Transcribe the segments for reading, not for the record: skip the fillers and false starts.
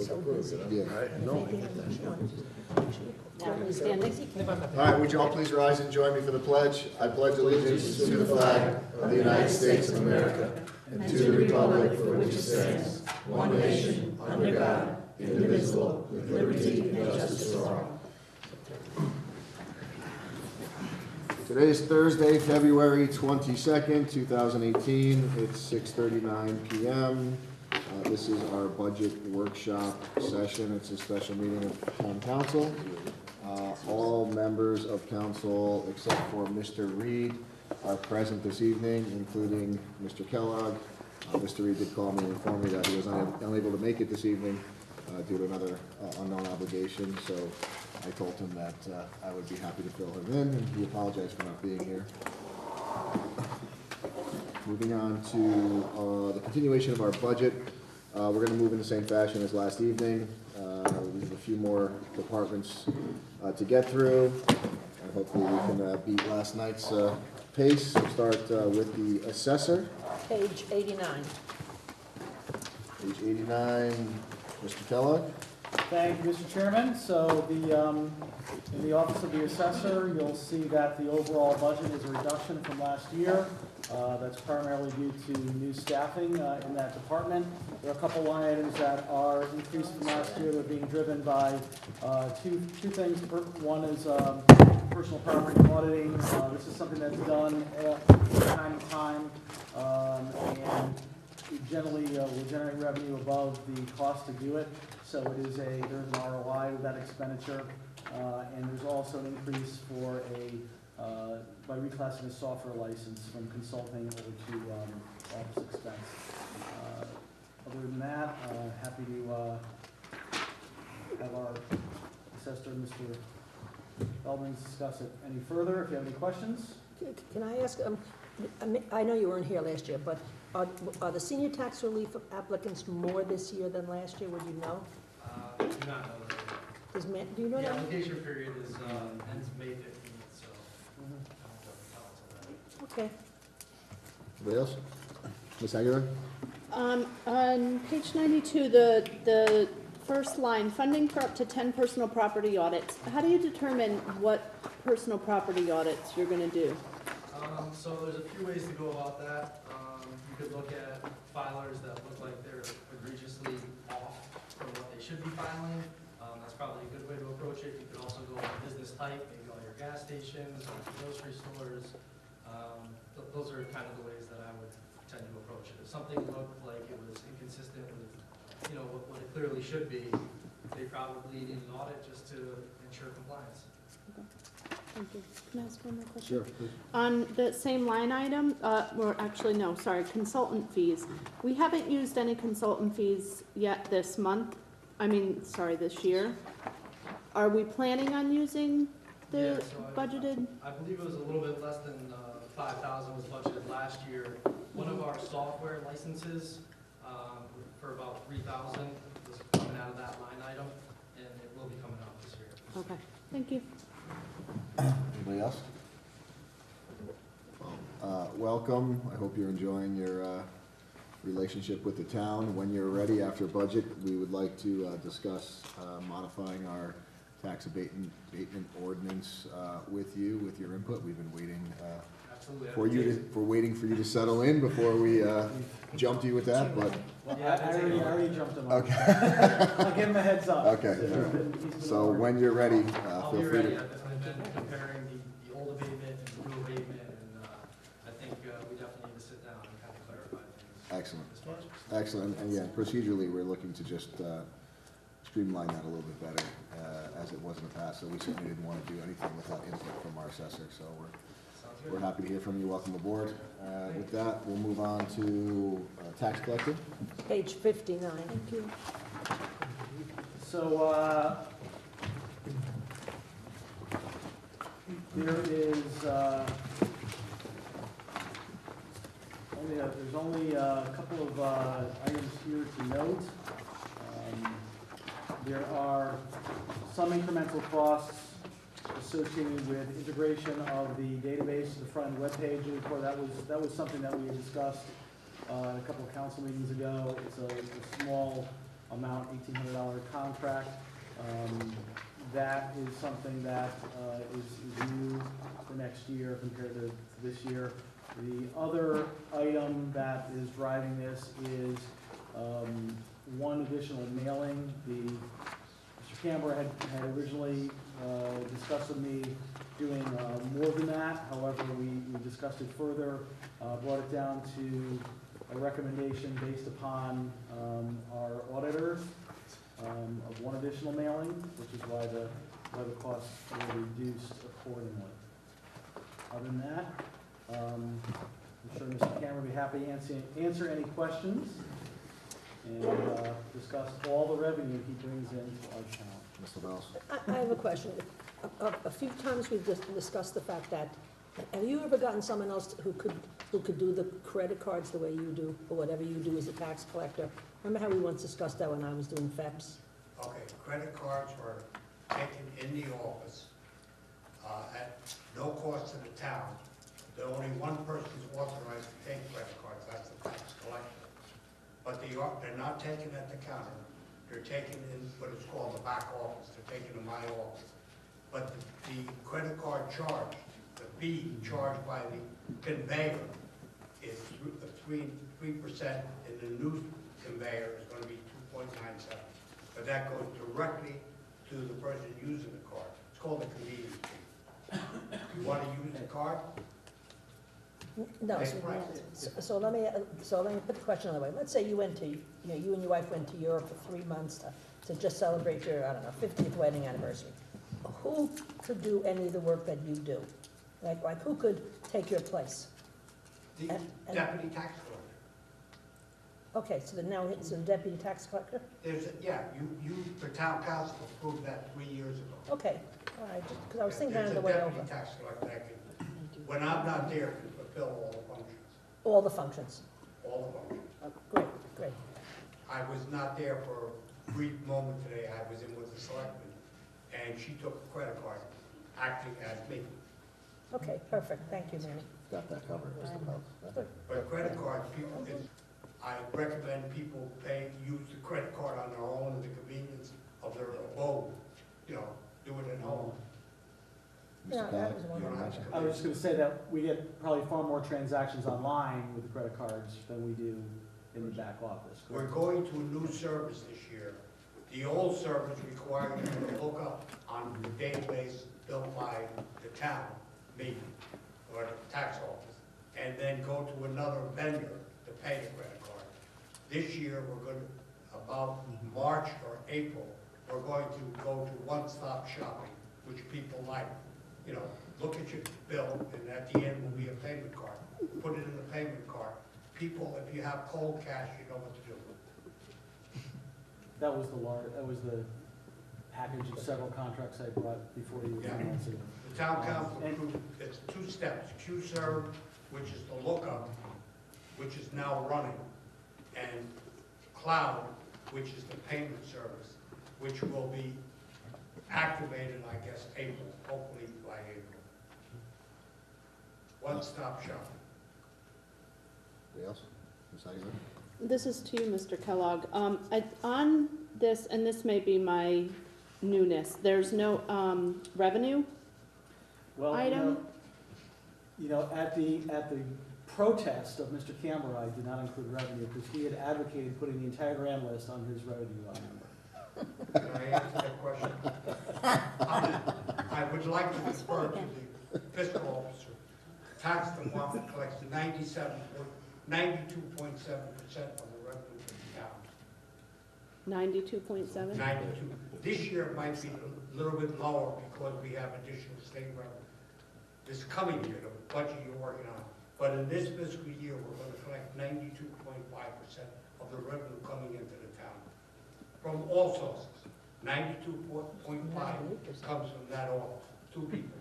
so busy. Yeah. No, I get that. All right, would you all please rise and join me for the pledge? I pledge allegiance to the flag of the United States of America and to the republic for which it stands, one nation, under God, indivisible, with liberty and justice for all. Today is Thursday, February 22nd, 2018. It's 6:39 p.m. This is our budget workshop session. It's a special meeting of town council. All members of council, except for Mr. Reed, are present this evening, including Mr. Kellogg. Mr. Reed did call me and inform me that he was unable to make it this evening due to another unknown obligation. So I told him that I would be happy to fill him in, and he apologized for not being here. Moving on to the continuation of our budget. We're going to move in the same fashion as last evening. We have a few more departments to get through, and hopefully we can beat last night's pace. We'll start with the assessor. Page 89. Page 89, Mr. Kellogg. Thank you, Mr. Chairman. So in the Office of the Assessor, you'll see that the overall budget is a reduction from last year. That's primarily due to new staffing in that department. There are a couple line items that are increased from last year. They're being driven by two things. One is personal property auditing. This is something that's done from time to time, and generally will generate revenue above the cost to do it. So there's an ROI with that expenditure, and there's also an increase for by reclassing a software license from consulting over to office expense. Other than that, happy to have our assessor, Mr. Feldman, discuss it any further. If you have any questions. Can I ask, I know you weren't here last year, but are the senior tax relief applicants more this year than last year? Would you know? Do not know that. Do you know The that? application period is ends May 15th, so Okay. Anybody else? Ms. Aguilar? On page 92, the first line, funding for up to 10 personal property audits. How do you determine what personal property audits you're going to do? So there's a few ways to go about that. You could look at filers that look like they're egregiously off from what they should be filing. That's probably a good way to approach it. You could also go on business type, maybe all your gas stations, or grocery stores. Those are kind of the ways that I would tend to approach it. If something looked like it was inconsistent with, what it clearly should be, they probably need an audit just to ensure compliance. Okay. Thank you. Can I ask one more question? Sure, please. On the same line item, or actually no, sorry, consultant fees. We haven't used any consultant fees yet this this year. Are we planning on using the budgeted? I believe it was a little bit less than 5,000 was budgeted last year. One of our software licenses for about 3,000 was coming out of that line item, and it will be coming out this year. Okay, thank you. Anybody else? Welcome. I hope you're enjoying your relationship with the town. When you're ready after budget, we would like to discuss modifying our tax abatement ordinance with your input. We've been waiting for you to settle in before we jump to you with that. But I already jumped him on. okay. I'll give him a heads up. Okay. So when you're ready, I'll feel be free ready. to. I've been comparing the old abatement and the new abatement, and I think we definitely need to sit down and kind of clarify things. Excellent. Excellent. And yeah, procedurally, we're looking to just streamline that a little bit better as it was in the past. So we certainly didn't want to do anything without input from our assessor. So we're happy to hear from you. Welcome aboard. With that, we'll move on to tax collector. Page 59. Thank you. So there is there's only a couple of items here to note. There are some incremental costs associated with integration of the database to the front end web page. That was something that we had discussed a couple of council meetings ago. It's a small amount, $1,800 contract. That is something that is new for next year compared to this year. The other item that is driving this is one additional mailing. Mr. Canberra had originally discussed with me doing more than that. However, we discussed it further, brought it down to a recommendation based upon our auditors of one additional mailing, which is why the costs were reduced accordingly. Other than that, I'm sure Mr. Cameron will be happy to answer any questions and discuss all the revenue he brings into our town. Mr. Bells? I have a question. A few times we've just discussed the fact that, have you ever gotten someone else who could do the credit cards the way you do, or whatever you do as a tax collector? Remember how we once discussed that when I was doing FEPS? Okay, credit cards were taken in the office at no cost to the town. There only one person is authorized to take credit cards, that's the tax collector. But they're not taken at the counter. They're taken in what is called the back office. They're taken in my office. But the credit card charge, the fee charged by the conveyor is 3%, and the new conveyor is going to be 2.97. But that goes directly to the person using the card. It's called a convenience fee. You want to use the card? No, Pay price. so let me put the question another way. Let's say you went to, you and your wife went to Europe for 3 months to just celebrate your, I don't know, 50th wedding anniversary. Who could do any of the work that you do? Like who could take your place? The And- deputy tax collector. Okay, so now it's the deputy tax collector? You, the town council approved that 3 years ago. Okay, all right, because I was thinking There's on the a way over. deputy tax collector that can, when I'm not there, can fulfill all the functions, All the functions. all the functions. Great, great. I was not there for a brief moment today, I was in with the selectman, and she took a credit card, acting as me. Okay, perfect. Thank you, Manny. Got that covered, Mr. Bells. But credit cards, I recommend people use the credit card on their own, the convenience of their abode, do it at home. Yeah, Mr. that Kelly? was one You of don't my. have to come I in. was just gonna say that we get probably far more transactions online with the credit cards than we do in the back office. We're correct? going to a new service this year. The old service required you to look up on the database built by the town, me, or the tax office, and then go to another vendor to pay the credit card. This year, we're going to, about March or April, we're going to go to one-stop shopping, which people like. Look at your bill, and at the end will be a payment card. Put it in the payment card. People, if you have cold cash, you know what to do. That was the package of several contracts I brought before you. Yeah. The town council approved, it's 2 steps, Q-Serve, which is the lookup, which is now running, and Cloud, which is the payment service, which will be activated, I guess, April, hopefully by April. One-stop shopping. Anybody else? Ms. Aguilar? This is to you, Mr. Kellogg. On this, and this may be my newness, there's no revenue Well, item? at the protest of Mr. Canberra, I did not include revenue because he had advocated putting the entire grand list on his revenue line number. Can I answer that question? I would like to refer to the fiscal officer. Tax department collects 92.7% of the revenue for the town. 92.7? 92. This year it might be a little bit lower because we have additional state revenue. This coming year, the budget you're working on. But in this fiscal year, we're going to collect 92.5% of the revenue coming into the town. From all sources. 92.5 comes from that office, 2 people.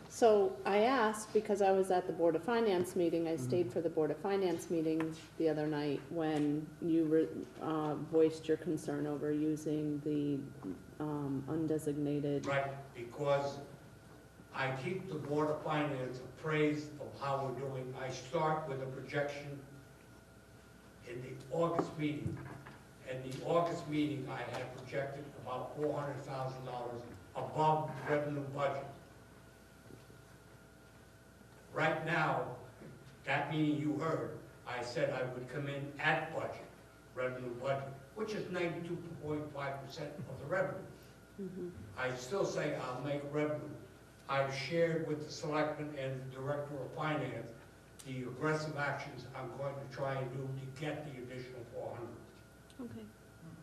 So I asked because I was at the Board of Finance meeting, I stayed for the Board of Finance meeting the other night when you voiced your concern over using the undesignated. Right, because I keep the Board of Finance appraised of how we're doing. I start with a projection in the August meeting, in the August meeting, I had projected about $400,000 above revenue budget. Right now, that meeting you heard, I said I would come in at budget, revenue budget, which is 92.5% of the revenue. I still say I'll make revenue. I've shared with the selectman and the director of finance the aggressive actions I'm going to try and do to get the additional 400. Okay.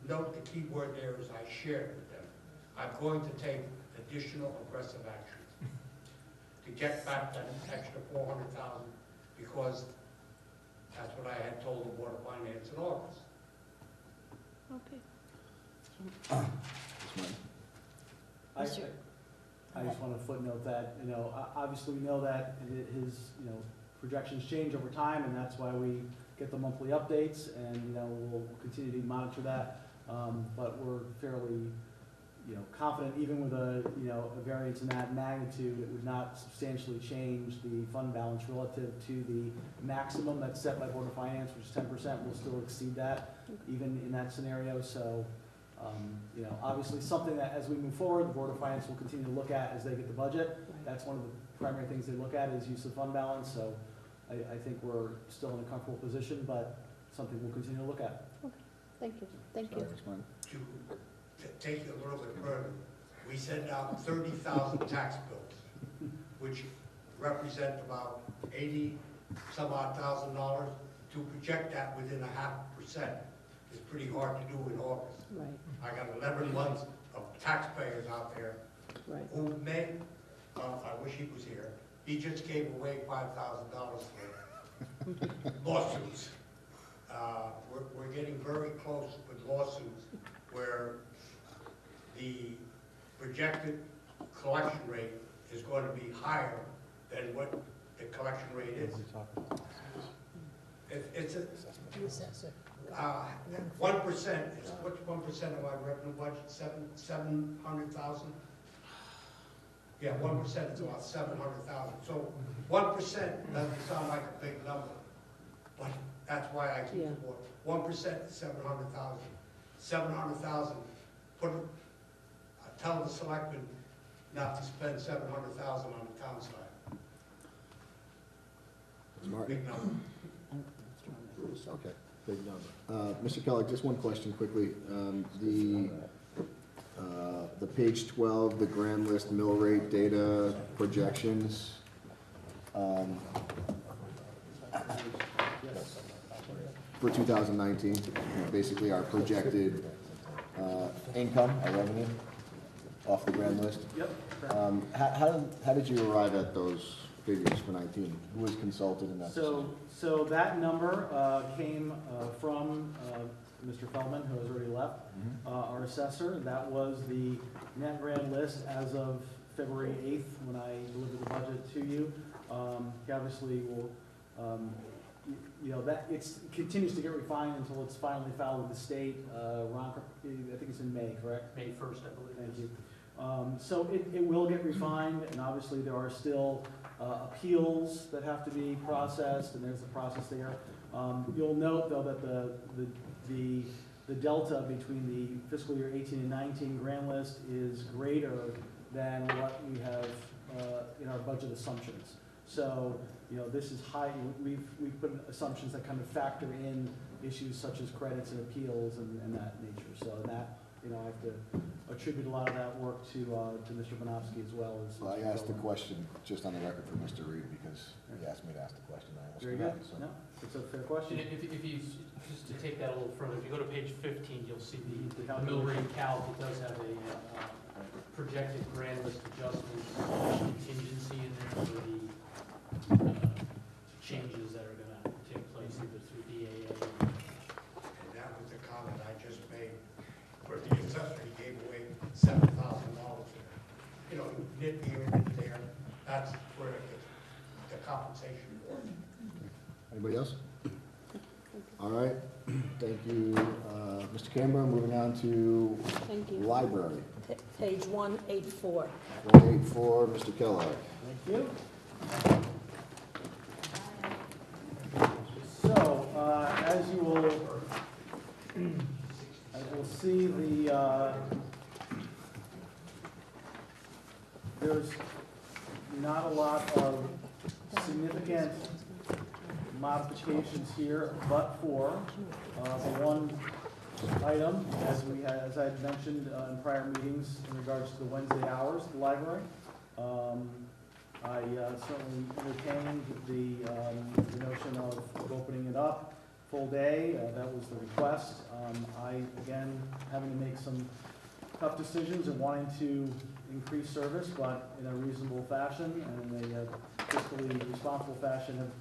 Note the key word there is I shared with them. I'm going to take additional aggressive actions to get back that extra 400,000 because that's what I had told the Board of Finance in August. Okay. I just want to footnote that, obviously we know that his, projections change over time, and that's why we get the monthly updates, and, we'll continue to monitor that. But we're fairly, confident even with a variance in that magnitude, it would not substantially change the fund balance relative to the maximum that's set by Board of Finance, which is 10%. We'll still exceed that, even in that scenario. So, obviously something that as we move forward, the Board of Finance will continue to look at as they get the budget. That's one of the primary things they look at is use of fund balance. So I think we're still in a comfortable position, but something we'll continue to look at. Thank you. Thank you. To take it a little bit further, we send out 30,000 tax bills, which represent about 80 some odd thousand dollars. To project that within 0.5% is pretty hard to do in August. Right, I got 11 months of taxpayers out there right. who may, I wish he was here, he just gave away $5,000 for lawsuits. We're getting very close with lawsuits where the projected collection rate is going to be higher than what the collection rate is. It's a, The assessor. 1% is, what's 1% of our revenue budget, 700,000? Yeah, 1% is about 700,000. So 1% doesn't sound like a big number, but that's why I keep the board. 1% is 700,000. 700,000, tell the selectmen not to spend 700,000 on the town side. Smart. Big number. Okay, big number. Mr. Kellogg, just one question quickly. The page 12, the grand list mill rate data projections. For 2019, basically our projected income, our revenue, off the grand list. Yep. How did you arrive at those figures for 19? Who was consulted in that? So that number came from Mr. Feldman, who has already left, our assessor. That was the net grand list as of February 8th when I delivered the budget to you. He obviously will, that it continues to get refined until it's finally filed with the state. Ron, I think it's in May, correct? May 1st, I believe. Thank you. So it will get refined, and obviously there are still appeals that have to be processed, and there's a process there. You'll note, though, that the delta between the fiscal year 18 and 19 grand list is greater than what we have in our budget assumptions. So, this is high. We've put assumptions that kind of factor in issues such as credits and appeals and that nature. So that, I have to attribute a lot of that work to Mr. Bonofsky as well as. Well, I asked the question just on the record for Mr. Reed because he asked me to ask the question. I almost Very forgot, good. so. No, it's a fair question. And if you, just to take that a little further, if you go to page 15, you'll see the mill rate calc. It does have a projected grand list adjustment contingency in there for the changes that are going to take place either through DAA. And that was the comment I just made. For the assessor, he gave away $7,000. Nit here, nit there. That's where it gets the compensation for. Anybody else? All right, thank you, Mr. Canberra. Moving on to Thank you. library. Page 184. 184, Mr. Kellogg. Thank you. So, as you will We'll see there's not a lot of significant modifications here, but for the one item, as I had mentioned in prior meetings in regards to the Wednesday hours at the library. I certainly entertained the notion of opening it up full day. That was the request. Again, having to make some tough decisions and wanting to increase service, but in a reasonable fashion and in a fiscally responsible fashion, have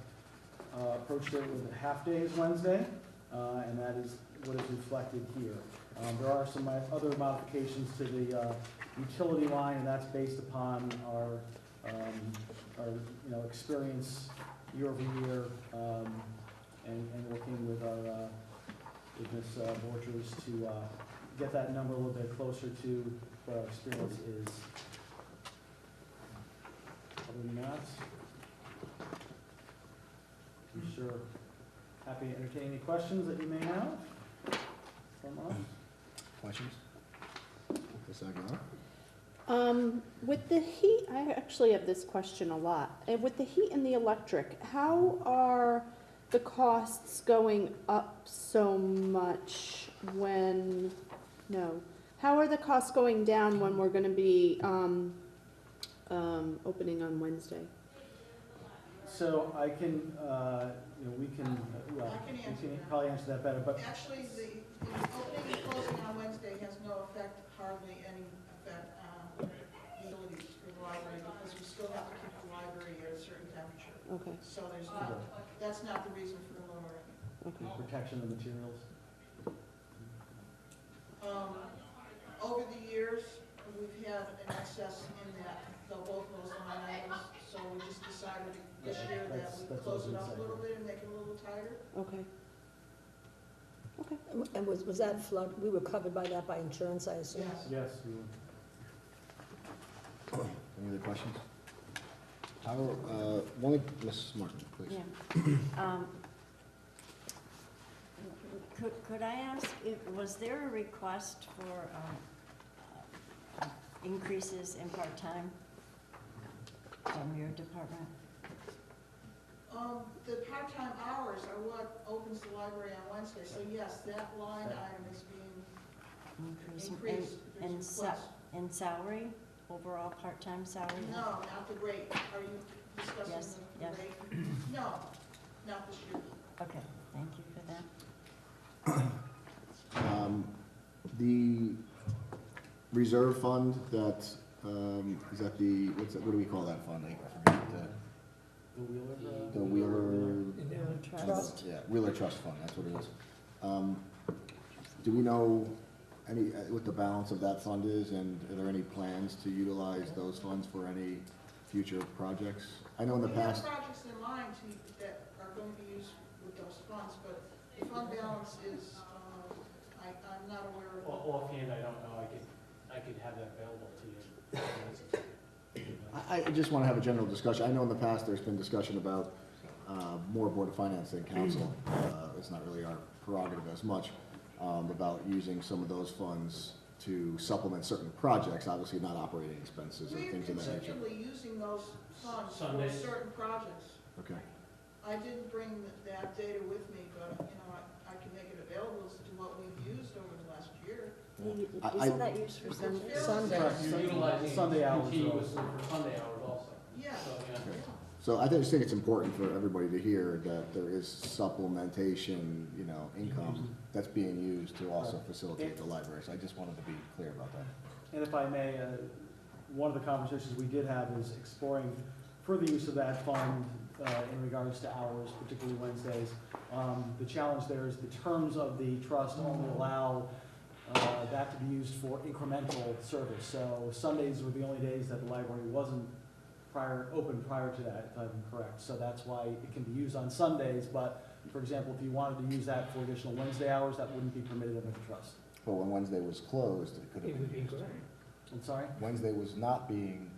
approached it with half days Wednesday, and that is what is reflected here. There are some other modifications to the utility line, and that's based upon our experience year over year, and working with our business vouchers to get that number a little bit closer to what our experience is. Other than that, I'm sure happy to entertain any questions that you may have from us. Questions? Ms. Aguilar? With the heat, I actually have this question a lot. With the heat and the electric, how are the costs going up so much how are the costs going down when we're gonna be, opening on Wednesday? So I can, we can probably answer that better, but Actually, the opening and closing on Wednesday has no effect, hardly any effect on utilities for the library, because we still have to keep the library at a certain temperature. Okay, So that's not the reason for the lowering. okay. protection of materials. Over the years, we've had an excess in that, both those line items, so we just decided this year that we That's close what it up we a little bit and make it a little tighter. Okay. And was that flood, we were covered by that by insurance, I assume? Yes. Yes, Any other questions? Mrs. Martin, please. Yeah. Could I ask, was there a request for increases in part-time from your department? The part-time hours are what opens the library on Wednesday, so yes, that line item is being increased. And There's a request. in salary, overall part-time salary? No, not the rate. Are you discussing Yes, the yes. rate? No, not this year. Okay, thank you for that. The reserve fund that, is that what do we call that fund? I forget. The Wheeler. Trust. Yeah, Wheeler Trust Fund, that's what it is. Do we know what the balance of that fund is, and are there any plans to utilize those funds for any future projects? I know in the past. We have projects in mind that are going to be used with those funds, but the fund balance is, I'm not aware of. Offhand, I don't know, I could have that available to you. I just want to have a general discussion. I know in the past there's been discussion about more Board of Finance than Council. It's not really our prerogative as much, about using some of those funds to supplement certain projects, obviously not operating expenses or We're things of that nature. continually using those funds for Sundays. certain projects. Okay. I didn't bring that data with me, but, I can make it available as to what we've used over the last year. Isn't that used for Sunday? Sunday. You're utilizing Sunday hours continuously for Sunday hours also. Yeah. So, yeah. So I just think it's important for everybody to hear that there is supplementation, income that's being used to also facilitate the library. So I just wanted to be clear about that. And if I may, one of the conversations we did have is exploring further use of that fund in regards to hours, particularly Wednesdays. The challenge there is the terms of the trust only allow that to be used for incremental service. So Sundays were the only days that the library wasn't open prior to that, if I'm correct. So that's why it can be used on Sundays, but for example, if you wanted to use that for additional Wednesday hours, that wouldn't be permitted under the trust. But when Wednesday was closed, it could have been used. I'm sorry? Wednesday was not being,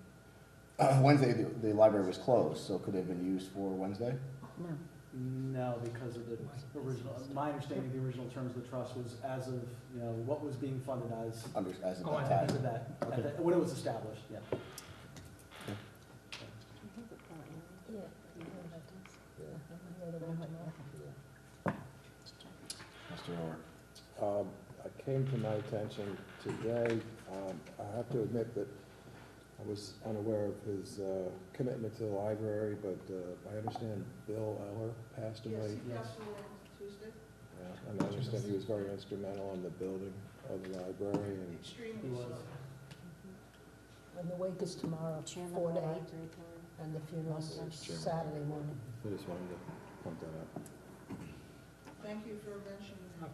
Wednesday, the library was closed, so could it have been used for Wednesday? No. No, because of the original, my understanding of the original terms of the trust was as of, you know, what was being funded as, As of Oh, I that as time. of that, Okay. when it was established, yeah. Yeah. Mr. Orr. It came to my attention today, I have to admit that I was unaware of his commitment to the library, but I understand Bill Eller passed Yes, away. he passed away on Tuesday, Yeah, and I understand he was very instrumental in the building of the library, and extremely He was. so. And the wake is tomorrow, Chairman 4 of the to 8, library board. and the funeral's Chairman. Saturday morning. I just wanted to point that out. Thank you for mentioning that.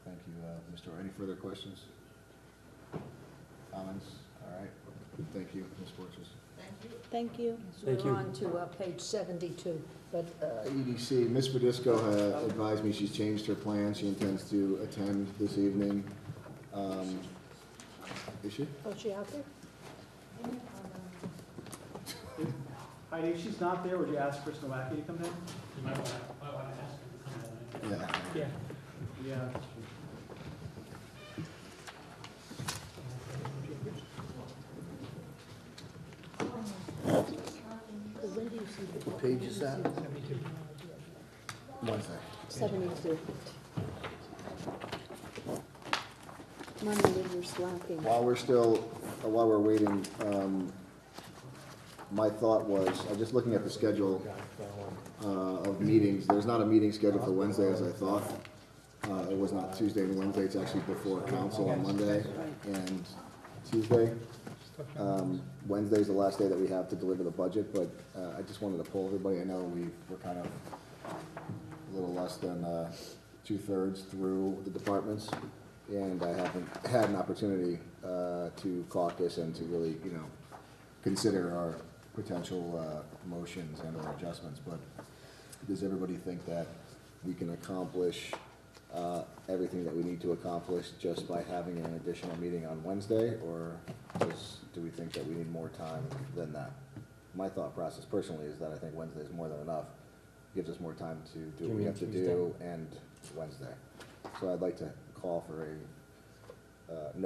Thank you, Mr. Orr. Any further questions? Comments? All right. Thank you, Ms. Borchers. Thank you. Thank you. So Thank we're you. on to page 72, but EDC, Ms. Badisco has advised me she's changed her plan. She intends to attend this evening. Is she? oh, is she out there? Heidi, if she's not there, would you ask Chris Nowacki to come down? You might want to ask him to come down. Yeah. Yeah. When do you see the? What page is that? 72. 72. Money when you're slacking. While we're waiting, my thought was, I'm just looking at the schedule of meetings. There's not a meeting scheduled for Wednesday as I thought. It was not Tuesday and Wednesday, it's actually before council on Monday and Tuesday. Wednesday's the last day that we have to deliver the budget, but I just wanted to poll everybody. I know we're kind of a little less than 2/3 through the departments, and I haven't had an opportunity to caucus and to really, consider our potential motions and or adjustments. But does everybody think that we can accomplish everything that we need to accomplish just by having an additional meeting on Wednesday, or do we think that we need more time than that? My thought process personally is that I think Wednesday is more than enough. Gives us more time to do what we have to do, and Wednesday. So I'd like to call for a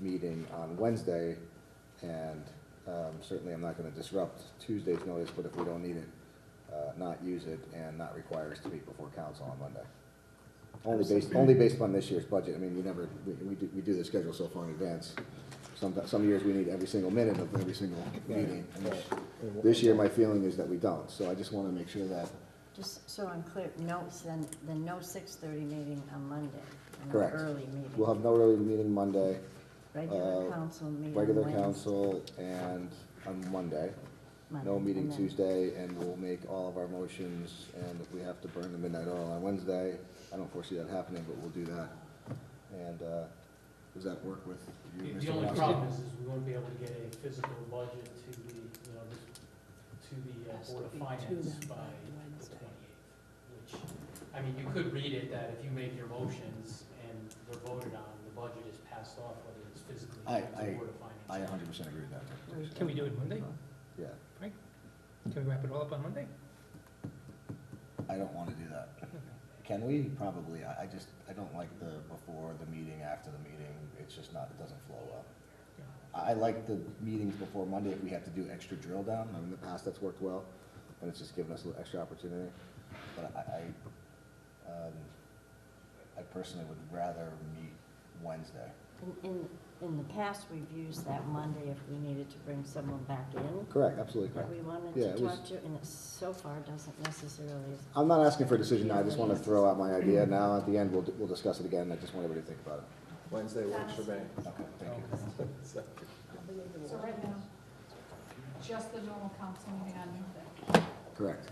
meeting on Wednesday, and certainly I'm not gonna disrupt Tuesday's notice, but if we don't need it, not use it and not require us to meet before council on Monday. Only based upon this year's budget. I mean, we do the schedule so far in advance. Some years we need every single minute of every single meeting. And this year, my feeling is that we don't. So I just wanna make sure that, Just so I'm clear, no 6:30 meeting on Monday, and an Correct. early meeting. we'll have no early meeting Monday, Regular council meeting on regular Wednesday. council, and on Monday. No Monday, meeting and then- Tuesday, and we'll make all of our motions, and if we have to burn the midnight oil on Wednesday, I don't foresee that happening, but we'll do that. And, does that work with you, Mr. The only Rossi? problem is we won't be able to get a physical budget to the, to the Board of Finance by the 28th, which, I mean, you could read it that if you make your motions and they're voted on, the budget is passed off, whether it's physically to the Board of Finance. I 100% agree with that. Can we do it Monday? Yeah, Can we wrap it all up on Monday? I don't wanna do that. Can we? Probably. I don't like the before the meeting, after the meeting. It's just not, it doesn't flow well. I like the meetings before Monday if we have to do extra drill down. I mean, in the past, that's worked well, and it's just given us a little extra opportunity. But I personally would rather meet Wednesday. In the past, we've used that Monday if we needed to bring someone back in Correct, absolutely that correct. we wanted Yeah, to it was- talk to, and it so far doesn't necessarily. I'm not asking for a decision now. I just want to throw out my idea. Now, at the end, we'll discuss it again. I just want everybody to think about it. Wednesday works for me. Okay, thank you. So right now, just the normal council meeting on Monday. Correct.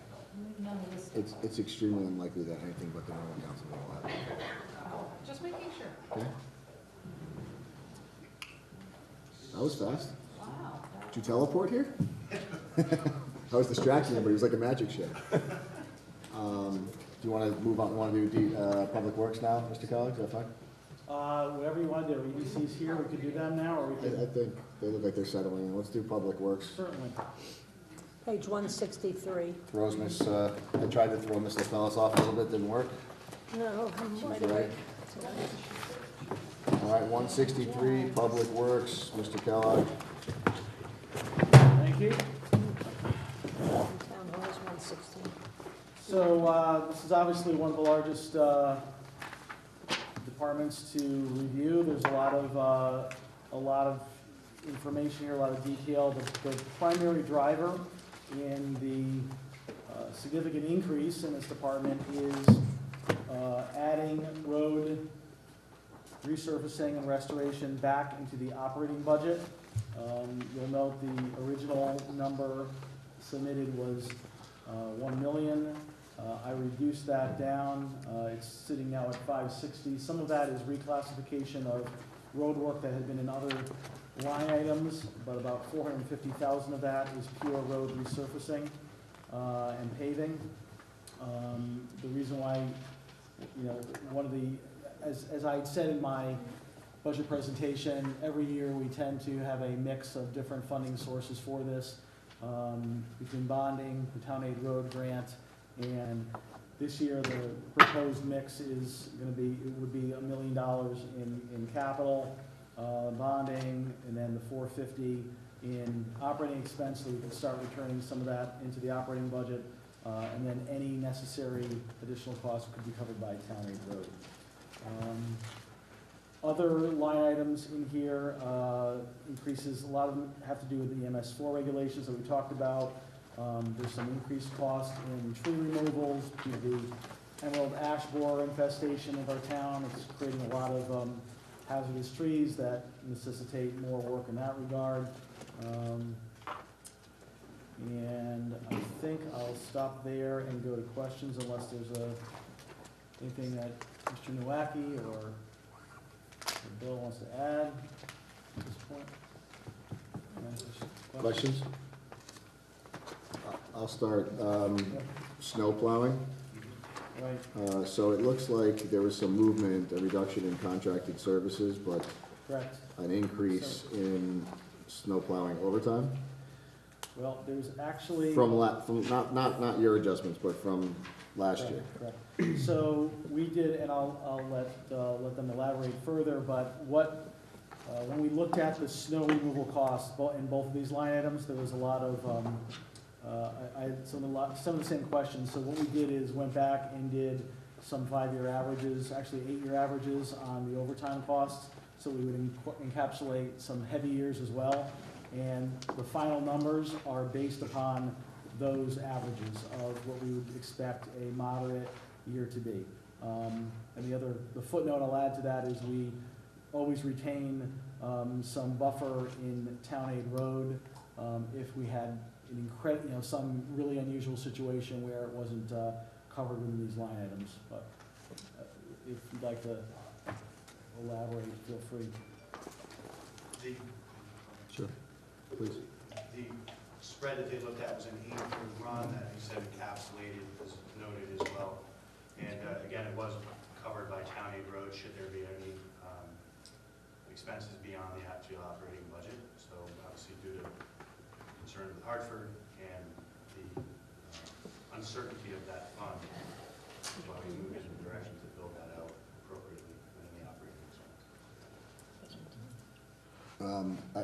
None of this, It's extremely unlikely that anything but the normal council meeting will happen. just making sure. Okay? That was fast. Wow. Did you teleport here? I was distracting him, but he was like a magic show. Do you want to move on, want to do Public Works now, Mr. Kellogg? Is that fine? Whatever you want to do. EDC's here, we could do them now, or we I could, think they look like they're settling in. Let's do Public Works. certainly. Page 163. Throws Miss, I tried to throw Miss LaFellis off a little bit, didn't work. No, I'm She's wide right. awake. All right, 163, Public Works, Mr. Kellogg. Thank you. Town Hall is 116. So, this is obviously one of the largest, departments to review. There's a lot of information here, a lot of detail. The primary driver in the significant increase in this department is adding road resurfacing and restoration back into the operating budget. You'll note the original number submitted was 1 million. I reduced that down. It's sitting now at 560. Some of that is reclassification of road work that had been in other line items, but about 450,000 of that is pure road resurfacing and paving. The reason why, one of the, as I had said in my budget presentation, every year we tend to have a mix of different funding sources for this, between bonding, the town aid road grant, and this year the proposed mix is going to be, it would be $1 million in capital, bonding, and then the 450 in operating expense, so we can start returning some of that into the operating budget, and then any necessary additional costs could be covered by town aid road. Other line items in here, increases, a lot of them have to do with the MS4 regulations that we talked about. There's some increased cost in tree removals due to the emerald ash borer infestation of our town. It's creating a lot of hazardous trees that necessitate more work in that regard. And I think I'll stop there and go to questions unless there's anything that Mr. Nowacki or Bill wants to add at this point. Questions? I'll start. Snow plowing. Right, So it looks like there was some movement, a reduction in contracted services, but correct. an increase in snow plowing overtime? Well, there's actually. From not your adjustments, but from last year. Correct. So we did, and I'll let them elaborate further, but when we looked at the snow removal costs in both of these line items, there was a lot of, I had some of the same questions. So what we did is went back and did some 5-year averages, actually 8-year averages on the overtime costs. So we would encapsulate some heavy years as well. And the final numbers are based upon those averages of what we would expect a moderate year to be. And the footnote I'll add to that is we always retain some buffer in town aid road if we had some really unusual situation where it wasn't covered within these line items. But if you'd like to elaborate, feel free. Sure, please. The spread that they looked at was an 8-year run that you said encapsulated, was noted as well. And again, it was covered by town aid road should there be any expenses beyond the actual operating budget. So obviously due to concern with Hartford and the uncertainty of that fund, well, we moved in the direction to build that out appropriately in the operating expense.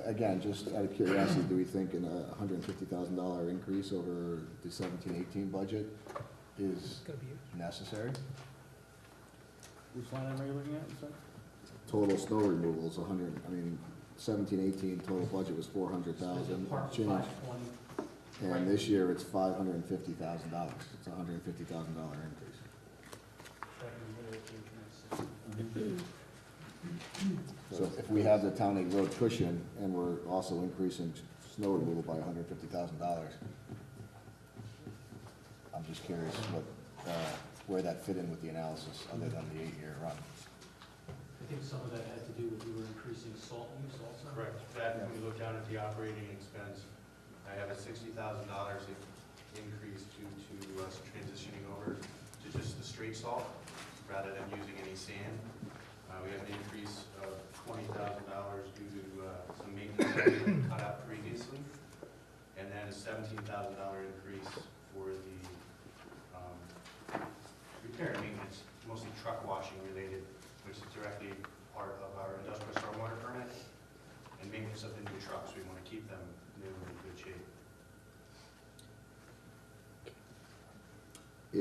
Again, just out of curiosity, do we think a $150,000 increase over the 17-18 budget is necessary? Which line item are you looking at, sorry? Total snow removals, 17-18 total budget was 400,000 change. And this year it's $550,000. It's a $150,000 increase. So if we have the town aid road cushion and we're also increasing snow removal by $150,000, I'm just curious where that fit in with the analysis other than the 8-year run. I think some of that had to do with you were increasing salt use also. Correct. That, when we look down at the operating expense, I have a $60,000 increase due to us transitioning over to just the straight salt rather than using any sand. We have an increase of $20,000 due to some maintenance that we cut out previously, and then a $17,000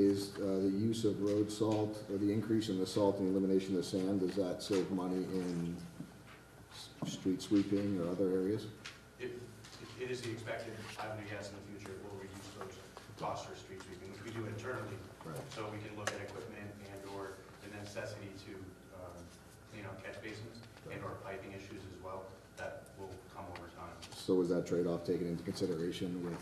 is the use of road salt, or the increase in the salt and the elimination of the sand, does that save money in street sweeping or other areas? It is the expected avenue, yes, in the future, it will reduce those costs for street sweeping, which we do internally. Right. So we can look at equipment and/or the necessity to clean out catch basins and/or piping issues as well. That will come over time. So was that trade-off taken into consideration with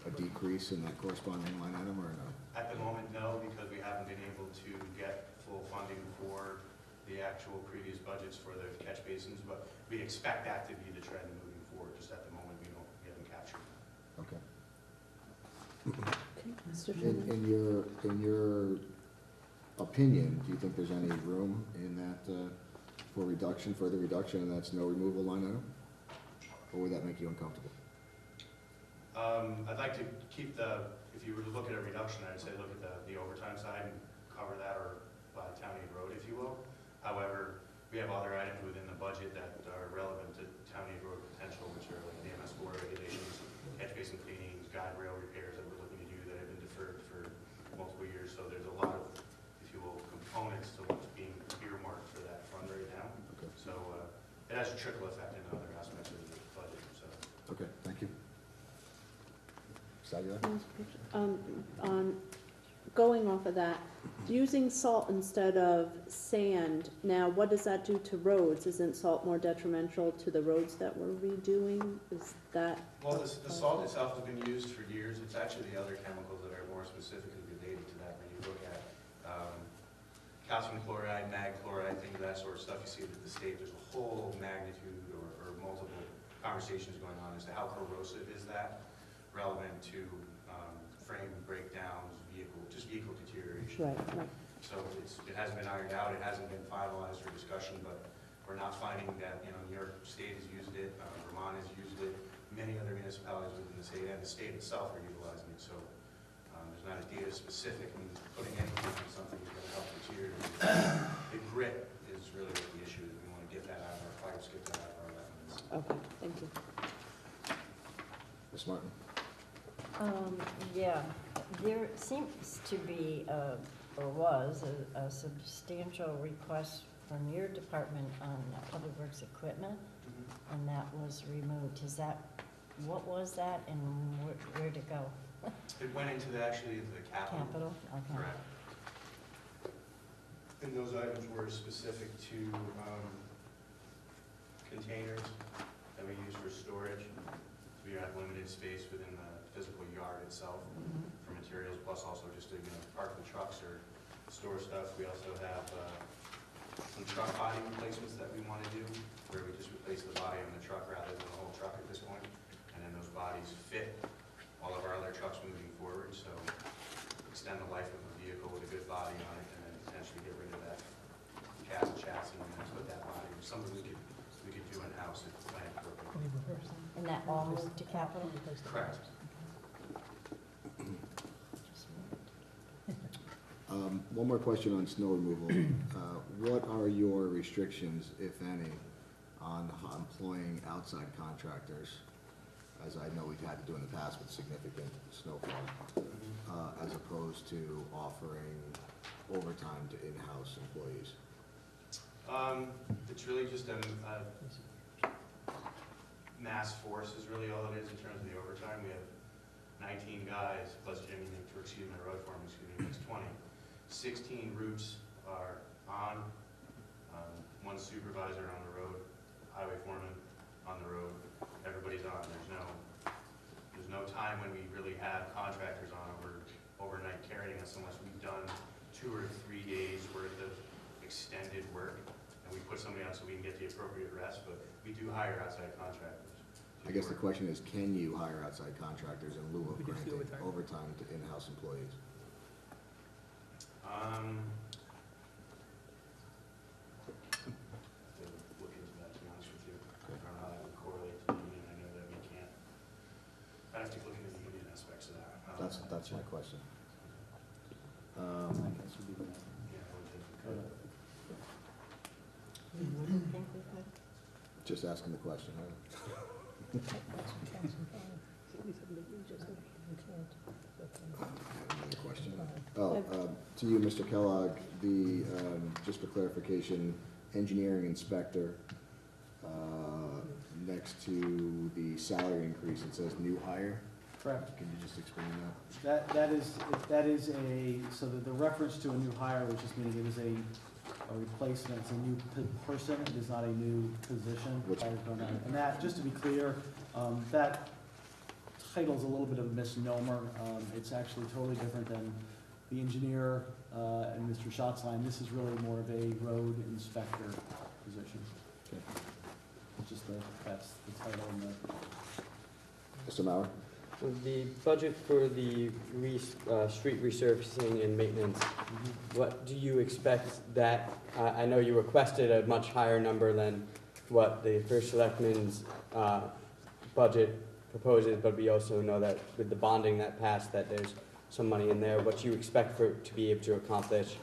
a decrease in that corresponding line item, or no? At the moment, no, because we haven't been able to get full funding for the actual previous budgets for the catch basins, but we expect that to be the trend moving forward. Just at the moment, we haven't captured that. Okay. Mr. Chairman? In your opinion, do you think there's any room in that for reduction, further reduction in that snow removal line item? Or would that make you uncomfortable? I'd like to keep if you were to look at a reduction, I'd say look at the overtime side and cover that, or by town aid road, if you will. However, we have other items within the budget that are relevant to town aid road potential, which are like the MS4 regulations, catch basin cleanings, guide rail repairs that we're looking to do that have been deferred for multiple years. So there's a lot of, if you will, components to what's being earmarked for that fund right now. Okay. So it has a trickle effect in other aspects of the budget. So. Okay, thank you. Sally? Going off of that, using salt instead of sand, now what does that do to roads? Isn't salt more detrimental to the roads that we're redoing? Is that? Well, the salt itself has been used for years. It's actually the other chemicals that are more specifically related to that. When you look at calcium chloride, mag chloride, things of that sort of stuff, you see that the state, there's a whole magnitude or multiple conversations going on as to how corrosive is that relevant to frame breakdowns, vehicle deterioration. Right. So it hasn't been ironed out, it hasn't been finalized for discussion, but we're not finding that, New York State has used it, Vermont has used it, many other municipalities within the state, and the state itself are utilizing it. So there's not a data specific, and putting anything on something is going to help deteriorate. The grit is really what the issue is. We want to get that out of our pipes, get that out of our wetlands. Okay, thank you. Ms. Martin? Yeah, there seems to be, or was, a substantial request from your department on public works equipment, and that was removed. What was that, and where'd it go? It went into actually the capital. Capital, okay. Correct. And those items were specific to containers that we use for storage. So we have limited space within the physical yard itself for materials, plus also just to park the trucks or store stuff. We also have some truck body replacements that we want to do, where we just replace the body on the truck rather than the whole truck at this point. And then those bodies fit all of our other trucks moving forward, so extend the life of a vehicle with a good body on it, and then potentially get rid of that cab chassis and then put that body, something we could do in-house if planned appropriately. And that all moved to capital? Correct. One more question on snow removal. What are your restrictions, if any, on employing outside contractors, as I know we've had to do in the past with significant snowfall, as opposed to offering overtime to in-house employees? It's really just a mass force is really all it is in terms of the overtime. We have 19 guys, plus Jimmy, road foreman, that's 20. 16 routes are on, one supervisor on the road, highway foreman on the road, everybody's on. There's no time when we really have contractors on overnight carrying us unless we've done 2 or 3 days worth of extended work, and we put somebody on so we can get the appropriate rest, but we do hire outside contractors. I guess the question is, can you hire outside contractors in lieu of granting overtime to in-house employees? Look into that, to be honest with you. I don't know how that would correlate to the union. I know that we can't. I'd have to look into the union aspects of that. That's my question. Yeah, I would think we could. Just asking the question. Another question. To you, Mr. Kellogg, just for clarification, engineering inspector, next to the salary increase, it says new hire. Correct. Can you just explain that? That is so the reference to a new hire, which is meaning it is a replacement, it's a new person, it is not a new position. And that, just to be clear, that title's a little bit of a misnomer. It's actually totally different than the engineer and Mr. Schatzline. This is really more of a road inspector position. Okay. That's the title and the. Mr. Mauer? The budget for the street resurfacing and maintenance, what do you expect that, I know you requested a much higher number than what the first selectman's budget proposes, but we also know that with the bonding that passed, that there's some money in there. What you expect for it to be able to accomplish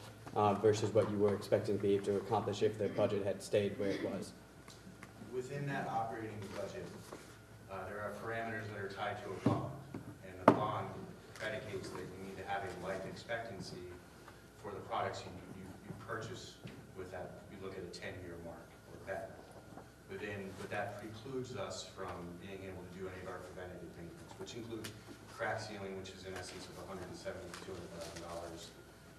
versus what you were expecting to be able to accomplish if the budget had stayed where it was? Within that operating budget, there are parameters that are tied to a bond, and the bond predicates that you need to have a life expectancy for the products you purchase with that. We look at a 10-year mark or better. But that precludes us from being able to do any of our preventative maintenance, which includes crack sealing, which is in essence of $170,000 to $200,000.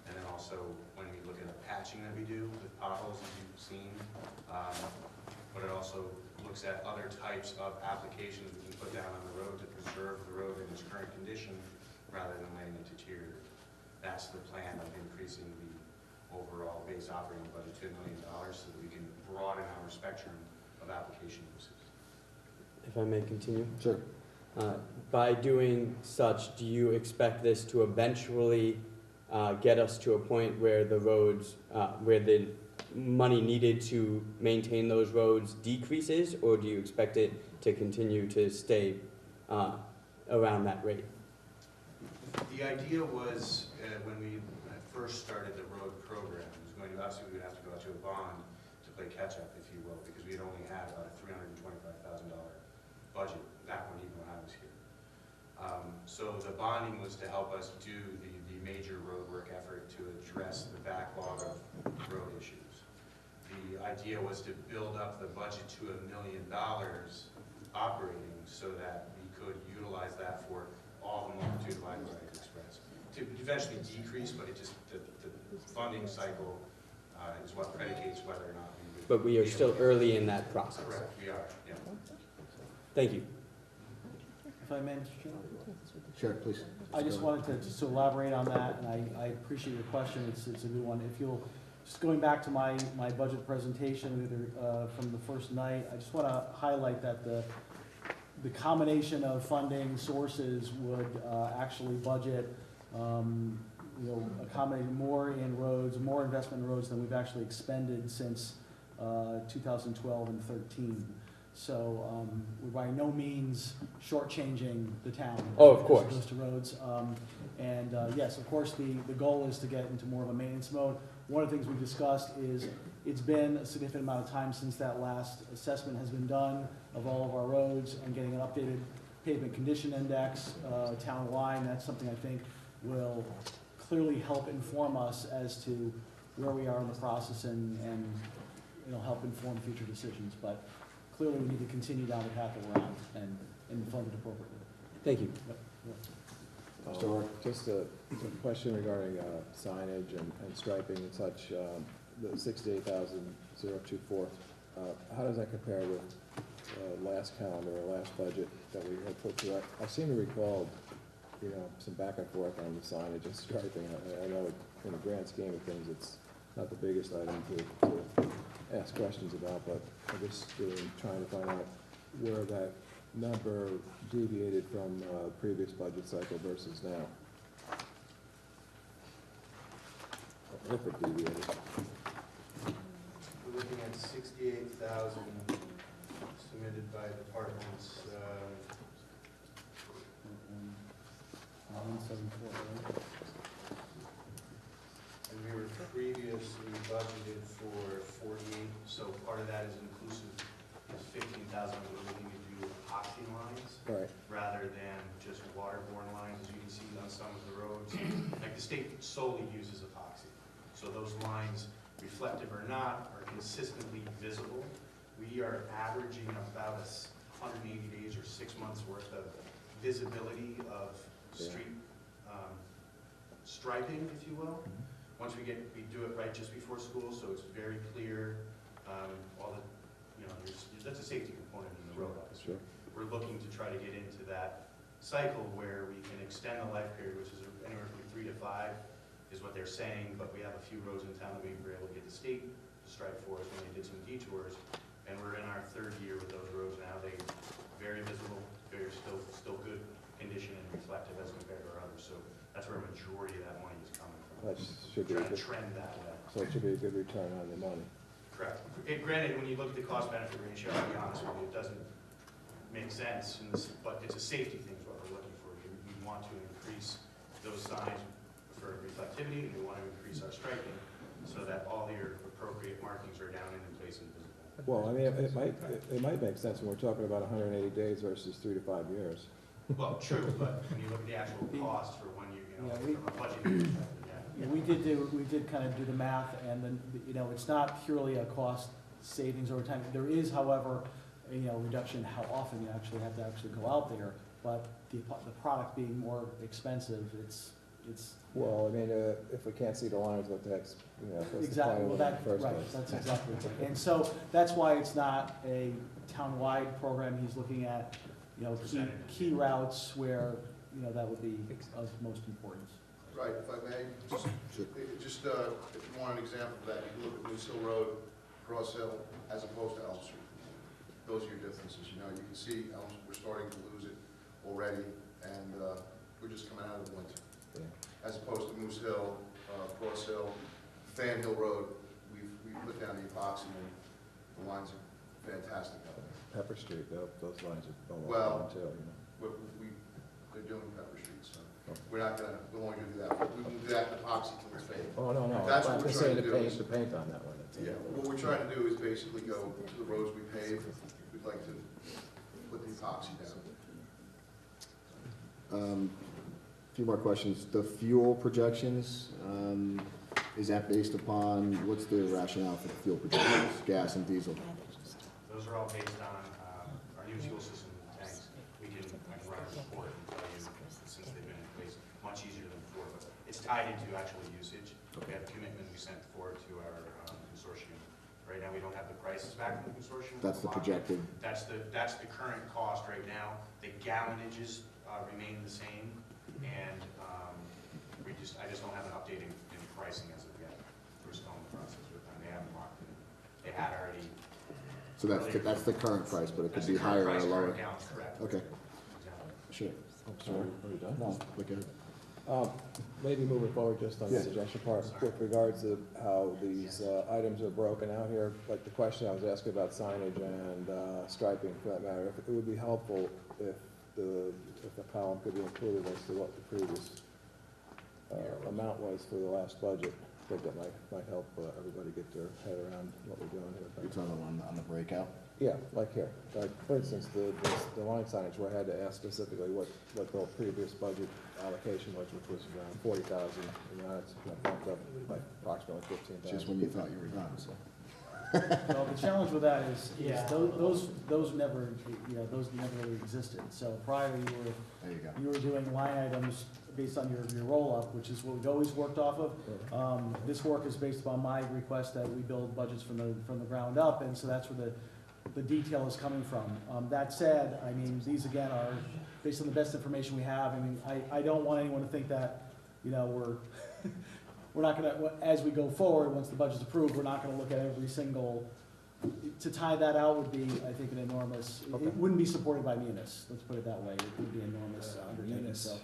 And then also when we look at the patching that we do with potholes, as you've seen, but it also looks at other types of applications we can put down on the road to preserve the road in its current condition rather than letting it deteriorate. That's the plan of increasing the overall base operating budget to $1 million so that we can broaden our spectrum of application uses. If I may continue? Sure. By doing such, do you expect this to eventually get us to a point where the roads, where the money needed to maintain those roads decreases, or do you expect it to continue to stay around that rate? The idea was when we first started the road program, it was going to, obviously we would have to go out to a bond to play catch up, if you will, because we had only had about a $325,000 budget back when even when I was here. So the bonding was to help us do the major road work effort to address the backlog of road issues. The idea was to build up the budget to $1 million operating so that we could utilize that for all the multitude of items I expressed. To eventually decrease, but it just, the funding cycle is what predicates whether or not we would. But we are still early in that process. Correct, we are, yeah. Thank you. If I may, Mr. Chairman? Sure, please. I just wanted to just elaborate on that, and I appreciate your question. It's a good one. If you'll, just going back to my budget presentation from the first night, I just want to highlight that the combination of funding sources would actually budget, accommodate more in roads, more investment in roads than we've actually expended since 2012 and 13. So we're by no means shortchanging the town. Oh, of course. As it goes to roads. Yes, of course, the goal is to get into more of a maintenance mode. One of the things we discussed is it's been a significant amount of time since that last assessment has been done of all of our roads and getting an updated pavement condition index town-wide. That's something I think will clearly help inform us as to where we are in the process and it'll help inform future decisions. But clearly, we need to continue down the path that we're on and fund it appropriately. Thank you. Yep. Mr. Orr? Just a question regarding signage and striping and such. The 68,024. How does that compare with last calendar or last budget that we had put through? I seem to recall, some back and forth on the signage and striping. I know in the grand scheme of things, it's not the biggest item to ask questions about, but I'm just trying to find out where that number deviated from previous budget cycle versus now. If it deviated. We're looking at 68,000 submitted by departments. 174, right? And we were previously budgeted for 48, so part of that is inclusive, is 15,000 we're looking to do epoxy lines Right. rather rather than just waterborne lines, as you can see on some of the roads. Like the state solely uses epoxy. So those lines, reflective or not, are consistently visible. We are averaging about 180 days or 6 months worth of visibility of street striping, if you will. Once we do it right just before school, so it's very clear. All the, that's a safety component in the road, obviously. We're looking to try to get into that cycle where we can extend the life period, which is anywhere from 3 to 5, is what they're saying. But we have a few roads in town that we were able to get the state to stripe for us when they did some detours, and we're in our 3rd year with those roads now. They very visible, very still good condition and reflective as compared to our others. So that's where a majority of that money is coming from. That should be a Trying to good, trend that way. so it should be a good return on the money. Correct. Granted, when you look at the cost-benefit ratio, I'll be honest with you, it doesn't make sense, but it's a safety thing is what we're looking for. We want to increase those signs for reflectivity, and we want to increase our striping so that all your appropriate markings are down and in place and visible. Well, I mean, it might make sense when we're talking about 180 days versus 3 to 5 years. Well, true, but when you look at the actual cost for when Yeah, from a budget perspective, Yeah, we did kind of do the math, and then, it's not purely a cost savings over time. There is, however, reduction in how often you actually have to go out there, but the product being more expensive, it's. Well, I mean, if we can't see the lines, what the heck's, what's the Exactly, point well, of it in that, the first right, place? that's exactly it. And so, that's why it's not a town-wide program. He's looking at, key routes where, that would be of most importance. Right, if I may, just if you want an example of that, you can look at Moose Hill Road, Cross Hill, as opposed to Elm Street. Those are your differences, you can see we're starting to lose it already, and we're just coming out of the winter. Yeah. As opposed to Moose Hill, Cross Hill, Fan Hill Road, we put down the epoxy, and the lines are fantastic out there. Pepper Street, those lines are almost Well, gone too, They're doing Pepper Street, so we're not gonna, we won't do that. We won't do that epoxy till it's faded. Oh, no, That's I'm what we're just trying saying to do. the paint on that one. Yeah, what we're trying to do is basically go to the roads we pave. We'd like to put the epoxy down. A few more questions. The fuel projections, is that based upon, what's the rationale for the fuel projections, gas and diesel? Those are all based on our new fuel system tanks. I can run a report and tell you, since they've been in place, much easier than before, but it's tied into actual usage. We have a commitment we sent forward to our consortium. Right now, we don't have the prices back from the consortium. That's the projected. That's the current cost right now. The gallonages remain the same, and I just don't have an update in pricing as of yet. We're still in the process with them. They haven't locked it in. They had already. So that's the current price, but it could be higher or lower? Correct. Okay, Exactly. sure. I'm sorry, are we done? No, look at it. Maybe moving forward just on the Yeah. suggestion part, with regards to how these items are broken out here, like the question I was asking about signage and striping for that matter, if it would be helpful if the column could be included as to what the previous amount was for the last budget. I think that might help everybody get their head around what we're doing here. You're talking on the breakout? Yeah, like here, like, for instance, the line signage where I had to ask specifically what the previous budget allocation was, which was around 40,000, and now it's bumped up by approximately 15,000. Just when you thought you were done, so. Well, the challenge with that is Yeah. those never really existed. So prior, There you go. you were doing line items based on your roll-up, which is what we've always worked off of. This work is based upon my request that we build budgets from the ground up, and so that's where the detail is coming from. That said, I mean, these again are based on the best information we have. I mean, I don't want anyone to think that, we're not gonna, as we go forward, once the budget's approved, we're not gonna look at every single, to tie that out would be, I think, an enormous, it wouldn't be supported by Munis, let's put it that way. It would be enormous undertaking, so.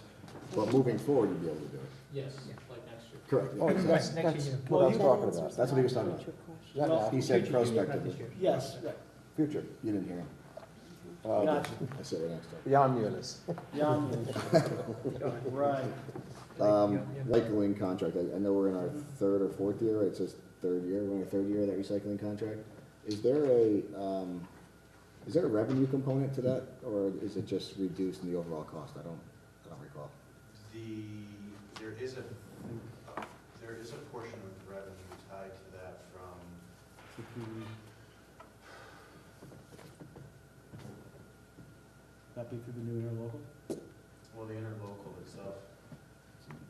But moving forward, you'd be able to do it. Yes, like next year. Correct. Oh, that's Next year. what I was talking about. That's what he was talking about. Well, He said Future, not this prospectively. year. Yes, right. Future, You didn't hear him. Gotcha. I said it next time. beyond Munis. Yeah, right. Recycling contract, I know we're in our 3rd or 4th year, it says 3rd year, we're in our 3rd year of that recycling contract. Is there Is there a revenue component to that, or is it just reduced in the overall cost? I don't recall. There is a portion of revenue tied to that from, That be through the new interlocal? well, the interlocal itself.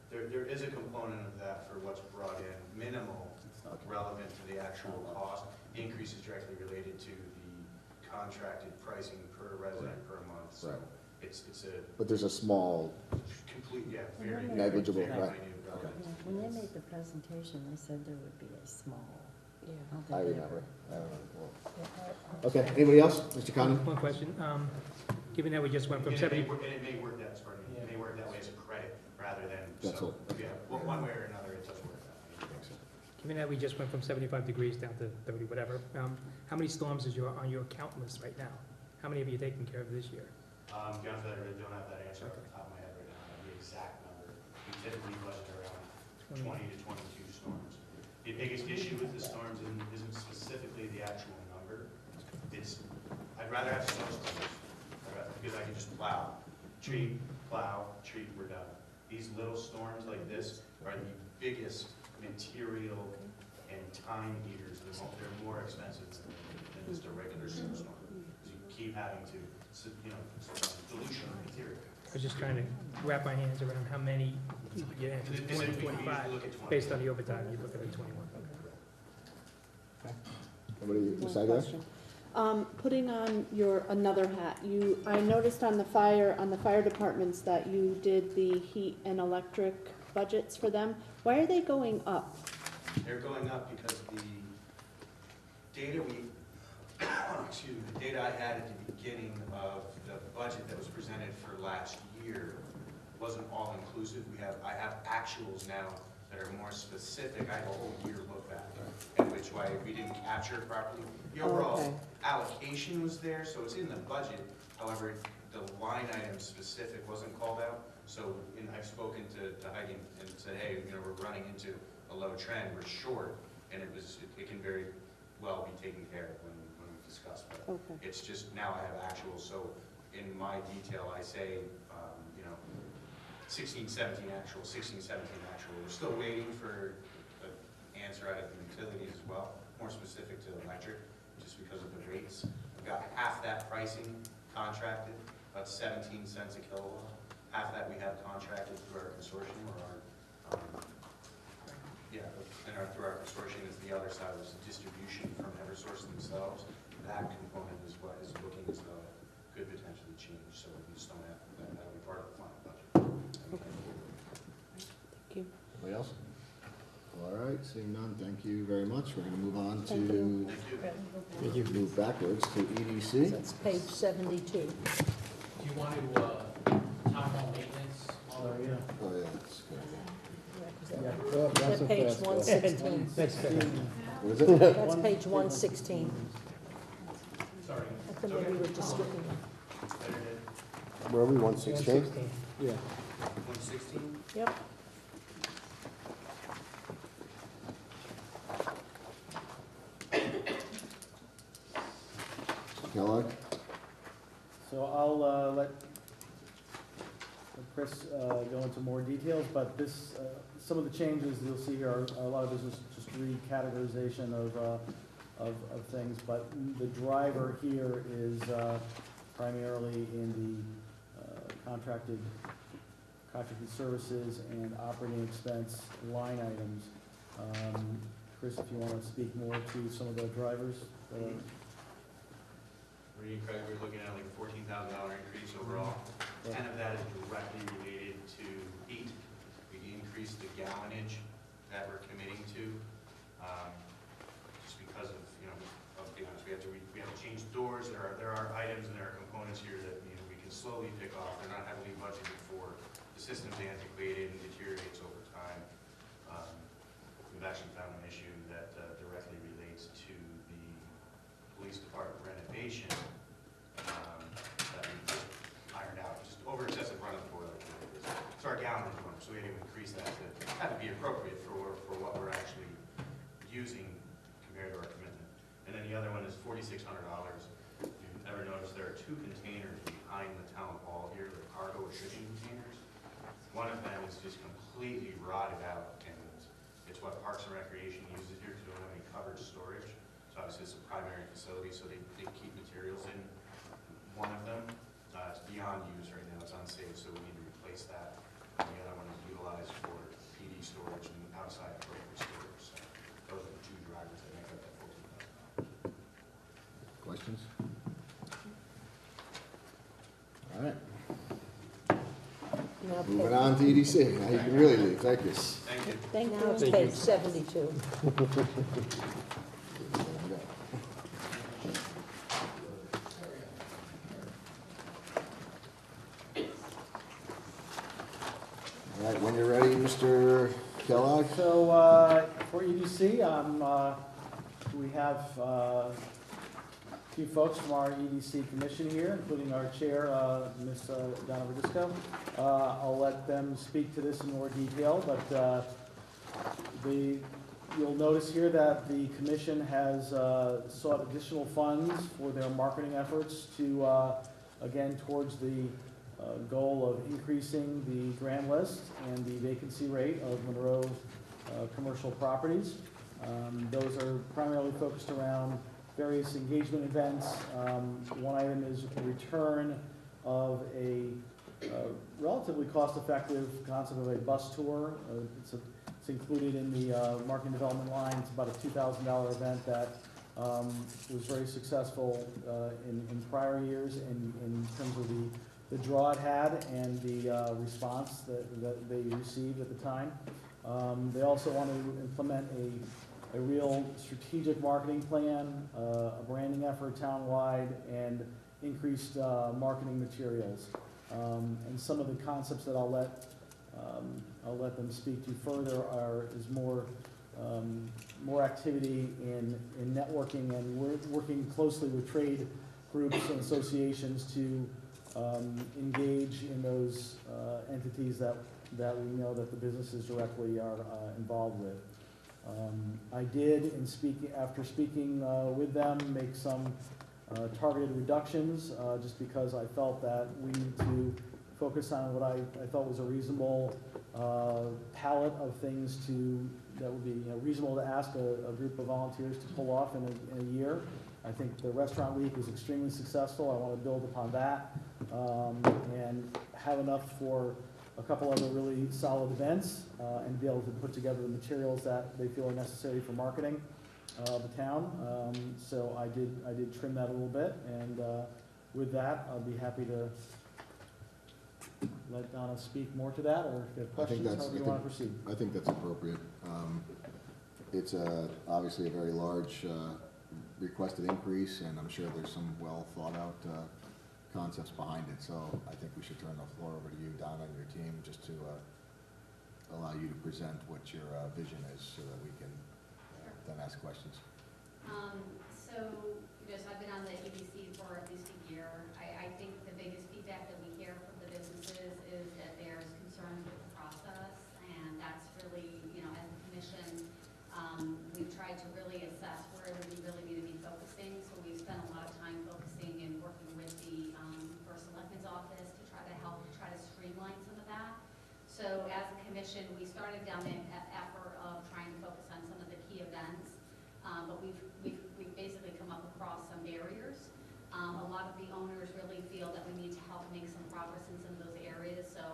There is a component of that for what's brought in, minimal relevant to the actual cost. The increase is directly related to the contracted pricing per resident per month. So Right. it's a But there's a small, complete, yeah, very Negligible, very right. minute Okay. relevance. When they made the presentation, they said there would be a small. Yeah. don't I think they remember. ever- I don't know. Okay, anybody else? Mr. Condon? One question, given that we just went from And 70, it may work that, pardon me, it may work that way as a credit rather than, That's so, all. yeah, one way or another, it does work that way. given that we just went from 75 degrees down to 30, whatever, how many storms is on your count list right now? How many have you taken care of this year? Jonathan, I really don't have that answer off the top of my head right now, the exact number. We typically budget around 20 to 22 storms. The biggest issue with the storms isn't specifically the actual number. I'd rather have snowstorms, because I can just plow, treat, we're done. These little storms like this are the biggest material and time eaters. They're more expensive than just a regular snowstorm. You keep having to, dilution of material. I was just trying to wrap my hands around how many you answered, This 20, is- we usually 25, look at 20. based on the overtime, you look at the 21. Somebody One beside there? question. Putting on your another hat, I noticed on the fire departments that you did the heat and electric budgets for them. Why are they going up? They're going up because the data the data I had at the beginning of the budget that was presented for last year wasn't all inclusive. I have actuals now that are more specific. I have a whole year look back, and which why we didn't capture it properly. The overall Okay. allocation was there, so it's in the budget. However, the line item specific wasn't called out. So I've spoken to Heidi and said, hey, we're running into a low trend, we're short, and it can very well be taken care of when we discuss. But Okay. it's just now I have actuals, so in my detail I say, 16, 17 actual, 16, 17 actual. We're still waiting for an answer out of the utilities as well, more specific to electric, just because of the rates. We've got half that pricing contracted, about 17 cents a kilowatt. Half that we have contracted through our consortium through our consortium is the other side, is the distribution from Eversource themselves. That component is what is looking as though it could potentially change, so we just don't have, that'll be part of the final budget. Thank you. Anybody else? All right, seeing none, thank you very much. We're gonna move on Thank to, you. Thank you. move backwards to So EDC. it's page 72. Do you want to, town hall maintenance? Oh, yeah. Oh, yeah, that's good. Yeah, 'cause Well, That's that's a page fast one. 116. What is it? That's page 116. Sorry. I thought maybe we were just skipping. Where are we, 116? 116. Yeah. 116? Yep. Kellogg? So I'll let Chris go into more details, but some of the changes you'll see here are, a lot of this is just recategorization of things, but the driver here is primarily in the contracted services and operating expense line items. Chris, if you want to speak more to some of the drivers. Reading Craig, we're looking at like a $14,000 increase overall. 10 of that is directly related to heat. We increased the gallonage that we're committing to, just because of, I'll be honest, we have to change doors. There are items and there are components here that we can slowly pick off. They're not heavily budgeted for. The system's antiquated and deteriorates over time. We've actually found an issue that directly relates to the police department renovation that we just ironed out, just over excessive run of the boiler. So our gallonage went up, so we had to increase that to have to be appropriate for what we're actually using compared to our commitment. And then the other one is $4,600. If you've ever just completely rotted out, and it's what Parks and Recreation uses here because we don't have any covered storage. So obviously it's a primary facility, so they keep materials in one of them. It's beyond use right now, it's unsafe, so we need to replace that. And the other one is utilized for PD storage and outside appropriate storage. So those are the two drivers that make up that $14,000. Questions? All right, Now, moving on to EDC. Now you can really leave. Thank you. Thank you. Now it's Thank you. page 72. All right, when you're ready, Mr. Kellogg. So, for EDC, we have a few folks from our EDC commission here, including our chair, Ms. Donna Verdisco. I'll let them speak to this in more detail, but you'll notice here that the commission has sought additional funds for their marketing efforts to, again, towards the goal of increasing the grand list and the vacancy rate of Monroe commercial properties. Those are primarily focused around various engagement events. One item is a return of a relatively cost-effective concept of a bus tour. It's included in the marketing development line. It's about a $2,000 event that was very successful in prior years in terms of the draw it had and the response that they received at the time. They also want to implement a real strategic marketing plan, a branding effort townwide, and increased marketing materials. And some of the concepts that I'll let them speak to further is more activity in networking, and we're working closely with trade groups and associations to engage in those entities that we know that the businesses directly are involved with. I did, after speaking with them, make some targeted reductions, just because I felt that we need to focus on what I thought was a reasonable palette of things that would be reasonable to ask a group of volunteers to pull off in a year. I think the restaurant week was extremely successful. I want to build upon that and have enough for a couple other really solid events and be able to put together the materials that they feel are necessary for marketing the town. So I did trim that a little bit, and with that, I'll be happy to let Donna speak more to that, or if you have questions, however you want to proceed. I think that's appropriate. It's obviously a very large requested increase, and I'm sure there's some well thought out concepts behind it. So I think we should turn the floor over to you, Donna, and your team, just to allow you to present what your vision is, so that we can then ask questions. So, I've been on the EDC for at least a year. I think the biggest feedback that we hear from the businesses is that there's concern with the process, and that's really, as a commission, we've tried to really assess where we really need to be focusing. So we've spent a lot of time focusing and working with the First Selectman's office to try to streamline some of that. So as a commission, we started down the effort of trying to focus on some of the key events, but we've basically come up across some barriers. A lot of the owners really feel that we need to help make some progress in some of those areas. So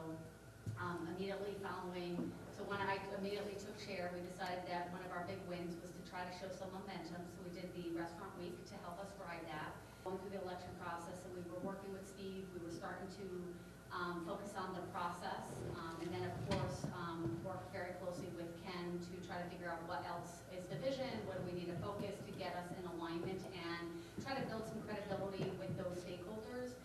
when I immediately took chair, we decided that one of our big wins was to try to show some momentum. So we did the restaurant week to help us drive that. Going through the election process, and we were working with Steve, we were starting to focus on the process, and then of course work very closely with Ken to try to figure out what else is the vision, what do we need to focus to get us in alignment, and try to build some credibility with those stakeholders.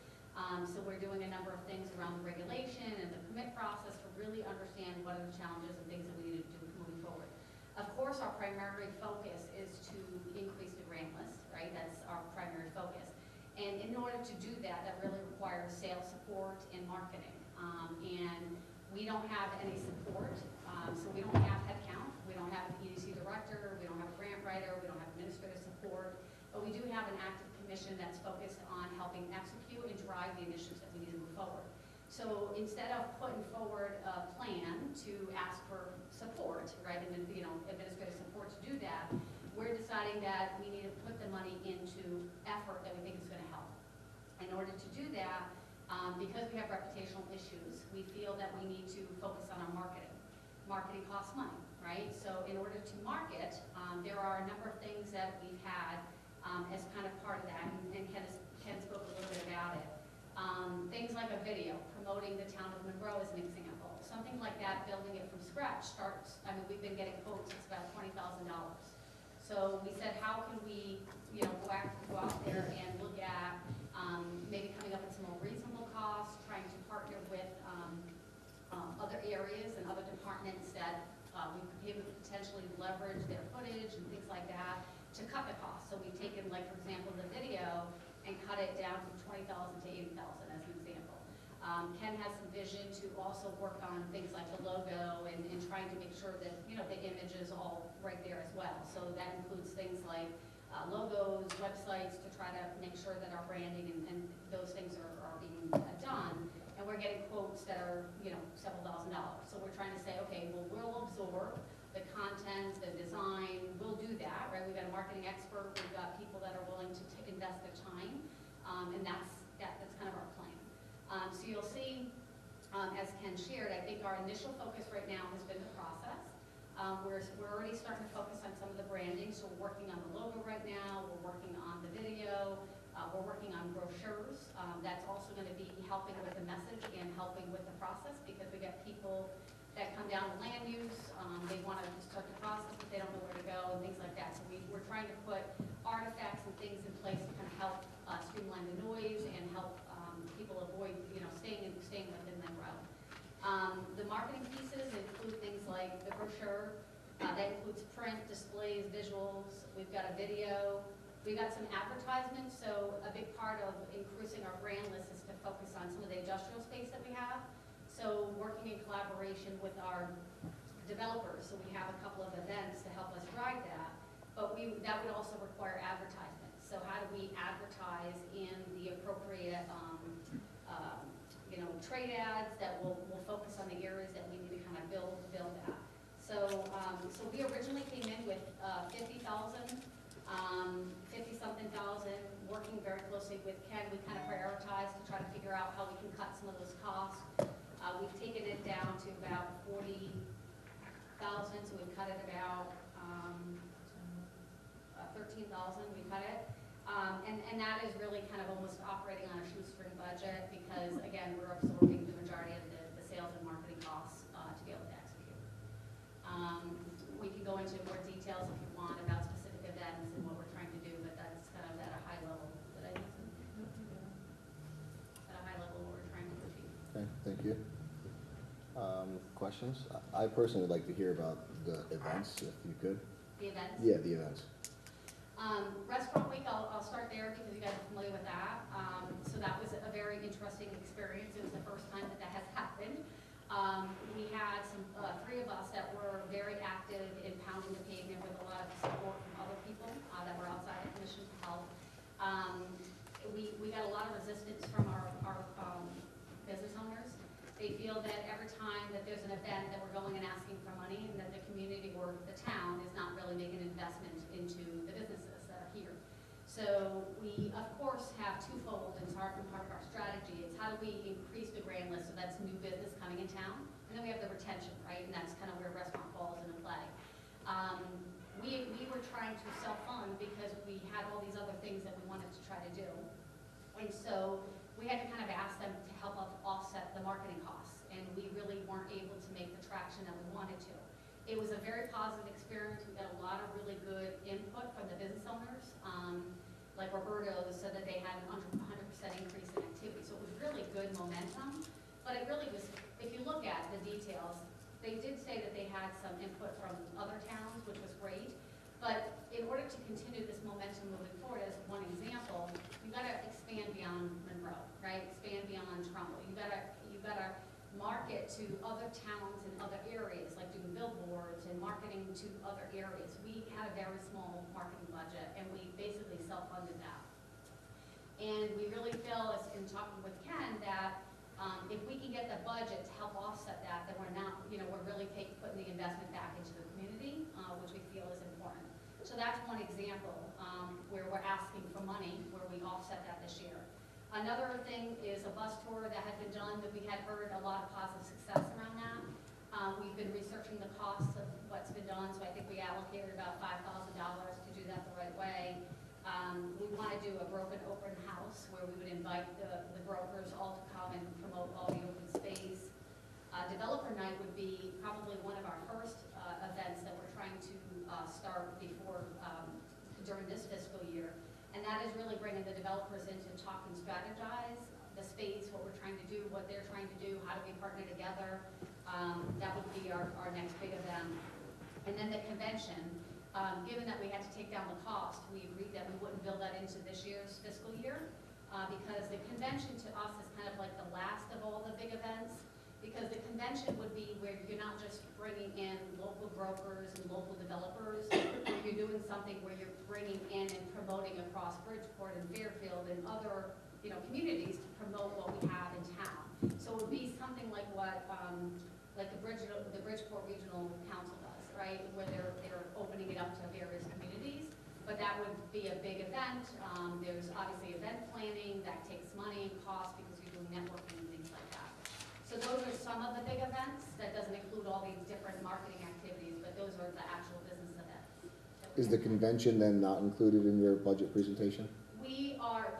So we're doing a number of things around the regulation and the permit process to really understand what are the challenges and things that we need to do moving forward. Of course, our primary focus is to increase the grant list, right? That's our primary focus. And in order to do that, that really requires sales support and marketing. And we don't have any support, so we don't have headcount. We don't have an EDC director. We don't have a grant writer. We don't have administrative support. But we do have an active commission that's focused on helping execute and drive the initiatives that we need to move forward. So instead of putting forward a plan to ask for support, right, and then, administrative support to do that, we're deciding that we need to put the money into effort that we think is gonna help. In order to do that, because we have reputational issues, we feel that we need to focus on our marketing. Marketing costs money, right? So in order to market, there are a number of things that we've had as kind of part of that, and Ken spoke a little bit about it. Things like a video promoting the town of Monroe as an example. Something like that, building it from scratch starts, we've been getting quotes, it's about $20,000. So we said, how can we, go out there and look at maybe coming up with some more reasonable costs, trying to partner with other areas and other departments that we could be able to potentially leverage their footage and things like that to cut the cost. So we've taken, like, for example, the video and cut it down from 20,000 to 80,000 as an example. Ken has some vision to also work on things like the logo and trying to make sure that, the image is all right there as well. So that includes things like logos, websites, to try to make sure that our branding and those things are being done. And we're getting quotes that are, several $1,000s. So we're trying to say, okay, well, we'll absorb the content, the design, we'll do that, right? We've got a marketing expert, we've got people that are willing to invest their time, and that's kind of our plan. So you'll see, as Ken shared, I think our initial focus right now has been the process. We're already starting to focus on some of the branding, so we're working on the logo right now, we're working on the video, we're working on brochures. That's also going to be helping with the message and helping with the process, because we get people that come down to land use, they want to start the process, but they don't know where to go and things like that. So we're trying to put artifacts and things in place to kind of help streamline the noise and help people avoid, staying within that route. The marketing pieces include things like the brochure, that includes print, displays, visuals. We've got a video. We've got some advertisements, so a big part of increasing our brand list is to focus on some of the industrial space that we have. So working in collaboration with our developers, so we have a couple of events to help us drive that, but that would also require advertisements. So how do we advertise in the appropriate, trade ads that will focus on the areas that we need to kind of build that. So we originally came in with 50,000, 50-something thousand, working very closely with Ken. We kind of prioritized to try to figure out how we can cut some of those costs. We've taken it down to about 40,000, so we've cut it about 13,000, we cut it. And that is really kind of almost operating on a shoestring budget, because again, we're absorbing the majority of the sales and marketing costs to be able to execute. We can go into more details if you want about specific events and what we're trying to do, but that's kind of at a high level that I think at a high level what we're trying to achieve. Okay, thank you. Questions? I personally would like to hear about the events, if you could. The events? Yeah, the events. Restaurant Week, I'll start there because you guys are familiar with that. So that was a very interesting experience. It was the first time that has happened. We had three of us that were very active in pounding the pavement with a lot of support from other people that were outside the commission to help. We got a lot of resistance from our business owners. They feel that every time that there's an event that we're going and asking for money, and that the community or the town is not really making an investment into the businesses that are here. So we, of course, have twofold in part of our strategy. It's how do we increase the grand list, so that's new business coming in town, and then we have the retention, right? And that's kind of where restaurant falls into play. We were trying to self-fund because we had all these other things that we wanted to try to do. And so we had to kind of ask them to help us offset the marketing costs, and we really weren't able to make the traction that we wanted to. It was a very positive experience. We got a lot of really good input from the business owners, like Roberto's, so that they had an 100% increase in activity. So it was really good momentum, but it really was, if you look at the details, they did say that they had some input from other towns, which was great, but in order to continue this momentum moving forward, as one example, you gotta expand beyond Monroe, right? Expand beyond Trumbull. You gotta market to other towns and other areas, like doing billboards and marketing to other areas. We had a very small marketing budget, and we basically self-funded that. And we really feel, as in talking with Ken, that If we can get the budget to help offset that, then we're not, we're really putting the investment back into the community, which we feel is important. So that's one example where we're asking for money, where we offset that this year. Another thing is a bus tour that had been done, that we had heard a lot of positive success around that. We've been researching the costs of what's been done, so I think we allocated about $5,000 to do that the right way. We want to do a broken open house where we would invite the brokers all to come and promote all the open space. Developer night would be probably one of our first events that we're trying to start during this fiscal year. And that is really bringing the developers in to talk and strategize the space, what we're trying to do, what they're trying to do, how do we partner together. That would be our next big event. And then the convention, given that we had to take down the cost, we agreed that we wouldn't build that into this year's fiscal year because the convention to us is kind of like the last of all the big events, because the convention would be where you're not just bringing in local brokers and local developers, where you're doing something where you're bringing in and promoting across Bridgeport and Fairfield and other communities to promote what we have in town. So it would be something like what the Bridgeport Regional Council does, right, where they're opening it up to various communities. But that would be a big event. There's obviously event planning that takes money and cost because you're doing networking and things like that. So those are some of the big events. That doesn't include all these different marketing activities, but those are the actual business events. Is the convention then not included in your budget presentation?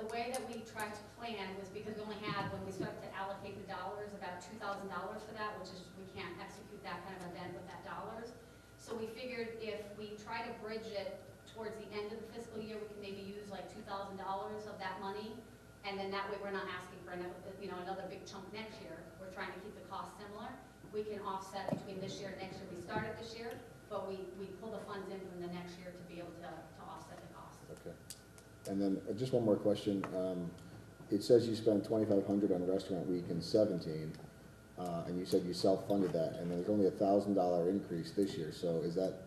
The way that we tried to plan was because we only had, when we started to allocate the dollars, about $2,000 for that, which is, we can't execute that kind of event with that dollars. So we figured if we try to bridge it towards the end of the fiscal year, we can maybe use like $2,000 of that money. And then that way we're not asking for another big chunk next year. We're trying to keep the cost similar. We can offset between this year and next year. We started this year, but we pull the funds in from the next year to be able to offset the cost. Okay. And then just one more question. It says you spent $2,500 on Restaurant Week in 17, and you said you self-funded that, and there's only a $1,000 increase this year. So is that,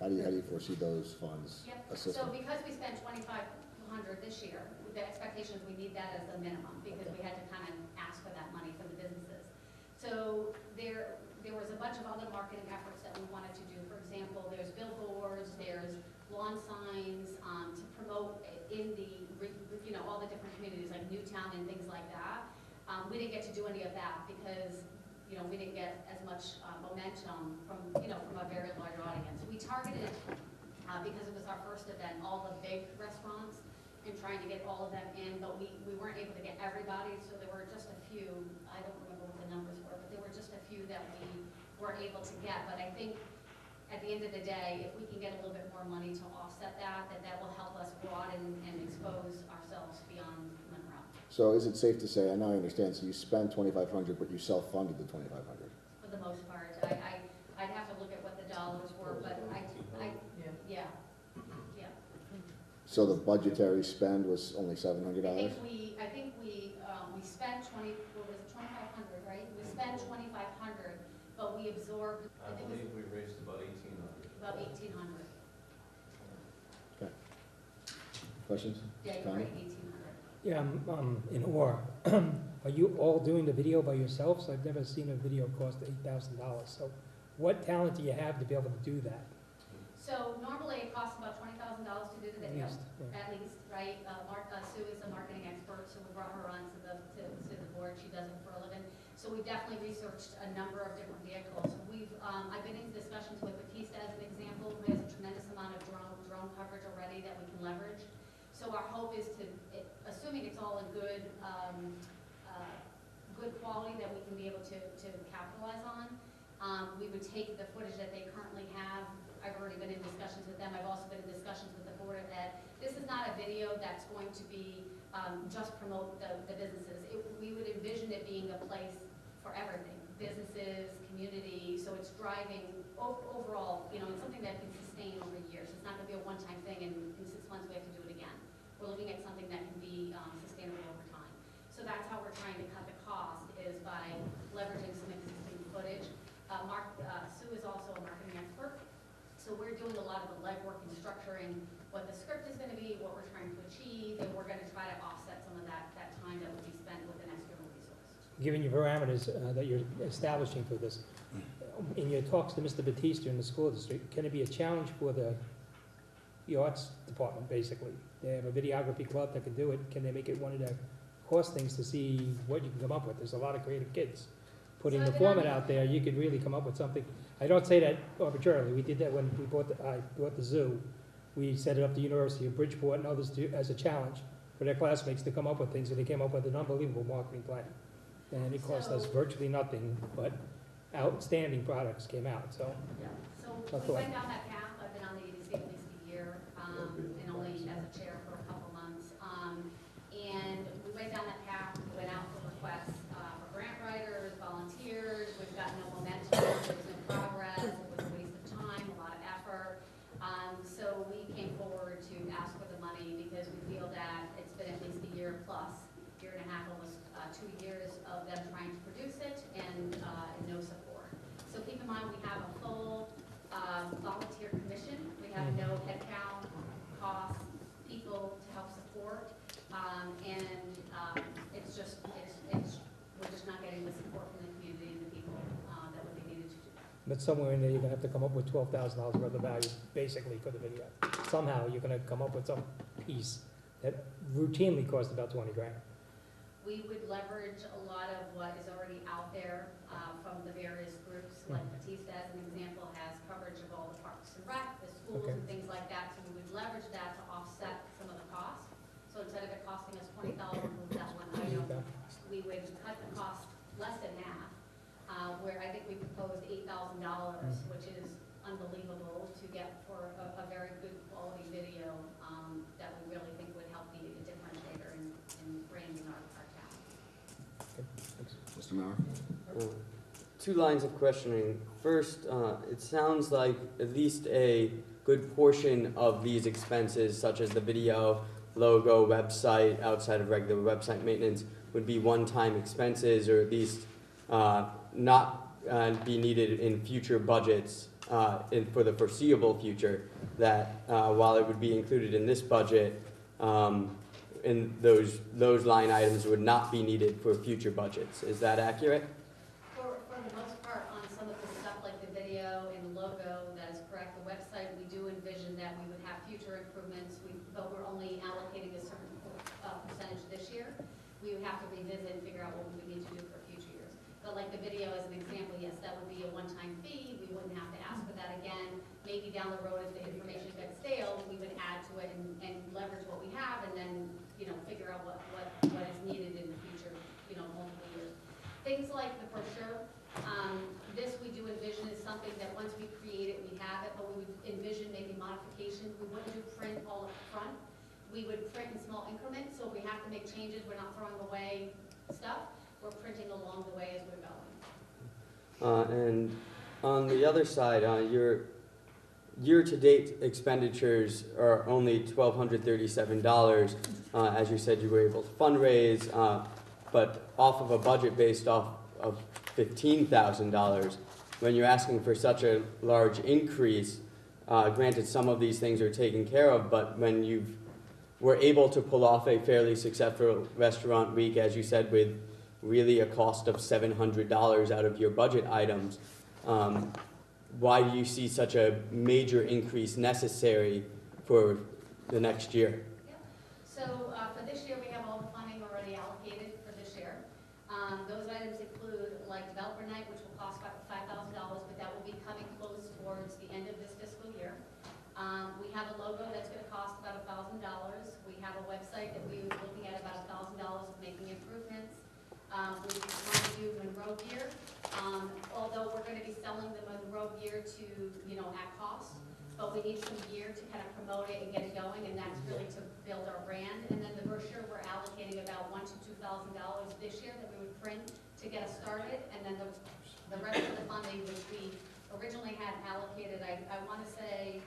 how do you foresee those funds assisting? So because we spent $2,500 this year, the expectation is we need that as the minimum because we had to kind of ask for that money from the businesses. So there was a bunch of other marketing efforts that we wanted to do. For example, there's billboards, there's lawn signs to promote in all the different communities like Newtown and things like that. We didn't get to do any of that because we didn't get as much momentum from a very large audience. We targeted because it was our first event, all the big restaurants and trying to get all of them in, but we weren't able to get everybody, so there were just a few. I don't remember what the numbers were, but there were just a few that we weren't able to get. But I think at the end of the day, if we can get a little bit more money to offset that, that will help us broaden and expose ourselves beyond Monroe. So is it safe to say, I know I understand, so you spent $2,500, but you self-funded the $2,500? For the most part. I'd have to look at what the dollars were, but yeah. So the budgetary spend was only $700? I think we spent 2,500, right? We spent 2,500, but we absorbed. I believe we raised about 1,800. About 1,800. Okay. Questions? Yeah, you're right, 1,800. Yeah, I'm in awe. Are you all doing the video by yourselves? I've never seen a video cost $8,000. So what talent do you have to be able to do that? So normally it costs about $20,000 to do the video, at least, right? Sue is a marketing expert, so we brought her on to the board. She does it for a living. So we've definitely researched a number of different vehicles. I've been in discussions with Batista as an example, who has a tremendous amount of drone coverage already that we can leverage. So our hope is to, assuming it's all in good quality that we can be able to capitalize on, we would take the footage that they currently have. I've already been in discussions with them. I've also been in discussions with the Board of Ed. This is not a video that's going to be just promote the businesses. We would envision it being a place for everything, businesses, community. So it's driving overall, it's something that can sustain over years. It's not going to be a one-time thing and in 6 months we have to do it again. We're looking at something that can be sustainable over time. So that's how we're trying to cut the cost, is by leveraging some existing footage. Sue is also a marketing expert. So we're doing a lot of the legwork and structuring what the script is going to be, what we're trying to achieve, and we're going to try to offset some of that time that would be spent with an external resource. giving you parameters that you're establishing for this. In your talks to Mr. Batista in the school district, can it be a challenge for the arts department, basically? They have a videography club that can do it. Can they make it one of their cost things to see what you can come up with? There's a lot of creative kids. Putting So the I've been on format the- out there, you could really come up with something. I don't say that arbitrarily. We did that when we I bought the zoo. We set it up the University of Bridgeport and others as a challenge for their classmates to come up with things, and they came up with an unbelievable marketing plan. And it cost us virtually nothing, but outstanding products came out, so. Yeah, so That's we all. went down that path. I've been on the EDC at least a year, and only as a chair for a couple months. And we went down that path, we went out for requests for grant writers, volunteers. We've got no momentum, there was no progress, it was a waste of time, a lot of effort. So we came forward to ask for the money because we feel that it's been at least a year plus, year and a half, almost 2 years of them trying to produce it and no support. So keep in mind, we have a full volunteer commission. We have no headcount, costs, people to help support. It's just, we're just not getting the support from the community and the people that would be needed to do that. But somewhere in there, you're gonna have to come up with $12,000 worth of value, basically, for the video. Somehow, you're gonna come up with some piece that routinely costs about 20 grand. We would leverage a lot of what is already out there from the various groups, like Batista, as an example, has coverage of all the parks and rec, the schools and things like that, so we would leverage that to offset some of the cost. So instead of it costing us $20,000 for that one item, we would cut the cost less than half, where I think we proposed $8,000, which is unbelievable to get for a very good quality video that we really think would help be a differentiator in branding our town. Mr. Mauer? Two lines of questioning. First, it sounds like at least a good portion of these expenses, such as the video, logo, website, outside of regular website maintenance, would be one-time expenses, or at least not be needed in future budgets for the foreseeable future, that while it would be included in this budget, in those line items would not be needed for future budgets. Is that accurate? For the most part, on some of the stuff like the video and the logo, that is correct. The website, we do envision that we would have future improvements, but we're only allocating a certain percentage this year. We would have to revisit and figure out what we would need to do for future years. But like the video as an example, yes, that would be a one-time fee. We wouldn't have to ask for that again. Maybe down the road, if the information gets stale, we would add to it and leverage what we have, and then, figure out what is needed in the future, multiple years. Things like the brochure, this we do envision is something that once we create it, we have it, but we would envision maybe modifications. We wouldn't do print all up front. We would print in small increments, so if we have to make changes, we're not throwing away stuff. We're printing along the way as we're going. And on the other side, your year-to-date expenditures are only $1,237. As you said, you were able to fundraise, but off of a budget based off of $15,000. When you're asking for such a large increase, granted some of these things are taken care of, but when you were able to pull off a fairly successful restaurant week, as you said, with really a cost of $700 out of your budget items, why do you see such a major increase necessary for the next year? Yeah. So for this year, we have all the funding already allocated for this year. Those items include like developer night, which will cost about $5,000, but that will be coming close towards the end of this fiscal year. We have a logo that's going to cost about $1,000. We have a website that we're looking at about $1,000 of making improvements. We want to do Monroe gear. Although we're going to be selling the Monroe gear to, at cost, but we need some gear to kind of promote it and get it going, and that's really to build our brand. And then the brochure, we're allocating about $1,000 to $2,000 this year that we would print to get us started, and then the rest of the funding, which we originally had allocated, I want to say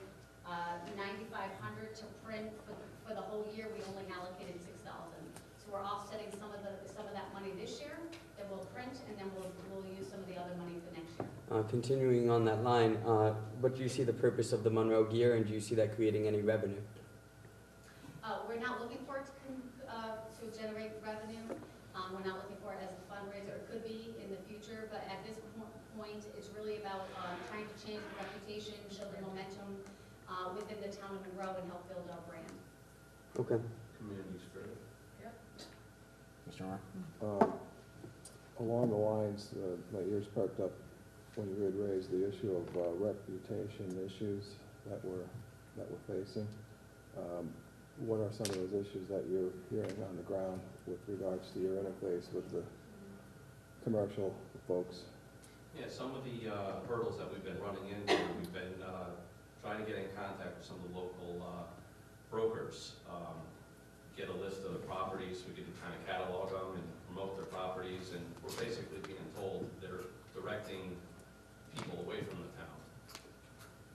$9,500 to print for the whole year. We only allocated $6,000. So we're offsetting some of that money this year that we'll print, and then we'll use some of the other money for next year. Continuing on that line, what do you see the purpose of the Monroe gear, and do you see that creating any revenue? We're not looking for it to generate revenue. We're not looking for it as a fundraiser. It could be in the future, but at this point, it's really about trying to change the reputation, show the momentum within the town of Monroe, and help build our brand. Okay. Community spirit. Mr. Moore? Along the lines, my ears perked up when you had raised the issue of reputation issues that we're facing. What are some of those issues that you're hearing on the ground with regards to your interface with the commercial folks? Yeah, some of the hurdles that we've been running into, we've been trying to get in contact with some of the local brokers, get a list of the properties, we can kind of catalog them and promote their properties, and we're basically being told they're directing people away from the town.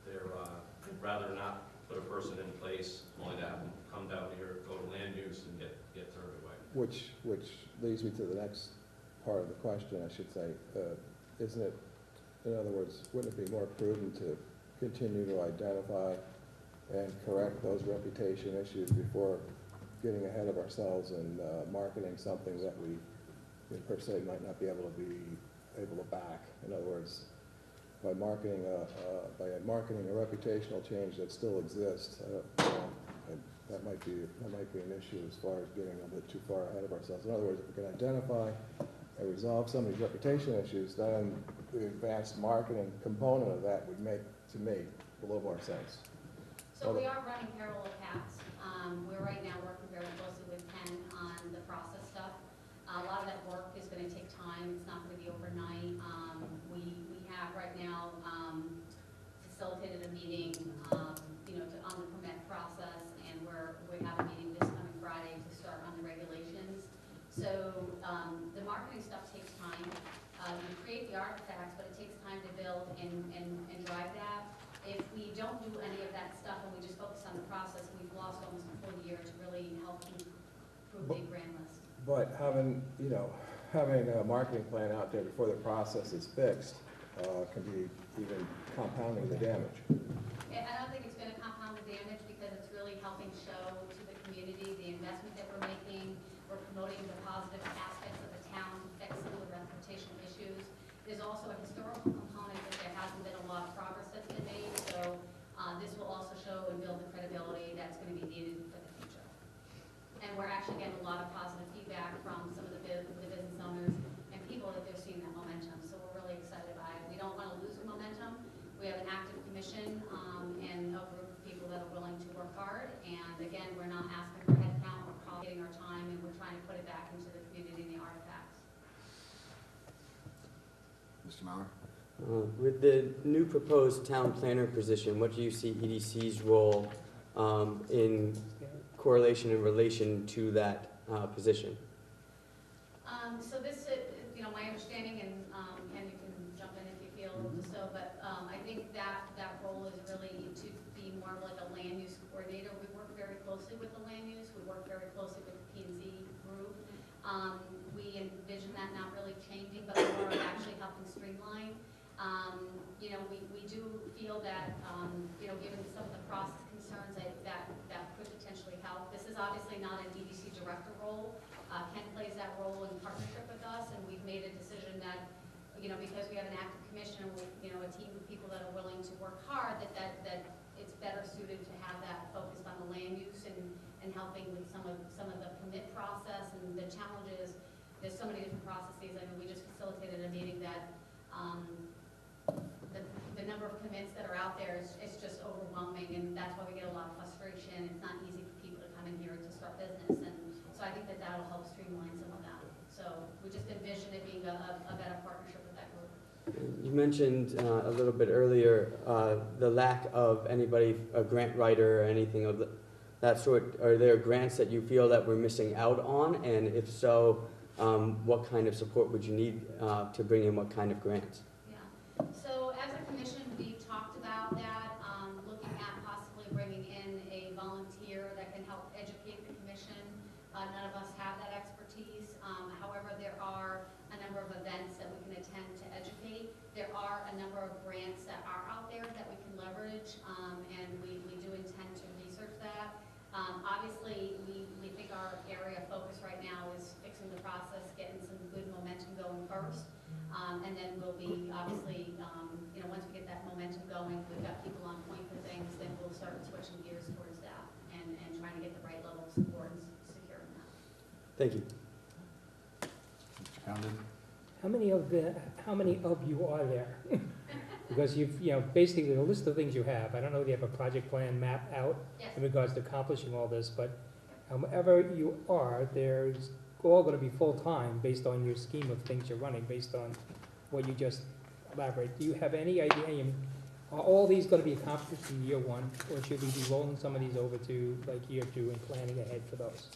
They'd rather not put a person in place, only to have them come down here, go to land use, and get turned away. Which leads me to the next part of the question, I should say. Isn't it, in other words, wouldn't it be more prudent to continue to identify and correct those reputation issues before getting ahead of ourselves and marketing something that we per se might not be able to back? In other words, by marketing a reputational change that still exists, that might be an issue as far as getting a bit too far ahead of ourselves. In other words, if we can identify and resolve some of these reputation issues, then the advanced marketing component of that would make, to me, a little more sense. So we are running parallel paths. We're right now working very closely with Ken on the process stuff. A lot of that work is going to take time. It's not going to be overnight. We have right now facilitated a meeting, on the permit process, and we have a meeting this coming Friday to start on the regulations. So the marketing stuff takes time. You create the artifacts, but it takes time to build and drive that. If we don't do any of that stuff and we just focus on the process, we've lost almost a full year to really help improve the brand list. But having a marketing plan out there before the process is fixed can be even compounding the damage. I don't think it's going to compound the damage because it's really helping show to the community the investment that we're making. We're promoting the positive aspects of the town to fix some of the reputation issues. There's also a historical component that there hasn't been a lot of progress that's been made, so this will also show and build the credibility that's going to be needed for the future. And we're actually getting a lot of positive feedback from some of the business owners and people that they're seeing that momentum, so we're really excited about it. We don't want to lose the momentum. We have an active commission and a group of people that are willing to work hard, and again, we're not asking for headcount, we're getting our time, and we're trying to put it back into the community and the artifacts. Mr. Mauer? With the new proposed town planner position, what do you see EDC's role in correlation in relation to that position? So this, my understanding, and you can jump in if you feel so, but I think that role is really to be more like a land use coordinator. We work very closely with the land use. We work very closely with the P&Z group. We envision that not really changing, but more of actually helping streamline. We do feel that, given some of the process concerns that could potentially help. This is obviously not an EDC director role. Ken plays that role in partnership with us, and we've made a decision that, because we have an active commission, a team of people that are willing to work hard, that it's better suited to have that focused on the land use and helping with some of the permit process and the challenges. There's so many different processes. I mean, we just facilitated a meeting that the number of commits that are out there is just overwhelming, and that's why we get a lot of frustration. It's not easy for people to come in here to start business, and so I think that'll help streamline some of that. So we just envision it being a better partnership with that group. You mentioned a little bit earlier the lack of anybody, a grant writer or anything of that sort. Are there grants that you feel that we're missing out on? And if so, what kind of support would you need to bring in what kind of grants? Yeah. So as a commission, we've talked about that, looking at possibly bringing in a volunteer that can help educate the commission. None of us have that expertise. However, there are a number of events that we can attend to educate. There are a number of grants that are out there that we can leverage, and we do intend to research that. Obviously, we think our area of focus right now is fixing the process, getting first. And then we'll be, obviously, you know, once we get that momentum going, we've got people on point for things, then we'll start switching gears towards that and trying to get the right level of support and securing that. Thank you. Mr. Condon? How many of you are there? Because you've, you know, basically the list of things you have, I don't know if you have a project plan mapped out Yes. in regards to accomplishing all this, but however you are, there's all gonna be full-time based on your scheme of things you're running, based on what you just elaborate. Do you have any idea, are all these gonna be accomplished in year one, or should we be rolling some of these over to like year two and planning ahead for those?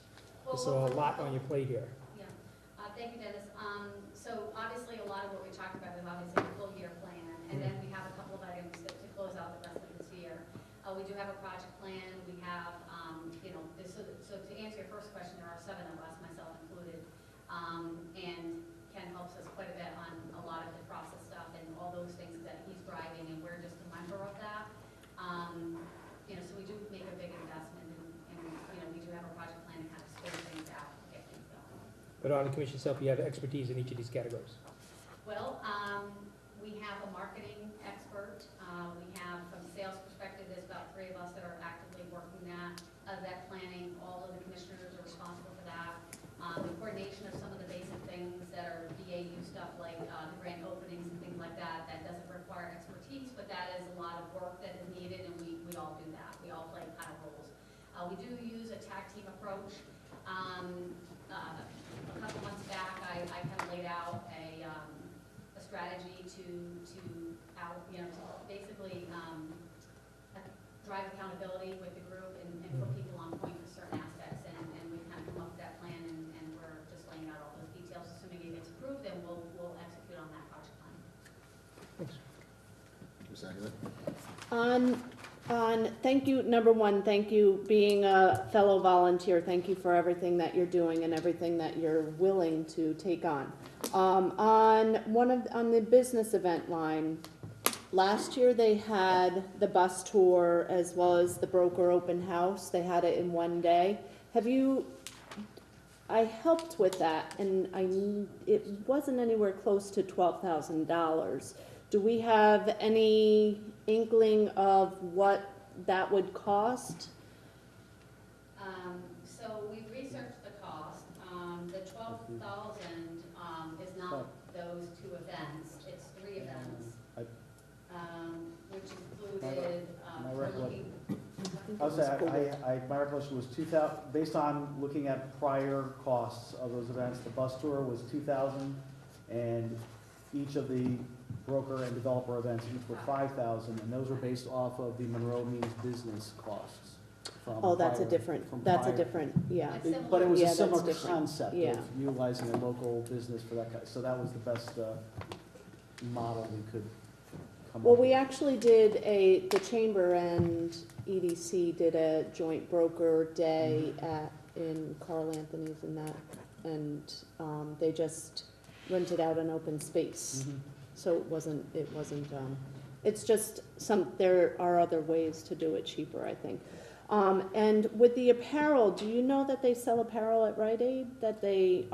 There's a lot on your plate here. Yeah, thank you, Dennis. So obviously, a lot of what we talked about is obviously a full year plan, and then we have a couple of items to close out the rest of this year. We do have a project plan, we have, you know, so to answer your first question, there are 7 of us, myself included, and Ken helps us quite a bit on a lot of the process stuff and all those things that he's driving, and we're just a member of that. You know, so we do make a big investment, and you know, we do have a project plan to kind of spin things out, get things going. But on the commission itself, you have expertise in each of these categories. Well, we have a marketing expert. We have, from a sales perspective, there's about 3 of us that are actively working that planning. All of the commissioners are responsible for that. The coordination of some of the basic things that are BAU stuff, like the grand openings and things like that, that doesn't require expertise, but that is a lot of work that is needed, and we all do that. We all play kind of roles. We do use a tag team approach. A couple months back, I kind of laid out a strategy to you know, to basically drive accountability with the group and put people on point for certain aspects, and we've kind of come up with that plan, and we're just laying out all those details. Assuming it gets approved, then we'll execute on that project plan. Thanks. Ms. Aguilar? Thank you, number one, thank you, being a fellow volunteer, thank you for everything that you're doing and everything that you're willing to take on. On the business event line, last year they had the bus tour as well as the broker open house, they had it in one day. I helped with that, and it wasn't anywhere close to $12,000. Do we have any inkling of what that would cost? So we researched the cost. The 12,000 is not those 2 events. It's 3 events, which included. My recollection was 2,000, based on looking at prior costs of those events, the bus tour was 2,000, and each of the broker and developer events each were 5,000, and those were based off of the Monroe Means Business costs. Oh, that's a different, yeah. But it was a Yeah, similar that's different. concept Yeah. of utilizing a local business for that, so that was the best model we could come up Well, with. we actually did the Chamber and EDC did a joint broker day in Carl Anthony's and that, and they just rented out an open space. Mhm. So it's just there are other ways to do it cheaper, I think. And with the apparel, do you know that they sell apparel at Rite Aid? That they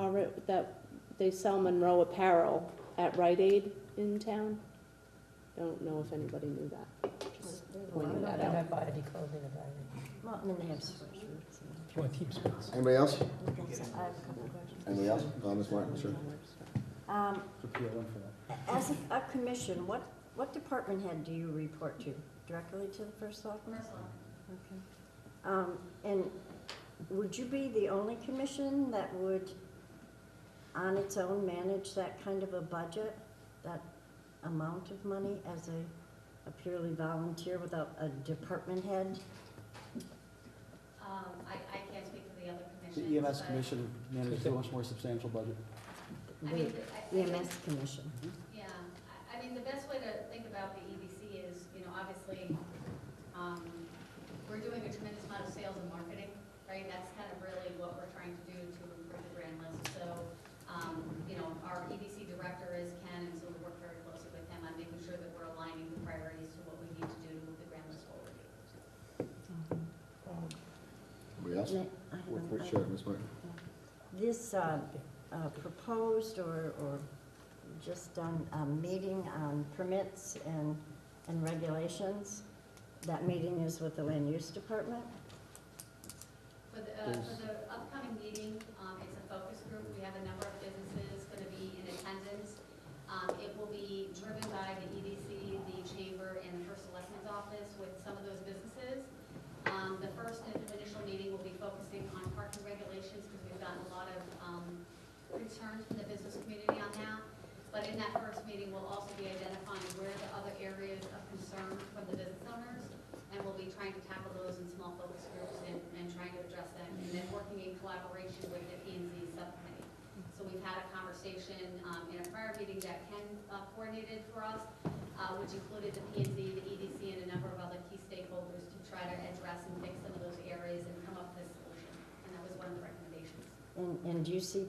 sell Monroe apparel at Rite Aid in town? Don't know if anybody knew that. Just pointing that out. buy any clothing at Rite Aid. Well, and then they have sweatshirts. If you want team sports. Anybody else? I have a couple of questions. Anybody else? Ms. Martin, sure. To appeal in for that. As a commission, what department head do you report to? Directly to the first selectman? First one. Okay. And would you be the only commission that would, on its own, manage that kind of a budget, that amount of money as a purely volunteer without a department head? I can't speak for the other The commissions. EMS but- commission manages a much more substantial budget. I mean, The EMS commission. Yeah, I mean, the best way to think about the EDC is, you know, obviously, we're doing a tremendous amount of sales and marketing, right? That's kind of really what we're trying to do to improve the grand list. So, you know, our EDC director is Ken, and so we work very closely with him on making sure that we're aligning the priorities to what we need to do to move the grand list forward. Anybody else? Sure, Ms. Martin. This proposed or just done a meeting on permits and regulations. That meeting is with the land use department. For the upcoming meeting, it's a focus group. We have a number of businesses going to be in attendance. It will be driven by the EDC, the Chamber, and the First Selectman's Office with some of those businesses. The first initial meeting will be focusing on parking regulations because we've gotten a lot of concerns from the business community on that. But in that first meeting, we'll also be identifying where the other areas of concern from the business owners, and we'll be trying to tackle those in small focus groups and trying to address them, and then working in collaboration with the P&Z subcommittee. So we've had a conversation in a prior meeting that Ken coordinated for us, which included the P&Z, the EDC, and a number of other key stakeholders to try to address and fix some of those areas and come up with a solution. And that was one of the recommendations. And do you see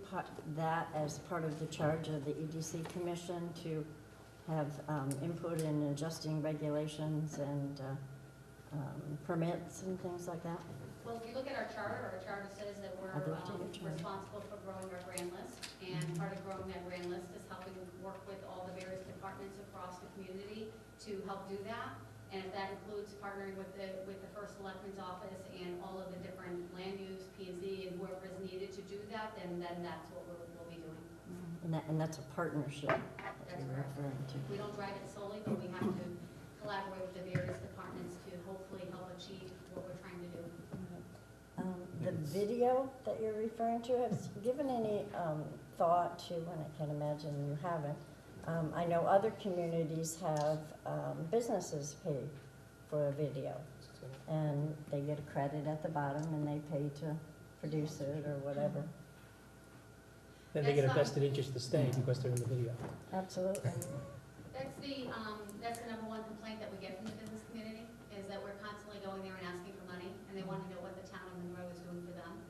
that as part of the charge of the EDC Commission to have input in adjusting regulations and permits and things like that? Well, if you look at our charter says that we're responsible for growing our grand list, and part of growing that grand list is helping work with all the various departments across the community to help do that. And if that includes partnering with the First Selectman's Office and all of the different land use, P&Z, and whoever is needed to do that, then that's what we'll be doing. And that's a partnership that That's you're correct. referring to. We don't drive it solely, but we have to collaborate with the various departments to hopefully help achieve what we're trying to do. The video that you're referring to, has given any thought to, and I can imagine you haven't, I know other communities have businesses pay for a video, and they get a credit at the bottom, and they pay to produce it or whatever. Then they get a vested interest to stay because they're in the video. Absolutely. That's the number one complaint that we get from the business community, is that we're constantly going there and asking for money, and they want to know what the town of Monroe is doing for them.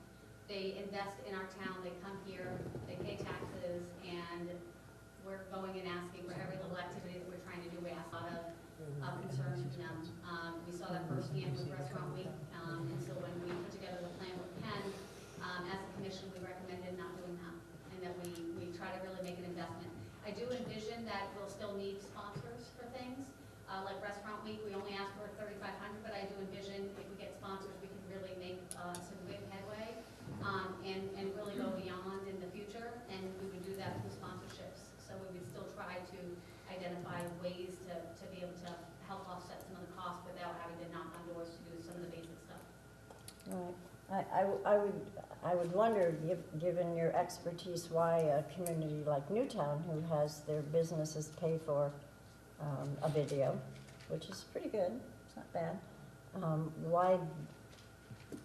They invest in our town, they come here, they pay taxes, and we're going and asking for every little activity that we're trying to do. We ask a lot of concerns from them. We saw that firsthand with Restaurant Week, and so when we put together the plan with Ken, as a commission, we recommended not doing that, and that we try to really make an investment. I do envision that we'll still need sponsors for things. Like Restaurant Week, we only asked for $3,500, but I do envision if we get sponsors, we can really make some big headway and really go beyond in the future, and we would do that through sponsorships. So we would still try to identify ways to be able to help offset some of the costs without having to knock on doors to do some of the basic stuff. Right. I would wonder, given your expertise, why a community like Newtown, who has their businesses pay for a video, which is pretty good, it's not bad, why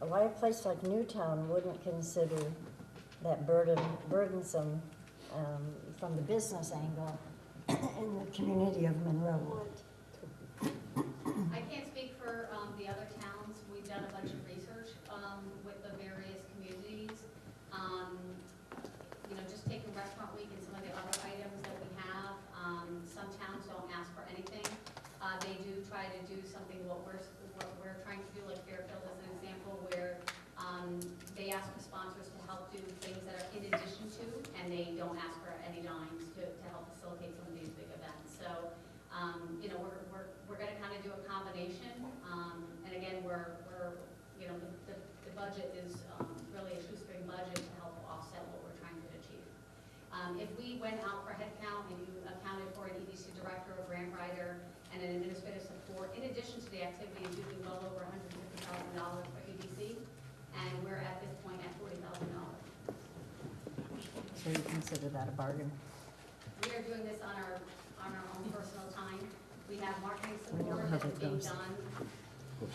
a place like Newtown wouldn't consider that burdensome from the business angle in the community of Monroe? I can't speak for the other towns. We've done a bunch of research with the various communities. Just taking Restaurant Week and some of the other items that we have, some towns don't ask for anything. They do try to do something what we're trying to do, like Fairfield is an example, where they ask for sponsors to help do things that are in addition to, and they don't ask for any dimes to help facilitate some of these big events. So, we're going to kind of do a combination, and again, the budget is really a shoestring budget to help offset what we're trying to achieve. If we went out for headcount and you accounted for an EDC director, a grant writer, and an administrative support, in addition to the activities, you'd be well over $150,000 for EDC, and we're at this point at $40,000. So you consider that a bargain? We are doing this on our own personal time. We have marketing We know support how that's that being goes. done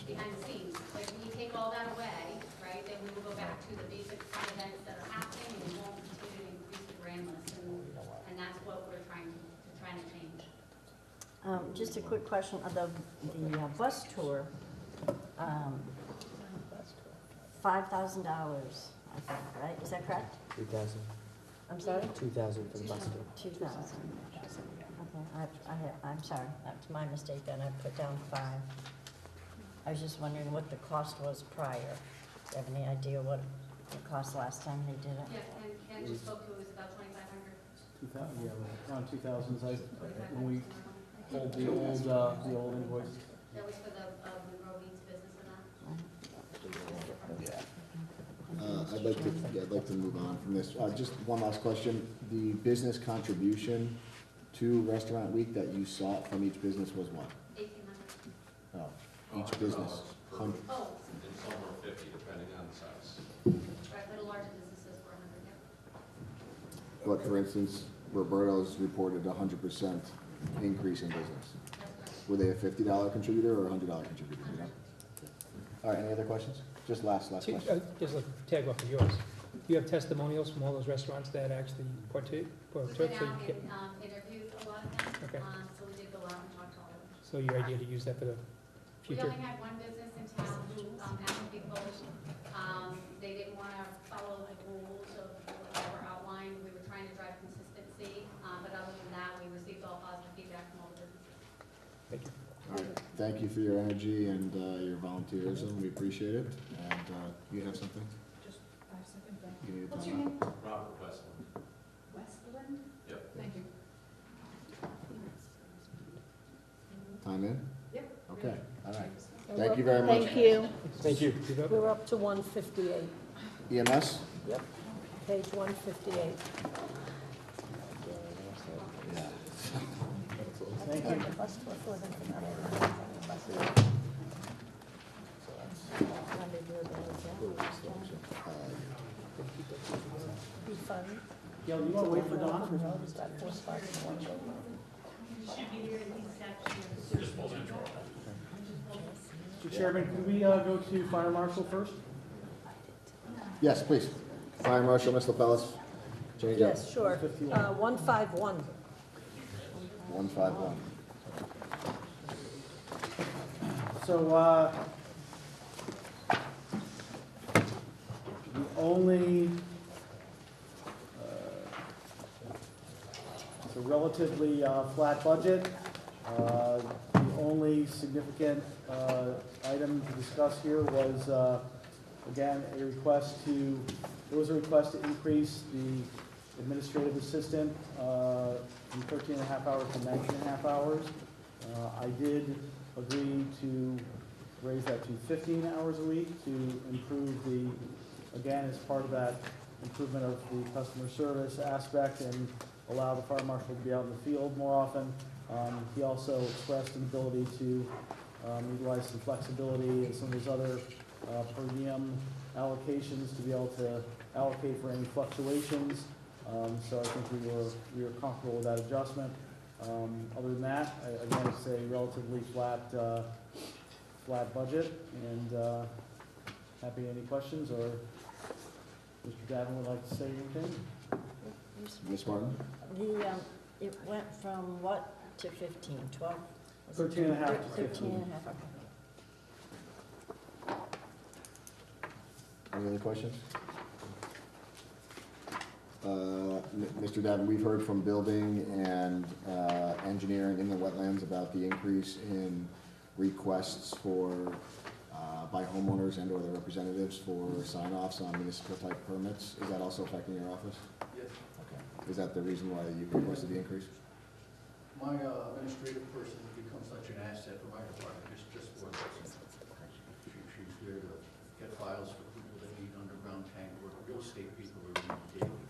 behind the scenes. Like, when you take all that away, right, then we will go back to the basic events that are happening, and we won't continue to increase the grand list, and that's what we're trying to change. Just a quick question, the bus tour, $5,000, I think, right? Is that correct? 2,000. I'm sorry? 2,000 for the bus tour. 2,000. Okay, I'm sorry, that's my mistake then, I put down 5. I was just wondering what the cost was prior. Do you have any idea what it cost last time they did it? Yeah, and Ken just spoke to it was about $2,500. yeah, around 2000s, when we pulled the old invoices. That was for the Monroe Beats business and that? Yeah. I'd like to move on from this. Just one last question. The business contribution to Restaurant Week that you sought from each business was what? 1,800. Oh, each business, 100. Oh, And some were 50, depending on the size. right, little larger businesses were 100, yeah. But for instance, Roberto's reported 100% increase in business. That's correct. Were they a $50 contributor or a $100 contributor, you know? All right, any other questions? Just last question. Just like tag off of yours. Do you have testimonials from all those restaurants that actually partook? We So went you out get- and interviewed a lot of them, Okay. so we did go out and talk to all of them. So your idea to use that for the We future? only had one business in town who asked to be closed. They didn't want to follow the rules of what were outlined. We were trying to drive consistency, but other than that, we received all positive feedback from all the businesses. Thank you. All right, thank you for your energy and your volunteerism, we appreciate it. And you have something? Just 5 second thing. You need to What's tell your me? name? Robert Westland. Westland? Yep. Thank you. Time in? Yep. Okay, all right. Thank you very much. Thank you. Thank you. We're up to 158. EMS? Yep, page 158. Yeah. Thank you. Be fun. Gail, you want to wait for Don? No, he's got 4 spots in one building. Mr. Chairman, can we go to Fire Marshal first? Yes, please. Fire Marshal, Ms. LaPellis, change up. Yes, sure. 151. 151. So, the only, it's a relatively flat budget. The only significant item to discuss here was, again, there was a request to increase the administrative assistant from 13 and a half hours to 19 and a half hours. I did agree to raise that to 15 hours a week to improve again, as part of that improvement of the customer service aspect and allow the fire marshal to be out in the field more often. He also expressed an ability to utilize some flexibility and some of his other per diem allocations to be able to allocate for any fluctuations. So I think we were comfortable with that adjustment. Other than that, again, it's a relatively flat budget, and happy any questions, or Mr. Davin would like to say anything? Ms. Martin? It went from what to 15, 12? 13 and a half to 13 15. and a half, okay. Any other questions? Mr. Davin, we've heard from building and engineering in the wetlands about the increase in requests by homeowners and or their representatives for sign-offs on municipal type permits. Is that also affecting your office? Yes. Okay. Is that the reason why you requested the increase? My administrative person has become such an asset for my department, it's just one person. She's here to get files for people that need underground tank work, real estate people who need daily.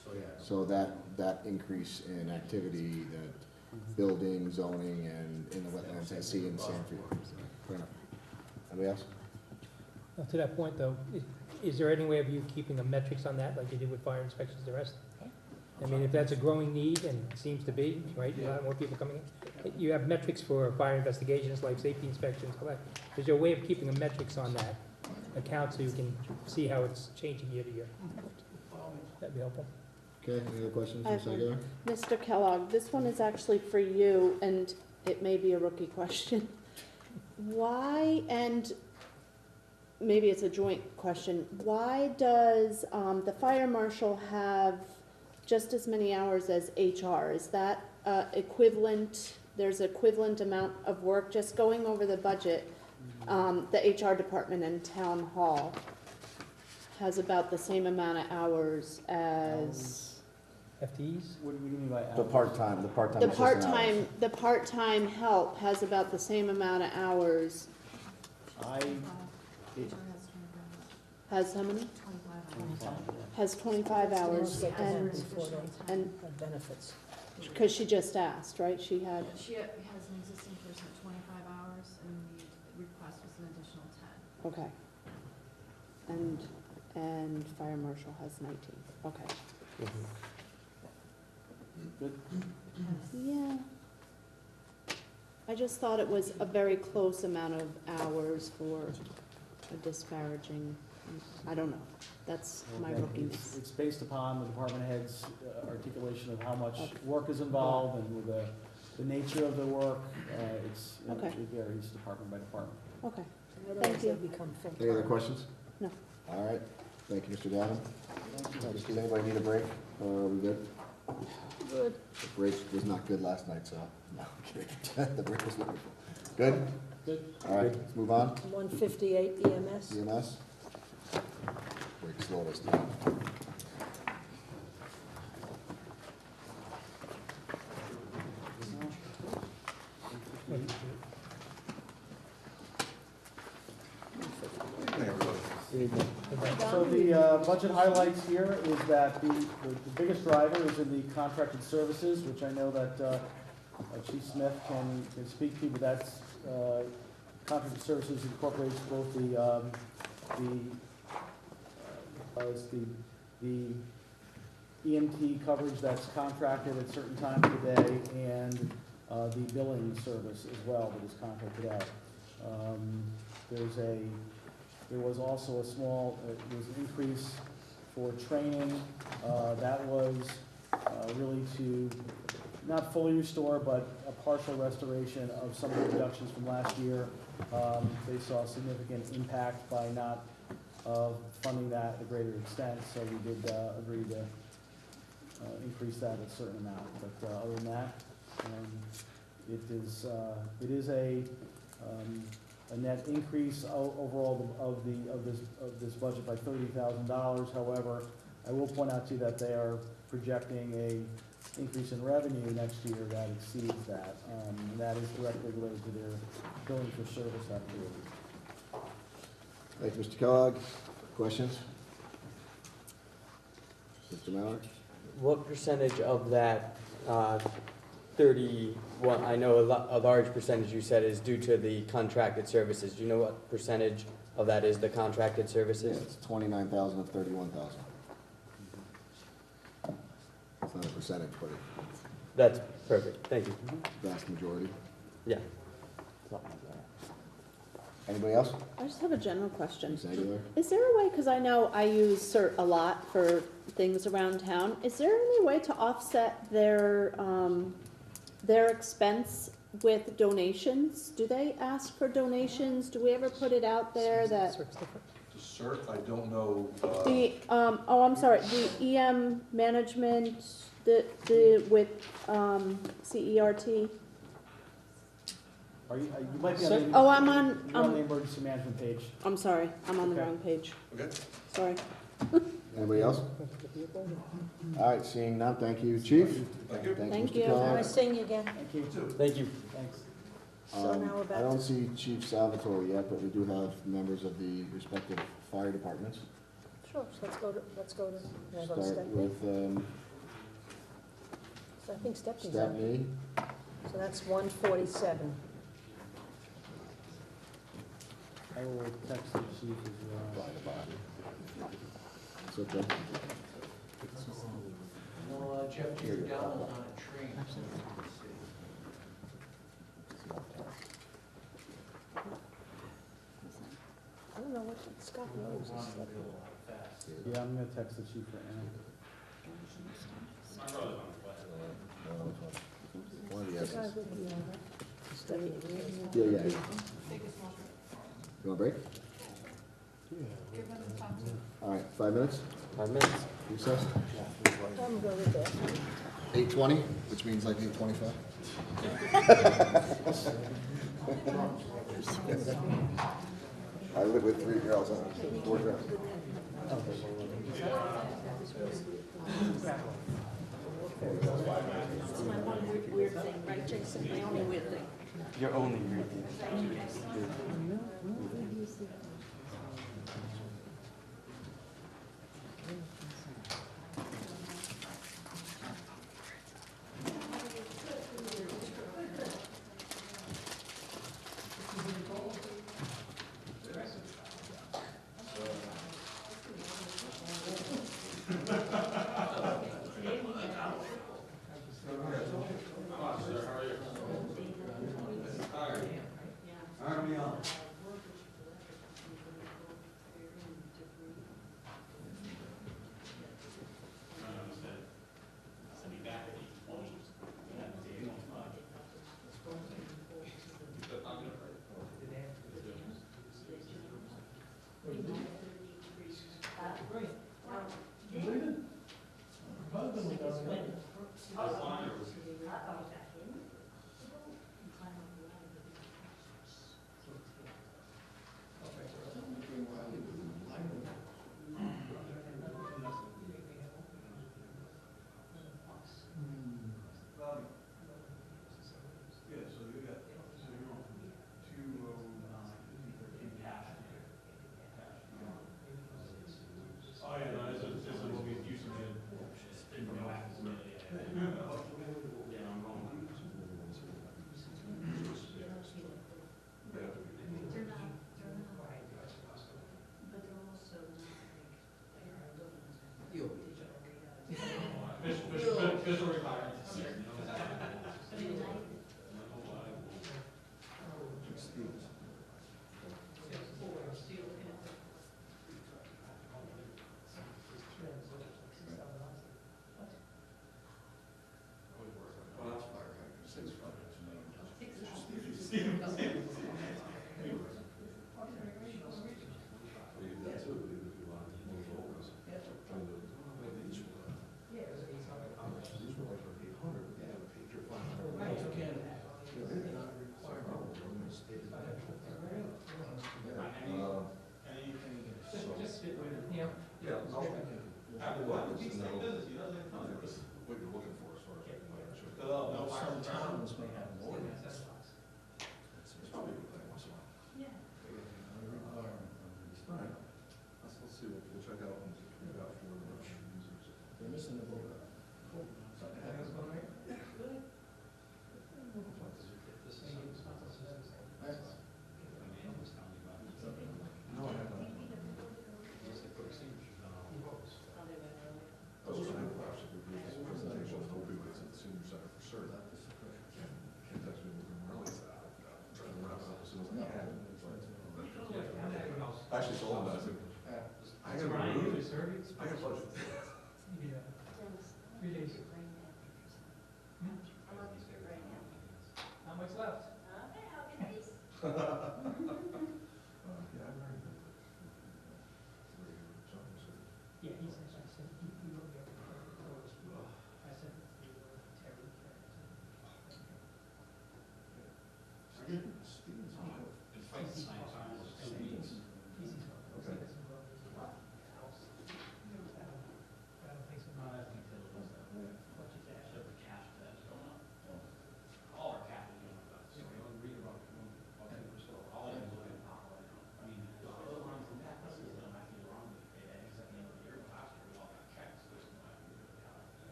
So, yeah. So that increase in activity that building, zoning, and in the wetlands has seen in Sanfield. Fair enough. Anybody else? To that point, though, is there any way of you keeping a metrics on that, like you did with fire inspections, the rest? I mean, if that's a growing need, and it seems to be, right, a lot more people coming in, you have metrics for fire investigations, life safety inspections, all that. Is there a way of keeping a metrics on that account so you can see how it's changing year to year? That'd be helpful. Okay, any other questions, I Ms. have Aguilar? Mr. Kellogg, this one is actually for you, and it may be a rookie question. Why, and maybe it's a joint question, why does the fire marshal have just as many hours as HR? Is that equivalent, there's equivalent amount of work, just going over the budget? The HR department and town hall has about the same amount of hours as FTEs? What do you mean by hours? The part-time The assistant hours. part-time help has about the same amount of hours. Has how many? 25. Has 25 It's the hours, most they can have and, before they and, have benefits. because she just asked, right? She had, She has an existing person at 25 hours, and the request was an additional 10. okay. And fire marshal has 19, okay. Good. Yeah. I just thought it was a very close amount of hours for a disparaging, I don't know. That's my Okay. rookiness. It's based upon the department head's articulation of how much work is involved and with the nature of the work. It's, Okay. it varies department by department. Okay, Otherwise, thank they you. become full-time. Any other questions? No. All right, thank you, Mr. Gavin. Does anybody need a break, or are we good? Good. The break was not good last night, so, no, I'm kidding. The break was wonderful. Good? Good. All right, let's move on. 158 EMS. EMS? Break slowed us down. So the budget highlights here is that the biggest driver is in the contracted services, which I know that Chief Smith can speak to, but that's contracted services incorporates both the EMT coverage that's contracted at certain times of the day and the billing service as well that is contracted out. There was also a small, increase for training. That was really to not fully restore, but a partial restoration of some of the reductions from last year. They saw a significant impact by not funding that at a greater extent, so we did agree to increase that a certain amount. But other than that, it is a net increase overall of this budget by $30,000. However, I will point out to you that they are projecting a increase in revenue next year that exceeds that. And that is directly related to their billing for service activities. Thank you, Mr. Kellogg. Questions? Mr. Mallard? What percentage of that 31, I know a large percentage you said is due to the contracted services. Do you know what percentage of that is the contracted services? Yeah, it's 29,000 of 31,000. It's not a percentage, but That's perfect, thank you. vast majority. Yeah. Anybody else? I just have a general question. Ms. Aguilar? Is there a way, because I know I use CERT a lot for things around town, is there any way to offset their expense with donations? Do they ask for donations? Do we ever put it out there that CERT, I don't know. the, I'm sorry, the EM management, with, CERT? You might be on the, Oh, I'm on, you're on the emergency management page. I'm sorry, I'm on the Okay. wrong page. Okay. Sorry. Anybody else? All right, seeing none, thank you, Chief. Thank you. Thank Mr. you. Can I Kellogg. sing again? Thank you. Thank you. Thanks. So now we're I back don't to, see Chief Salvatore yet, but we do have members of the respective fire departments. sure, so let's go to, can I go to Start Stepney? with So I think Stepney's on. Stepney. So that's 147. I will text the chief as well. It's okay. No, Jeff Giordano on a train. I don't know what Scott knows. is Stepney. Yeah, I'm gonna text the chief right now. One of the The guy S's. with the, Stepney. Yeah, yeah. You want a break? Give them the time to. All right, 5 minutes, 5 minutes. recess. I'm going with that. 8:20, which means like 8:25. I live with 3 girls and 4 girls. That's my one weird thing, right, Jason? My only weird thing. Your only read. Official retirement. Canada.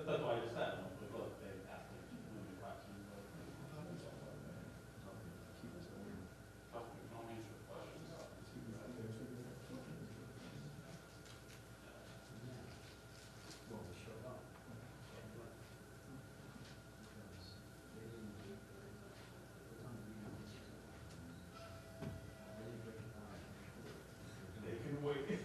That's why I just said, look, they asked me to move the question. Trust me, I'll answer questions. They can wait.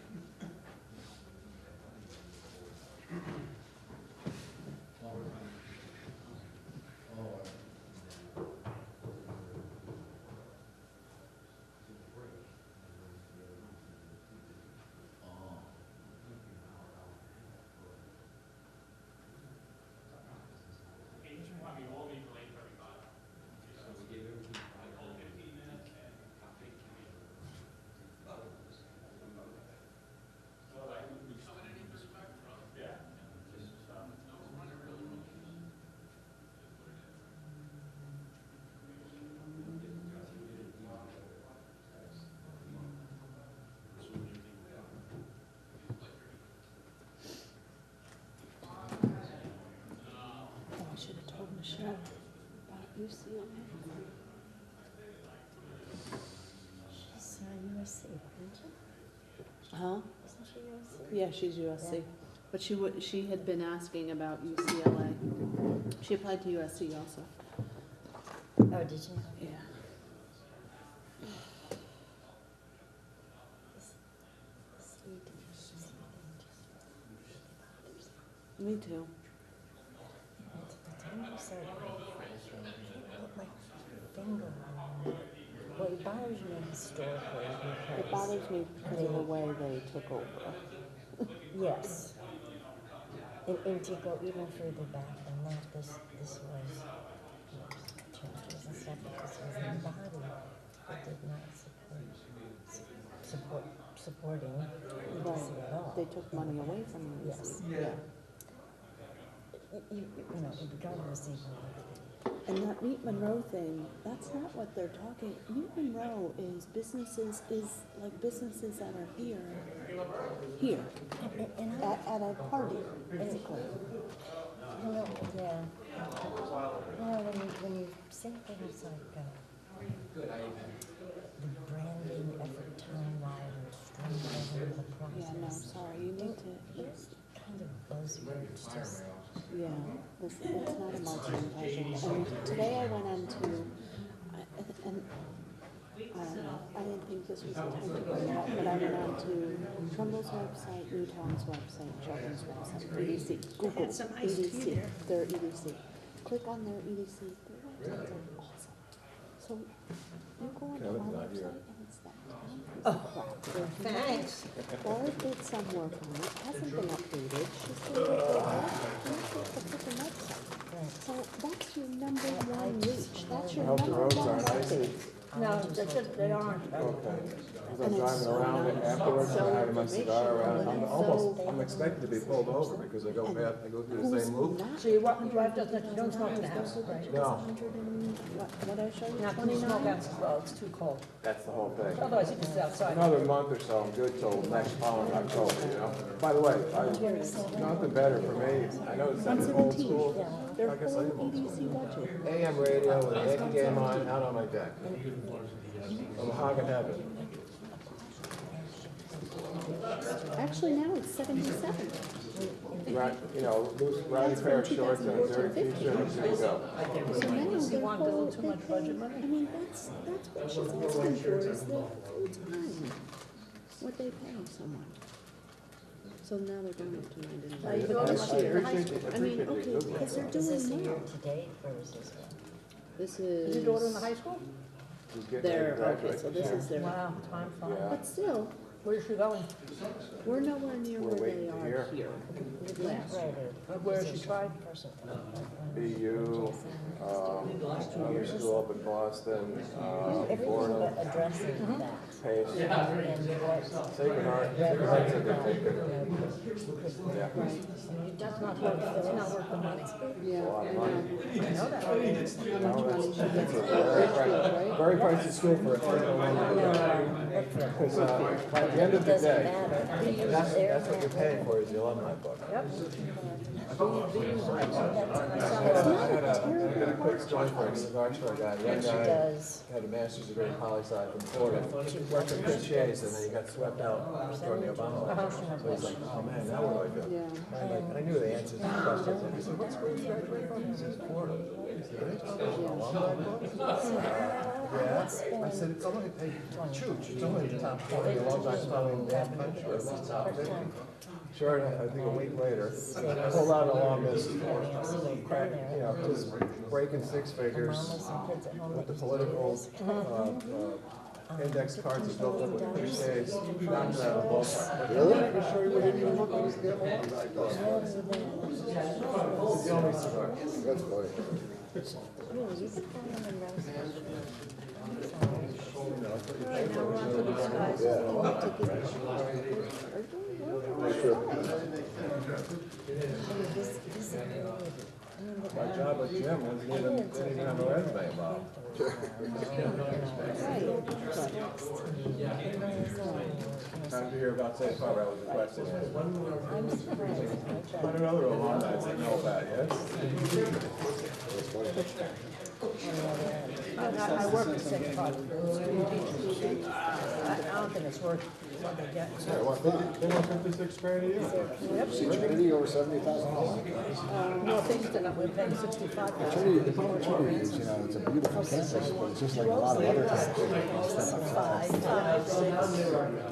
Oh, I should have told Michelle about UCLA. She's USC, isn't she? Huh? Isn't she USC? Yeah, she's USC. Yeah. But she had been asking about UCLA. She applied to USC also. Oh, did she? Yeah. Me too. Well, it bothers me historically because. It bothers me because of the way they took over. Yes. And to go even further back than that, this was changes and stuff because it was a body that did not supporting Right. UC at all. They took money away from UC. Yes. Yeah. You know, it goes even. And that Meet Monroe thing, that's not what they're talking. Meet Monroe is businesses that are here, And at a party, basically. You know, yeah. You know, when you say things like the branding effort time-wide or streamlining the process. Yeah, no, sorry, you need to. Those kind of buzzwords just. Yeah, it's not a marketing pleasure. And today I went on to, and I don't know, I didn't think this was the time to bring it up, but I went on to Trumbull's website, Newtown's website, Children's website, EDC, Google, Had some iced tea EDC, there. their EDC. Click on their EDC, their websites are awesome. So you go on Kevin's our not here. website and it's that town piece Oh, of crap. thanks. Barb did some work on it, hasn't been updated, she's still the freaking website. So that's your number one reach, that's your I hope the number roads one aren't icy. update. No, they aren't. Okay. As I'm And it's driving so around it nice. afterwards, So and having my cigar around, informational, I'm expected to be pulled over because I go through the same loop. So you walk and drive, you don't smoke in the house, right? No, What'd I show you, Not when you smoke 29? outside, well, it's too cold. that's the whole thing. Otherwise, you can sit outside. Another month or so, I'm good till next following October, you know? By the way, nothing better for me, I know it sounds old 117, school. their I guess I whole am old EDC school. budget. AM radio with a Yankee game on, out on my deck. I'm hogging heaven. Actually, now it's 77. Right, you know, loose, ratty pair of shorts and a dirty t-shirt, and there you go. So now You their want a little whole, too much budget money? I mean, that's what she's asking for, is their full time, what they pay someone. So now they're going up to 99. Now, you go to This year, appreciate I mean, the okay, good because they're Is this a doing year well. to date or is this one? This Is your daughter in the high school? He's getting their, ready to okay, graduate. so this is their, Wow, time flies. Yeah. but still, Where's she going? we're nowhere near We're where waiting they to are hear. here. Last year. Where has she tried? BU, high school up in Boston, Everything Florida, but addressing that. Pace, And what Sacred Heart, Sacred Heart's a good taker. Yeah. That's not how it's not worth the money. It's a lot of money. I know that. It's a very pricey school for a Title I. Because at the end of the day, that's what you're paying for is the alumni book. Yep. I had a quick story for you. This Oxford guy, young guy, had a master's degree in poli-sci from Florida. Worked for Chris Chase, and then he got swept out during the Obama election. So he's like, oh man, now what do I do? And I knew the answers to the questions. And he said, what school did you graduate from? He says, Florida. He said, "Really? There's an alumni book?" Yeah. I said, it's only, hey, Chooch, it's only the top 20 alumni school in the country. It's the top 50. Sure, I think a week later, I pulled out along this crack, just breaking six figures with the political index cards that built up with crusades. Knocked it out of the ballpark. Really? I can show you what he looked like. He's the only cigar. That's funny. My job at Jim didn't even have a resume about Time to hear about St. Paul, I was requesting it. Find another alumni that know about it, I work at St. Paul. I don't think it's worth what they get. They want 56 grand a year. Yep. Trinity over $70,000. No, things that we're paying 65. Trinity, the problem with Trinity is, it's a beautiful campus, but it's just like a lot of other campuses. 5, 6.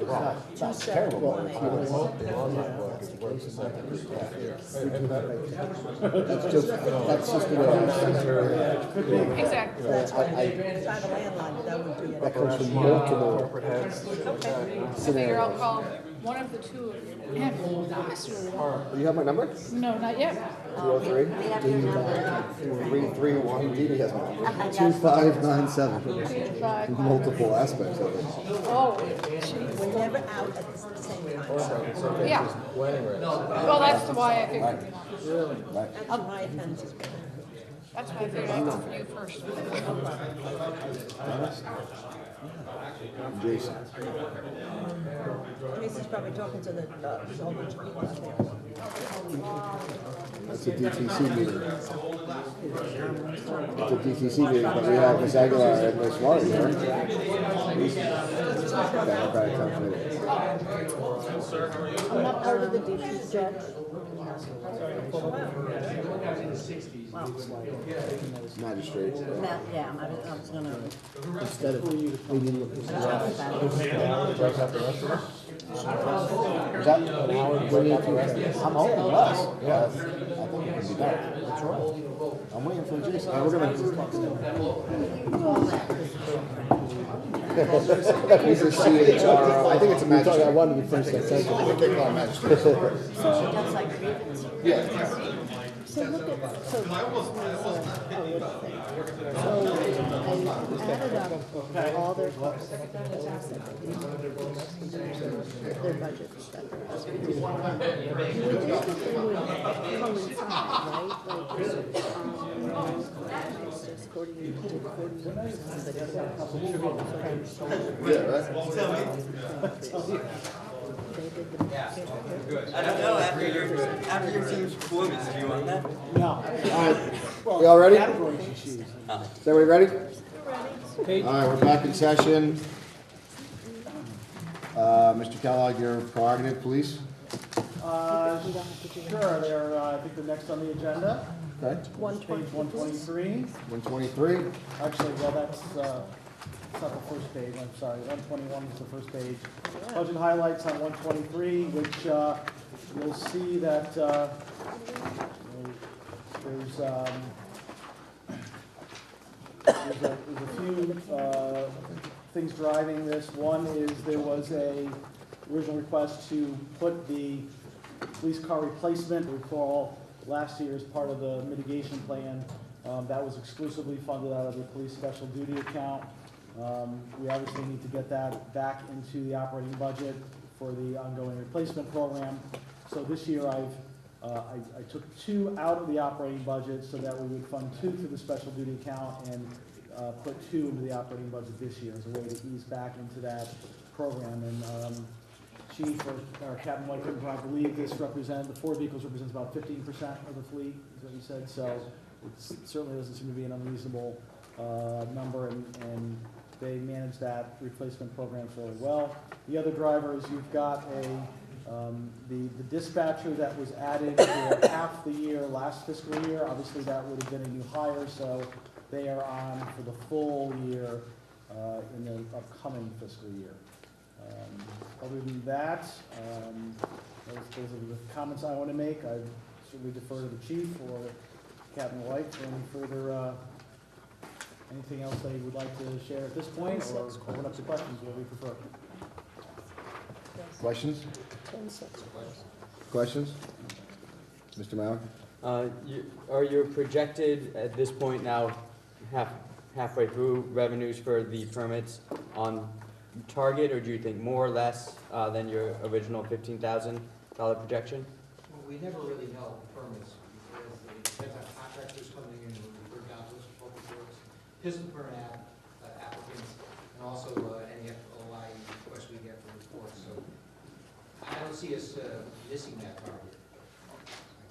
Wow, that's terrible. The online book is worth the second year. And better. That's just Exactly. That's what I have a landline, that would be it. that comes from multiple Corporate heads. I figure I'll call one of the two of you. You have my number? No, not yet. 203? 331, Dee has my number. 2597. Multiple aspects of it. Oh, We're never out at the same time. yeah. Well, that's why I figured, That's my offense. that's why I figured I'd go for you first. Jason. Jason's probably talking to the whole bunch of people out there. That's a DTC meeting. It's a DTC meeting, but we have Ms. Aguilar and Ms. Martin here. Democratic Council. I'm not part of the DC judge. Magistrate. Yeah, I was gonna. Instead of meeting with Ms. Is that an hour to break out the rest of this? I'm hoping less. Yeah. I think it can be better. That's right. I'm waiting for Jason. We're gonna. He's a CHR. I think it's a magistrate. I wanted to finish that sentence. I think they call him magistrate. So that's like grievance. Yeah. So look at, so this was a little thing. So I added up all their costs, their budgets that they're asking. You would think that they would coincide, right? Like, it's just 40, 40%, but Yeah, right? they did the. I don't know, after your team's performance, if you want that. No. All right. We all ready? Is everybody ready? All right, we're back in session. Mr. Kellogg, your prerogative, please. Sure, they're, I think the next on the agenda. Okay. Page 123. 123. Actually, well, that's not the first page, I'm sorry. 121 is the first page. Budget highlights on 123, which you'll see that there's a few things driving this. One is there was a original request to put the police car replacement, recall last year as part of the mitigation plan, That was exclusively funded out of the police special duty account. We obviously need to get that back into the operating budget for the ongoing replacement program. So this year I took 2 out of the operating budget so that we would fund 2 through the special duty account and put 2 into the operating budget this year as a way to ease back into that program. And Chief or Captain White, I believe this the 4 vehicles represents about 15% of the fleet, is what you said. So it certainly doesn't seem to be an unreasonable number, and they manage that replacement program fairly well. The other drivers, you've got the dispatcher that was added for half the year last fiscal year. Obviously, that would have been a new hire, so they are on for the full year in the upcoming fiscal year. Other than that, those are the comments I want to make. I certainly defer to the chief or Captain White for any further, anything else they would like to share at this point, or open up to questions, what we prefer. Questions? 10 seconds. Questions? Mr. Mauer? Are you projected at this point now, halfway through, revenues for the permits on target, or do you think more or less than your original $15,000 projection? Well, we never really know permits because it depends on contractors coming in and we're down to public works, pistol permit applicants, and also any OI requests we get for reports. So I don't see us missing that target. I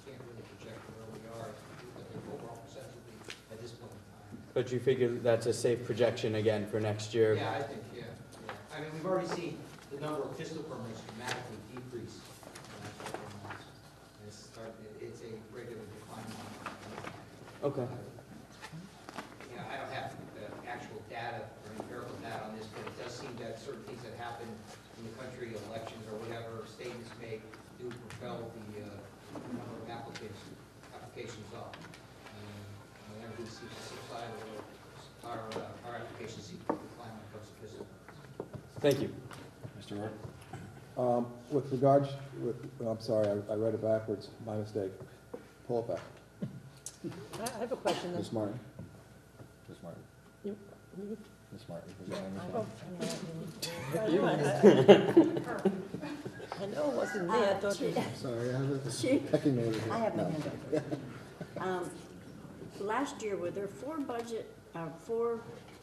can't really project where we are, what the overall percentage will be at this point in time. But you figure that's a safe projection again for next year? Yeah, I think, yeah. I mean, we've already seen the number of pistol permits dramatically decrease in the last couple of months. It's a regular decline. Okay. You know, I don't have actual data or empirical data on this, but it does seem that certain things that happen in the country, elections or whatever, statements made, do propel the number of applications up. Whenever we see the subside, our applications seem to decline when it comes to pistol permits. Thank you. Mr. Rourke? With regards, I'm sorry, I read it backwards, my mistake. Pull it back. I have a question. Ms. Martin? Ms. Martin? You- Ms. Martin? Was your name Ms. Martin? I know it wasn't me, I thought you. Sorry, I have a Chief, pecking order here. I have my No. hand up. Last year, were there 4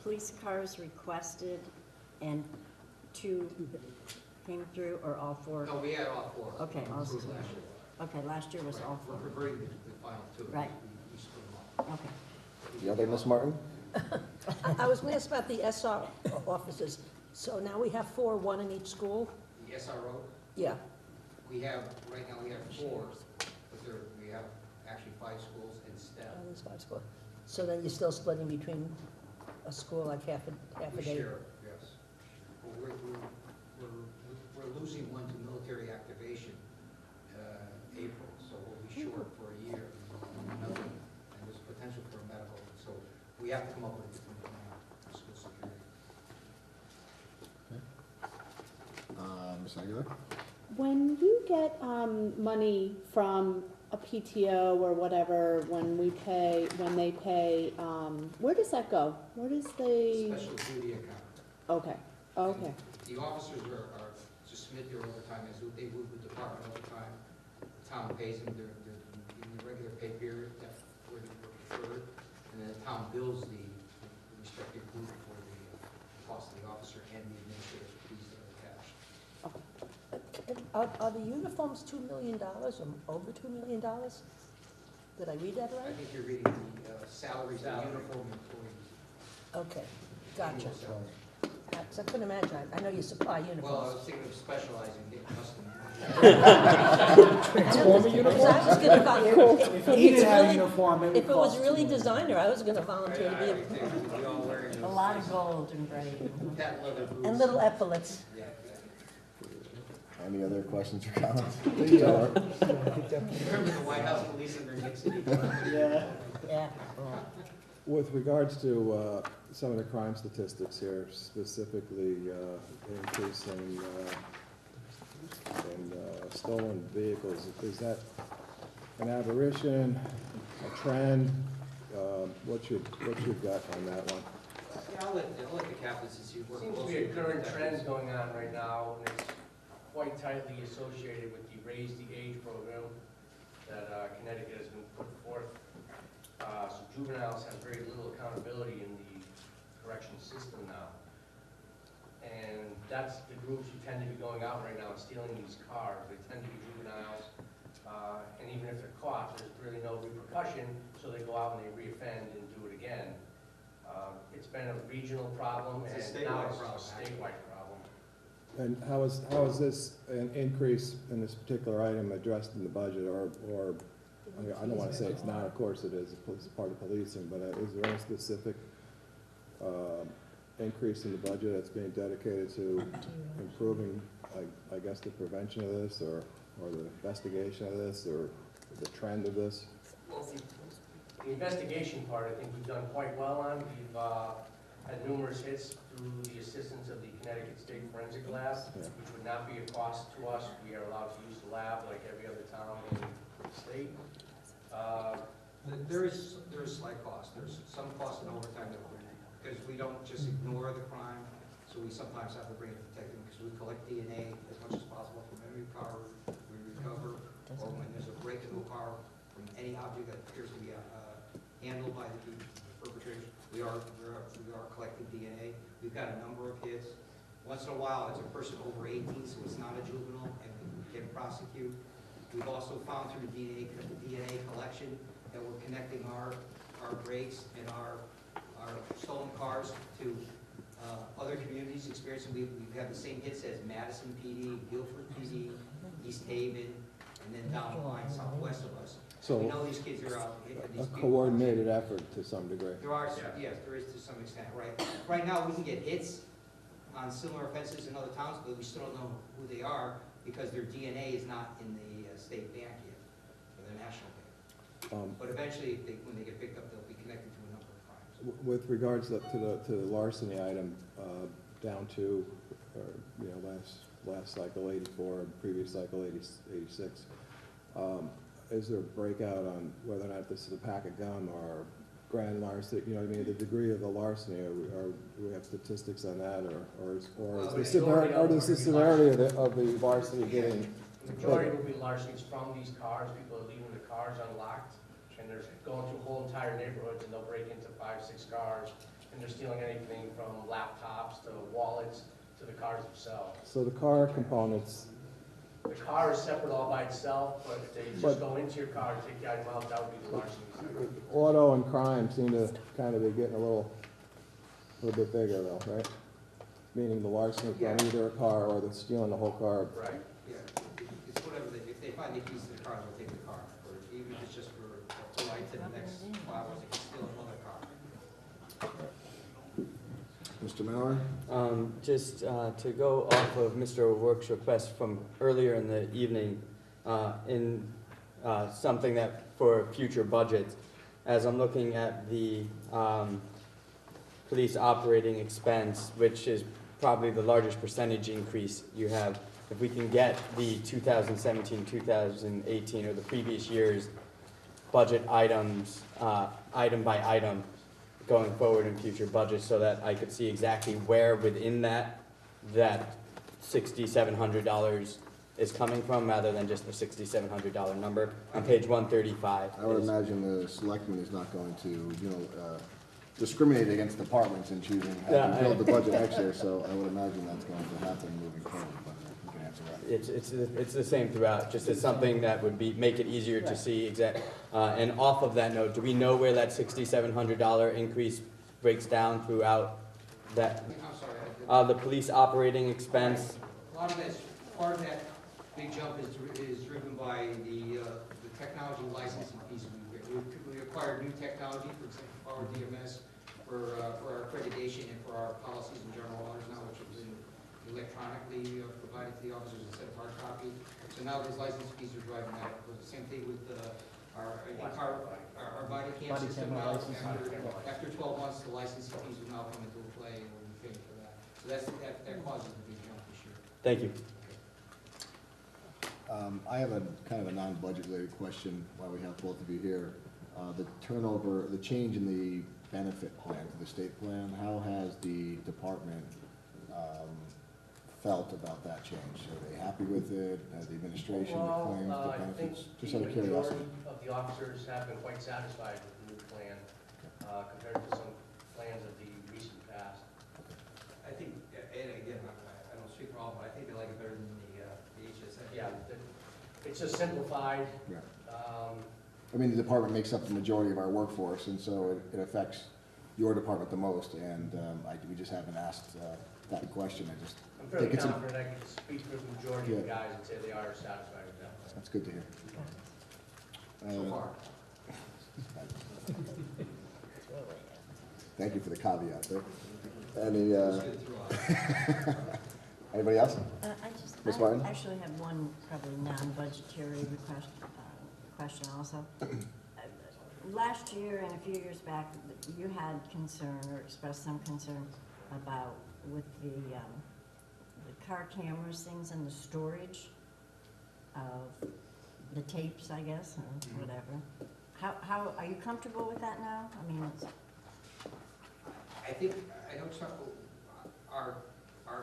police cars requested and 2 came through, or all 4? No, we had all 4. Okay, all 4. Last year. Okay, last year was all 4. We're converting the final 2. Right. We split them up. Okay. The other Ms. Martin? I was going to ask about the SR offices. So now we have 4, 1 in each school? The SRO, Yeah. we have, right now we have 4, but we have actually 5 schools in STEM. Oh, there's 5 schools. So then you're still splitting between a school like half a We day? share, yes. Well, we're losing one to military activation, April, so we'll be short for a year. And there's potential for a medical, so we have to come up with a different plan for school security. Ms. Aguilar? When you get money from a PTO or whatever, when they pay, where does that go? Where does the? Special duty account. Okay, okay. The officers are to submit their overtime as they would with department overtime. The town pays them in the regular pay period, that's where they were preferred, and then the town bills the respective group for the cost of the officer and the administrative fees that are attached. Are the uniforms $2 million or over $2 million? Did I read that I right? think you're reading the salaries of uniform employees. Okay, gotcha. Annual salary. So I couldn't imagine, I know you supply Well, I uniforms. was thinking of specializing, getting custom. Transformer uniforms? I was gonna volunteer. If you didn't have a uniform, it would If it was cost really $2 million. designer, I was gonna volunteer to be We all wear A lot of gold and gray. that leather boots. and little epaulets. Yeah. Any other questions or comments? Please, Howard. Remember the White House police under Nixon? Yeah. Yeah. With regards to some of the crime statistics here, specifically increase in stolen vehicles, is that an aberration, a trend? what's your gut on that one? Yeah, I'll let the captains see. Seems to be a current trend going on right now, and it's quite tightly associated with the Raise the Age program that Connecticut has been put forth. So juveniles have very little accountability in the correction system now. And that's the groups who tend to be going out right now and stealing these cars. They tend to be juveniles, and even if they're caught, there's really no repercussion, so they go out and they reoffend and do it again. It's been a regional problem, and now it's a statewide problem. And how is this an increase in this particular item addressed in the budget, or I don't want to say it's not, of course it is, it's part of policing, but is there any specific increase in the budget that's being dedicated to improving, I guess, the prevention of this, or the investigation of this, or the trend of this? Well, the investigation part, I think we've done quite well on. We've had numerous hits through the assistance of the Connecticut State Forensic Lab, which would not be a cost to us. We are allowed to use the lab like every other town in the state. There is slight cost. There's some cost in overtime that we're in, because we don't just ignore the crime, so we sometimes have to bring it to detective, because we collect DNA as much as possible from every car we recover, or when there's a break in the car from any object that appears to be handled by the perpetrators. We are collecting DNA. We've got a number of hits. Once in a while, it's a person over 18, so it's not a juvenile, and we can prosecute. We've also found through the DNA collection that we're connecting our brakes and our stolen cars to other communities experiencing. We've had the same hits as Madison PD, Guilford PD, East Haven, and then down the line southwest of us. So we know these kids are out. a coordinated effort to some degree. There are, yes, there is to some extent, right? Right now, we can get hits on similar offenses in other towns, but we still don't know who they are because their DNA is not in the state bank yet, or the national bank. But eventually, when they get picked up, they'll be connected to a number of crimes. With regards to the larceny item, down to, last cycle 84, previous cycle 86, is there a breakout on whether or not this is a pack of gum or grand larceny? You know what I mean? The degree of the larceny, do we have statistics on that, or is the severity of the larceny getting? The majority will be larcenies from these cars. People are leaving the cars unlocked, and they're going through whole entire neighborhoods, and they'll break into 5-6 cars, and they're stealing anything from laptops to wallets to the cars themselves. So the car components. The car is separate all by itself, but if they just go into your car and take the item out, that would be the larceny. Auto and crime seem to kind of be getting a little bit bigger though, right? Meaning the larceny from either a car or the stealing the whole car. Right. Yeah. It's whatever if they find the keys to the car, they'll take the car. Or even if it's just for a ride to the next 5 hours, they can steal another car. Mr. Mauer? Just to go off of Mr. O'Rourke's request from earlier in the evening, in something that for future budgets, as I'm looking at the police operating expense, which is probably the largest percentage increase you have, if we can get the 2017, 2018, or the previous year's budget items, item by item, going forward in future budgets, so that I could see exactly where within that $6,700 is coming from, rather than just the $6,700 number on page 135. I would imagine the selectman is not going to, discriminate against departments in choosing how to build the budget next year, so I would imagine that's going to happen moving forward, but you can answer that. It's the same throughout, just as something that would make it easier to see exact. And off of that note, do we know where that $6,700 increase breaks down throughout that? I'm sorry. The police operating expense. A lot of that, part of that big jump is driven by the technology licensing piece. We acquired new technology, for example, our DMS for our accreditation and for our policies and general orders now, which have been electronically provided to the officers instead of hard copy. So now these license fees are driving that. The same thing with our body cam system now. After 12 months, the licensing fees will now come into play, and we'll be paying for that. So that causes the big jump this year. Thank you. I have a kind of a non-budget related question while we have both of you here. The turnover, the change in the benefit plan to the state plan, how has the department felt about that change? Are they happy with it? Has the administration, the Well, claims, the I think benefits? Just the out of curiosity. majority of the officers have been quite satisfied with the new plan compared to some plans of the recent past. I think, and again, I don't speak for all, but I think they like it better than the HSA. Yeah, it's just simplified. Yeah. I mean, the department makes up the majority of our workforce, and so it affects your department the most, and we just haven't asked that question. I just I'm fairly think it's confident I can speak for the majority of the guys and say they are satisfied with that. That's good to hear. So far. Thank you for the caveat there. Anybody else? Ms. Martin? I actually have one probably non-budgetary question also. Last year and a few years back, you had concern or expressed some concern about with the car cameras, things and the storage of the tapes, I guess, or whatever. How, are you comfortable with that now? I mean, it's. I know some, our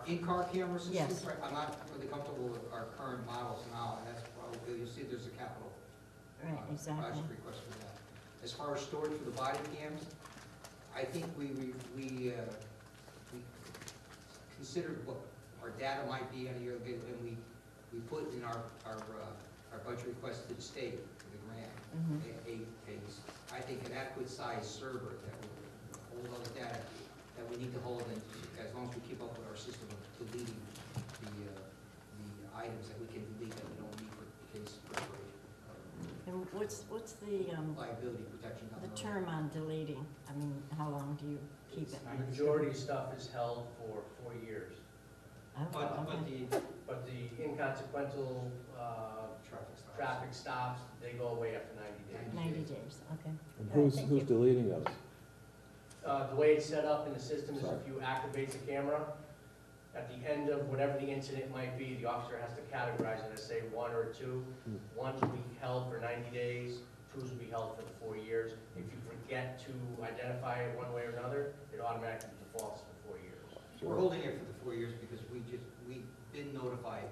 in-car camera systems, Yes. right, I'm not really comfortable with our current models now, and that's probably, you'll see there's a capital Right, exactly. budget request for that. As far as storage for the body cams, I think we considered what our data might be on a yearly basis, and we put in our budget request to the state for the grant, I think an adequate size server that will hold those data that we need to hold, and as long as we keep up with our system of deleting the items that we can delete that we don't need for case preparation. And what's the Liability protection down the road. term on deleting? I mean, how long do you keep it? The majority of stuff is held for 4 years. Oh, But the inconsequential traffic stops, they go away after 90 days. 90 days, okay. And All right, who's thank you. deleting those? The way it's set up in the system is Sorry. if you activate the camera, at the end of whatever the incident might be, the officer has to categorize it as, say, 1 or 2. One's will be held for 90 days, two's will be held for the 4 years. If you forget to identify it one way or another, it automatically defaults for 4 years. We're holding it for the 4 years because we've been notified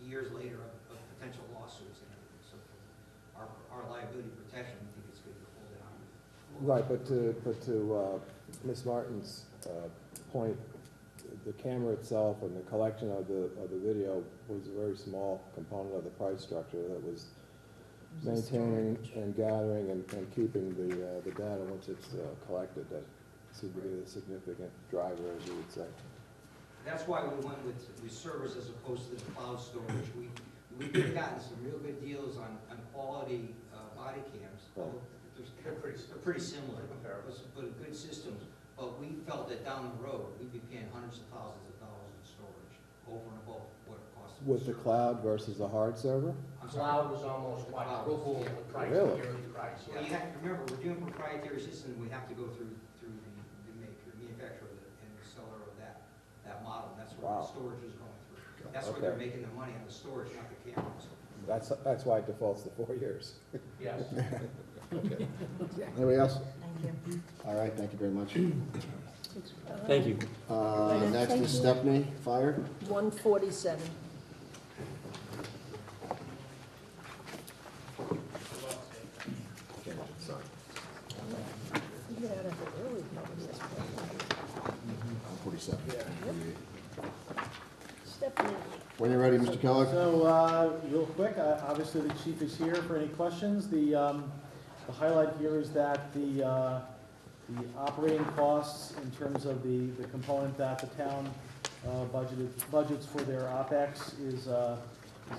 years later of potential lawsuits and everything. So for our liability protection, we think it's good to hold it on. Right, but to Ms. Martin's point, the camera itself and the collection of the video was a very small component of the price structure that was maintaining and gathering and keeping the data once it's collected. That seemed to be a significant driver, as you would say. That's why we went with servers as opposed to the cloud storage. We've gotten some real good deals on quality body cams. They're pretty similar, but good systems. But we felt that down the road, we'd be paying hundreds of thousands of dollars in storage over and above what it costs. With the cloud versus the hard server? Cloud was almost quadruple the price, the Really? yearly price. Well, you have to remember, we're doing proprietary systems, we have to go through the manufacturer and the seller of that model. That's where the storage is going through. That's where they're making the money on the storage, not the cameras. That's why it defaults to 4 years. Yes. Okay. Anybody else? Thank you. All right, thank you very much. Thank you. Next is Stephanie, Fire. 147. Sorry. You got out of it early, probably, yes. 147. Stephanie. When you're ready, Mr. Kellogg. So, real quick, obviously the chief is here for any questions. The highlight here is that the operating costs in terms of the component that the town budgets for their OpEx is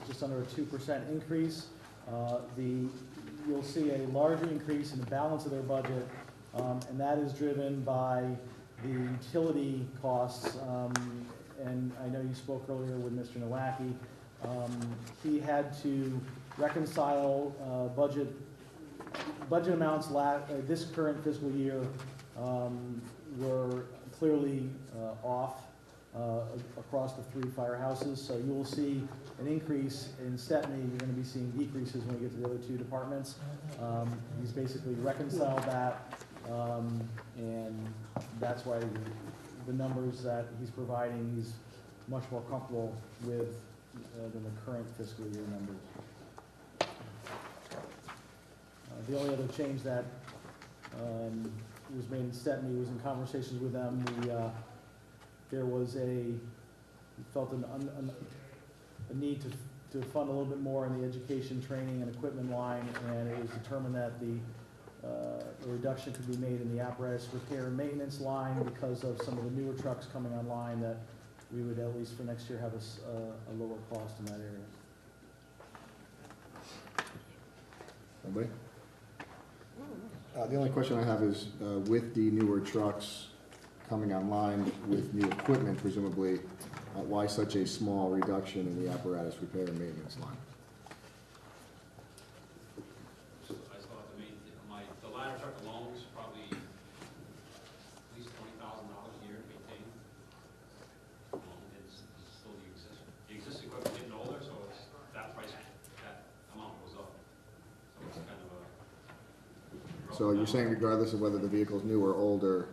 just under a 2% increase. You'll see a larger increase in the balance of their budget, and that is driven by the utility costs. And I know you spoke earlier with Mr. Nowacki. He had to reconcile budget amounts this current fiscal year were clearly off across the 3 firehouses. So you will see an increase in Stepney, you're gonna be seeing decreases when we get to the other 2 departments. He's basically reconciled that, and that's why the numbers that he's providing, he's much more comfortable with than the current fiscal year numbers. The only other change that was made in Stepney was in conversations with them. There was we felt a need to fund a little bit more in the education, training, and equipment line, and it was determined that a reduction could be made in the apparatus repair and maintenance line because of some of the newer trucks coming online, that we would, at least for next year, have a lower cost in that area. Anybody? The only question I have is, with the newer trucks coming online with new equipment presumably, why such a small reduction in the apparatus repair and maintenance line? I still have to the ladder truck alone is probably at least $20,000 a year to maintain. It's still the existing equipment getting older, so it's that price, that amount goes up. So it's kind of a. So you're saying regardless of whether the vehicle's new or older,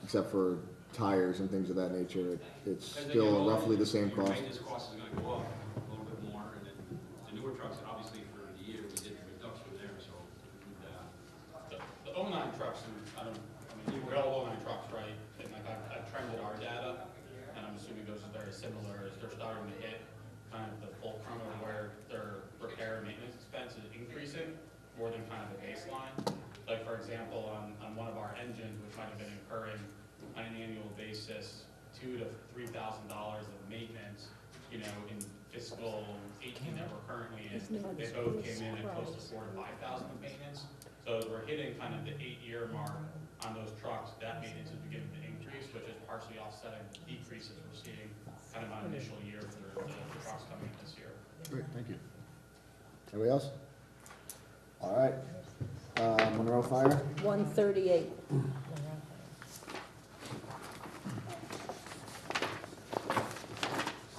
except for tires and things of that nature, it's still roughly the same cost? Your maintenance cost is gonna go up a little bit more, and then the newer trucks, obviously for the year, we did a reduction there, so The 09 trucks, and we all 09 trucks, right? And like I've trended our data, and I'm assuming those are very similar, as they're starting to hit kind of the fulcrum of where their repair and maintenance expense is increasing more than kind of the baseline. Like for example, on one of our engines, which might have been incurring on an annual basis $2,000 to $3,000 of maintenance, in fiscal 18 that we're currently in, they both came in at close to $4,000 to $5,000 of maintenance. So as we're hitting kind of the 8-year mark on those trucks, that maintenance is beginning to increase, which is partially offsetting the decreases we're seeing kind of on initial year for the trucks coming in this year. Great, thank you. Anybody else? All right. Monroe Fire? 138.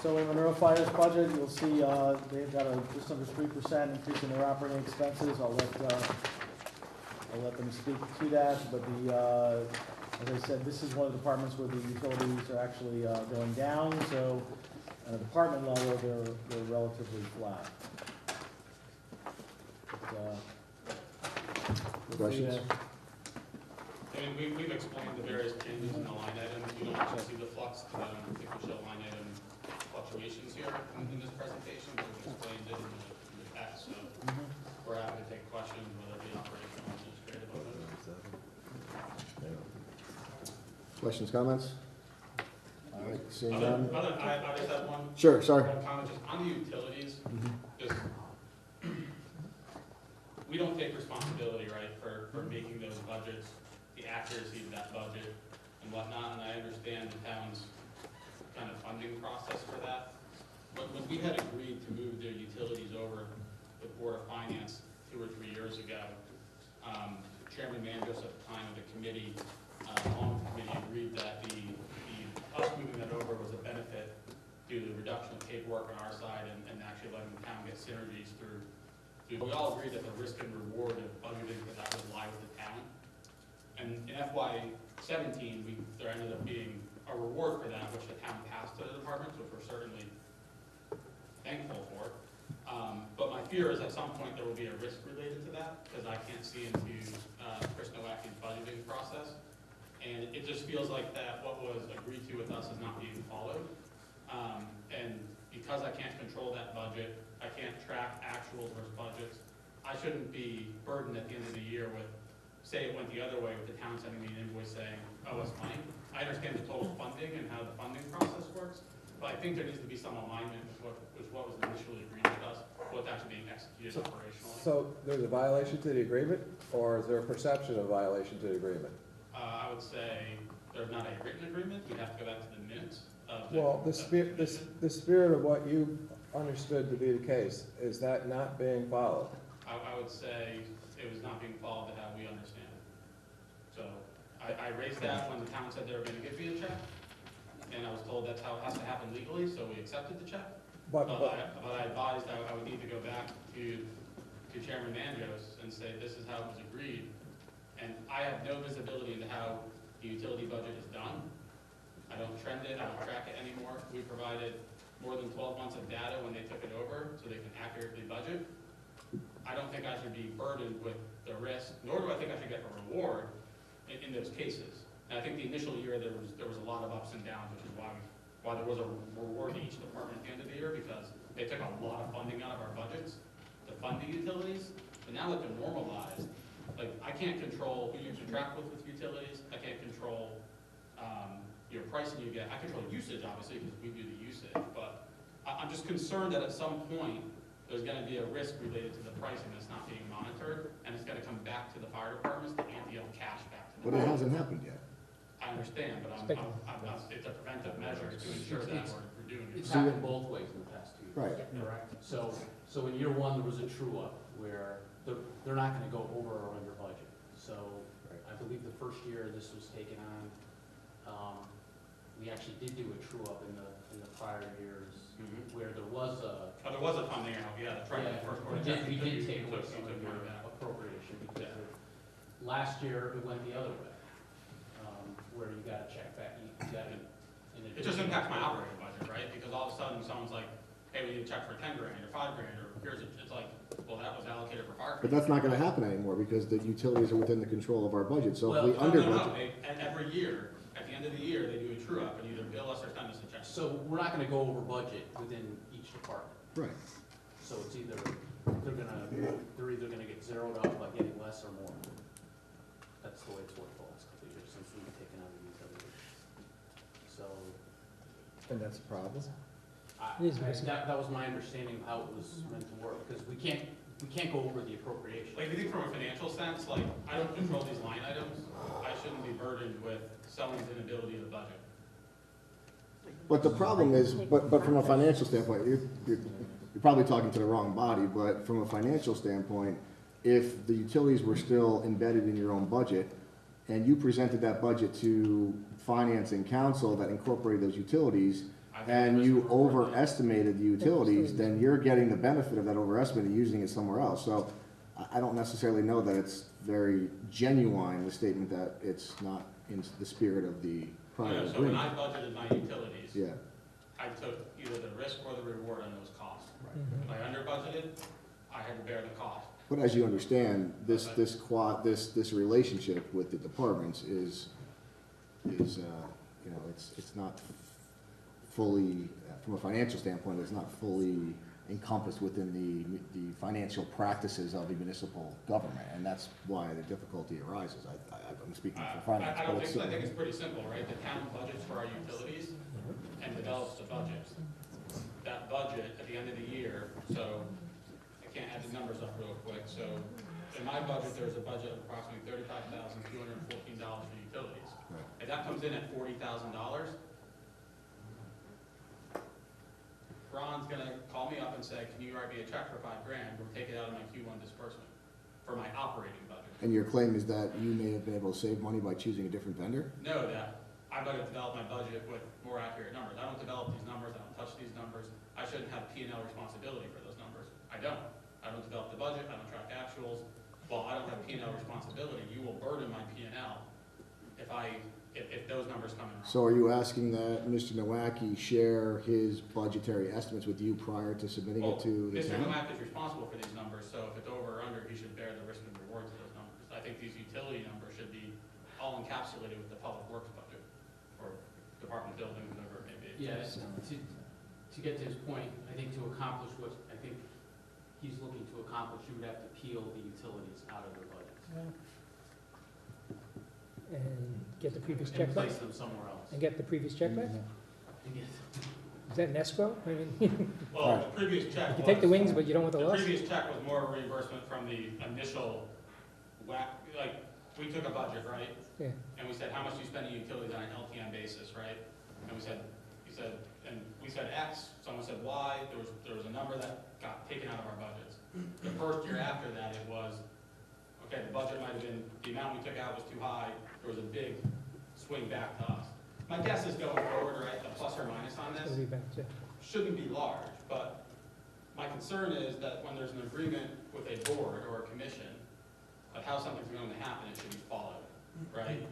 So in Monroe Fire's budget, you'll see they've got a just under 3% increase in their operating expenses. I'll let them speak to that, but as I said, this is one of the departments where the utilities are actually going down, so at a department level, they're relatively flat. Questions? We've explained the various changes in the line items. You don't actually see the flux, because I don't think we show line item fluctuations here in this presentation, but we've explained it in the text, so we're happy to take questions, whether it be operational or administrative. Questions, comments? All right, seeing none. I just have one. Sure, sorry. One comment, just on the utilities, just, we don't take responsibility, right, for making those budgets, the accuracy of that budget and whatnot, and I understand the town's kind of funding process for that. But when we had agreed to move their utilities over the Board of Finance 2 or 3 years ago, Chairman Mandros at the time of the committee, along with the committee, agreed that us moving that over was a benefit due to the reduction of paperwork on our side and actually letting the town get synergies through. We all agreed that the risk and reward of budgeting for that would lie with the town. And in FY17, there ended up being a reward for that, which the town passed to the departments, which we're certainly thankful for. But my fear is at some point there will be a risk related to that, because I can't see into Chris Nowacki's budgeting process. And it just feels like that what was agreed to with us is not being followed. And because I can't control that budget, I can't track actuals versus budgets, I shouldn't be burdened at the end of the year with, say it went the other way, with the town sending me an invoice saying, oh, it's money. I understand the total funding and how the funding process works, but I think there needs to be some alignment with what was initially agreed with us, what's actually being executed operationally. So there's a violation to the agreement, or is there a perception of violation to the agreement? I would say there's not a written agreement. We'd have to go back to the minutes. Well, the spirit of what you understood to be the case, is that not being followed? I would say it was not being followed to how we understand it. So I raised that when the town said they were going to give me a check. and I was told that's how it has to happen legally, so we accepted the check. But, But I advised I would need to go back to Chairman Manjos and say, this is how it was agreed. And I have no visibility into how the utility budget is done. I don't trend it, I don't track it anymore. We provided more than 12 months of data when they took it over, so they can accurately budget. I don't think I should be burdened with the risk, nor do I think I should get a reward in those cases. And I think the initial year, there was a lot of ups and downs, which is why there was a reward to each department at the end of the year, because they took a lot of funding out of our budgets to fund the utilities. But now that they're normalized, like, I can't control who you contract with utilities. I can't control your pricing you get. I control usage, obviously, because we do the usage. But I'm just concerned that at some point, there's gonna be a risk related to the pricing that's not being monitored, and it's gonna come back to the fire departments to ante up cash back to them. But it hasn't happened yet. I understand, but it's a preventive measure to ensure that we're doing it. It's happened both ways in the past 2 years. Right. Correct. So in year one, there was a true-up where they're not gonna go over or under budget. So I believe the first year this was taken on, we actually did do a true-up in the prior years where there was a. Oh, there was a funding out, yeah, that's right, in the first quarter. We did take away You some took of money your back. appropriation because last year it went the other way, where you got a check back, you got it. It just impacts my operating budget, right? Because all of a sudden, someone's like, hey, we need a check for 10 grand or 5 grand, or here's it's like, well, that was allocated for fire. But that's not gonna happen anymore because the utilities are within the control of our budget. So if we Well, under no, budget. and every year, at the end of the year, they do a true up and either bill us or send us a check. So we're not gonna go over budget within each department. Right. So it's either, they're either gonna get zeroed up by getting less or more. That's the way it's worked the last couple of years since we've taken on the utilities. So, and that's a problem? that was my understanding of how it was meant to work, because we can't go over the appropriation. Like, I think from a financial sense, like, I don't control these line items. I shouldn't be burdened with someone's inability to budget. But the problem is, but from a financial standpoint, you're probably talking to the wrong body, but from a financial standpoint, if the utilities were still embedded in your own budget, and you presented that budget to finance and council that incorporated those utilities, and you overestimated the utilities, then you're getting the benefit of that overestimate and using it somewhere else. So I don't necessarily know that it's very genuine, the statement that it's not in the spirit of the prior So when agreement. I budgeted my utilities, Yeah. I took either the risk or the reward on those costs. If I under budgeted, I had to bear the cost. But as you understand, this relationship with the departments is, you know, it's not fully, from a financial standpoint, it's not fully encompassed within the financial practices of the municipal government, and that's why the difficulty arises. I'm speaking for finance. I but don't it's- think so. I think it's pretty simple, right? The town budgets for our utilities and develops the budget. That budget at the end of the year, so I can't add the numbers up real quick. So in my budget, there's a budget of approximately $35,214 for utilities. Right. If that comes in at $40,000, Ron's gonna call me up and say, can you write me a check for 5 grand? We'll take it out of my Q1 disbursement for my operating budget. And your claim is that you may have been able to save money by choosing a different vendor? Know that I better develop my budget with more accurate numbers. I don't develop these numbers, I don't touch these numbers. I shouldn't have P&L responsibility for those numbers. I don't. I don't develop the budget, I don't track actuals. Well, I don't have P&L responsibility. You will burden my P&L if those numbers come in wrong. So are you asking that Mr. Nowacki share his budgetary estimates with you prior to submitting it to the Mr. town? Nowak is responsible for these numbers, so if it's over or under, he should bear the risk and reward to those numbers. I think these utility numbers should be all encapsulated with the public works budget, or department building, whatever it may be. Yes, to get to his point, I think to accomplish what I think he's looking to accomplish, you would have to peel the utilities out of their budgets. And get the previous And check back? place them somewhere else. And get the previous check back? And get- Is that an escrow? I mean, Well, the previous check you take the was- wings, but you don't want the The loss? previous check was more reimbursement from the initial whack, like, we took a budget, right? Yeah. And we said, how much do you spend on utilities on an LTM basis, right? And we said, and we said X, someone said Y, there was a number that got taken out of our budgets. The first year after that, it was, okay, the budget might have been, the amount we took out was too high, there was a big swing back to us. My guess is going forward, right, the plus or minus on It's this gonna be bad, yeah. shouldn't be large, but my concern is that when there's an agreement with a board or a commission of how something's going to happen, it should be followed, right?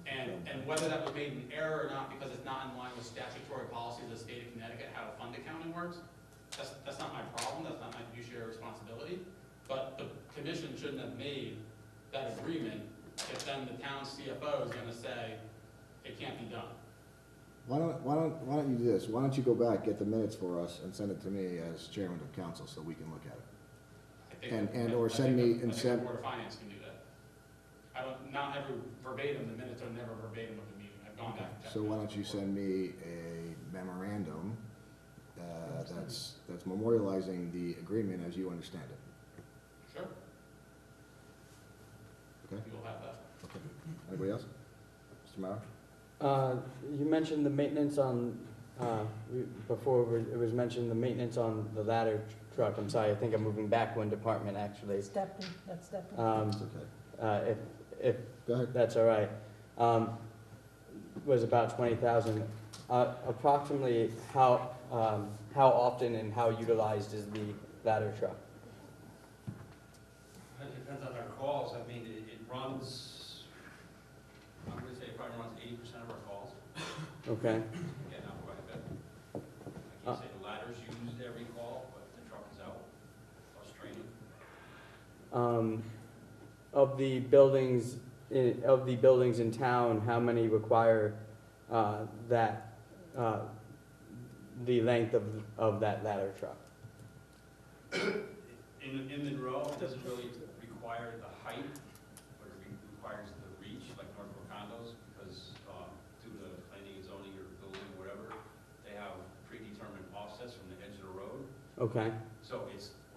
And whether that was made in error or not because it's not in line with statutory policies of the state of Connecticut, how fund accounting works, that's not my problem, that's not my fiduciary responsibility. But the commission shouldn't have made that agreement if then the town CFO is gonna say, it can't be done. Why don't you do this? Why don't you go back, get the minutes for us, and send it to me as chairman of council so we can look at it? Or send me, and I think send, the Board of Finance can do that. Not every verbatim, the minutes are never verbatim of the meeting, I've gone back and checked. so why don't you send me a memorandum that's memorializing the agreement as you understand it? Sure, Okay? you will have that. Okay. Anybody else? Mr. Mauer? You mentioned the maintenance on, before it was mentioned the maintenance on the ladder truck. I'm sorry, I think I'm moving back one department actually. Stepney, that's Stepney. It's okay. If Go ahead. that's all right. Was about 20,000. Approximately how often and how utilized is the ladder truck? It depends on our calls. I mean, it runs, I'm gonna say it probably runs 80% of our calls. Okay. Getting out quite a bit. I can't say the ladder's used every call, but the truck is out, plus training. Of the buildings in town, how many require the length of that ladder truck? In Monroe, it doesn't really require the height, but it requires the reach, like Northbrook condos, because due to planning and zoning or building or whatever, they have predetermined offsets from the edge of the road. Okay. So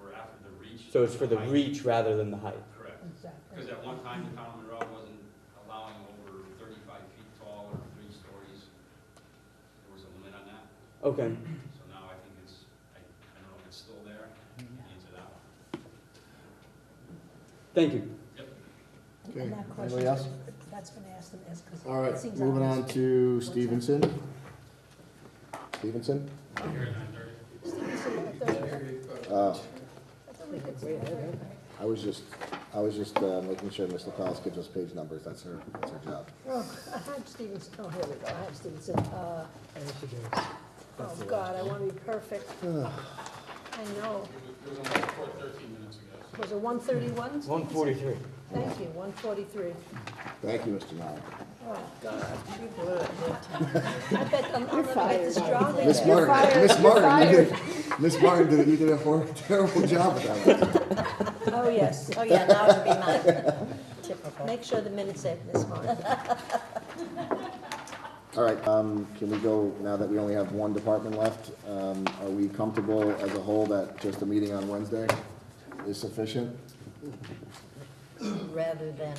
we're after the reach. So it's for the height. reach rather than the height? Correct. Exactly. Because at one time, the town of Monroe wasn't allowing over 35 feet tall or 3 stories. There was a limit on that. Okay. So now I think I don't know if it's still there, to answer that one. Thank you. Yep. Okay. And that question, Anybody else? that's been asked and asked, because All it right, seems moving on obvious. to Stevenson. Stevenson? Here at 9:30. Stevenson, I thought we could say that. I was just making sure Mr. Powell gives us page numbers. That's her job. Oh, I had Stevenson, oh, here we go, I have Stevenson, oh, God, I want to be perfect. I know. It was on 13 minutes ago. Was it 131? 143. Thank you, 143. Thank you, Mr. Mauer. Oh, God. I bet I'm gonna get this job. Miss Martin, you did a terrible job with that. Oh, yes. Oh, yeah, that would be mine. Typical. Make sure the minutes say Miss Martin. All right, can we go, now that we only have one department left, are we comfortable as a whole that just a meeting on Wednesday is sufficient? Rather than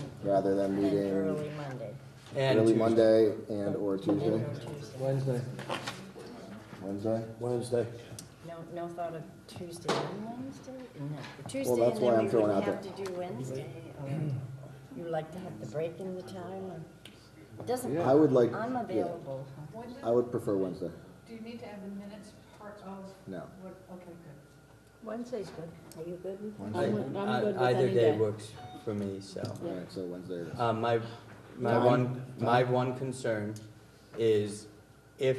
meeting early Monday. And early Tuesday. Monday and or Tuesday? And or Tuesday. Wednesday. Wednesday? Wednesday. No thought of Tuesday and Wednesday? No, Tuesday that's and why then I'm we throwing wouldn't out have to do Wednesday. Or you like to have the break in the time? Or it doesn't, I would like, I'm yeah, available. I would prefer Wednesday. Do you need to have the minutes part of No. what, okay, good. Wednesday's good. Are you good with Wednesday? I'm good with Either any day day. works for me, so. All right, so Wednesday it is. My one concern is if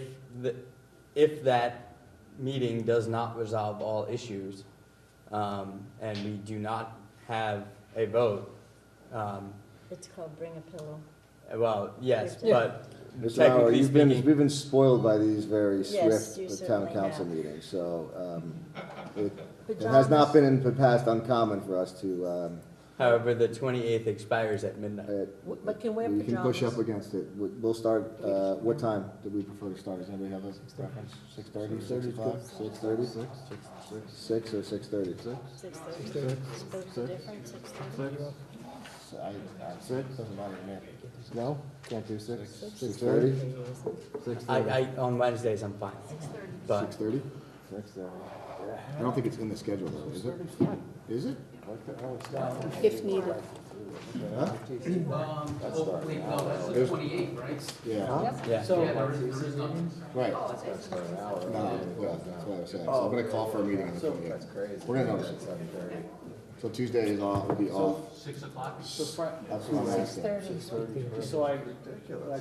that meeting does not resolve all issues, and we do not have a vote, It's called Bring a Pillow. well, yes, Yeah. but Mr. Mauer, technically speaking. we've been spoiled by these very Yes, you swift town certainly council have. meetings, so, it Pajamas. has not been in the past uncommon for us to, However, the 28th expires at midnight. But can wear we can push pajamas. up against it. We'll start, what time do we prefer to start? Does anybody have a preference? 6:30, 6 o'clock, 6:30? 6 or 6:30? 6:30. Split the difference, 6:30. Doesn't matter to me. No? Can't do 6? 6:30? On Wednesdays, I'm fine. 6:30. But 6:30? I don't think it's in the schedule though, is it? Is it? If needed. Huh? Oh, wait, no, that's the There's- 28th, right? Yeah. Yeah. So, yeah, there is nothing. Right. No, that's what I was saying. So I'm gonna call for a meeting on the 28th. We're gonna notice it. So Tuesday is off, will be off. 6 o'clock? So Frank, That's what I'm asking. so I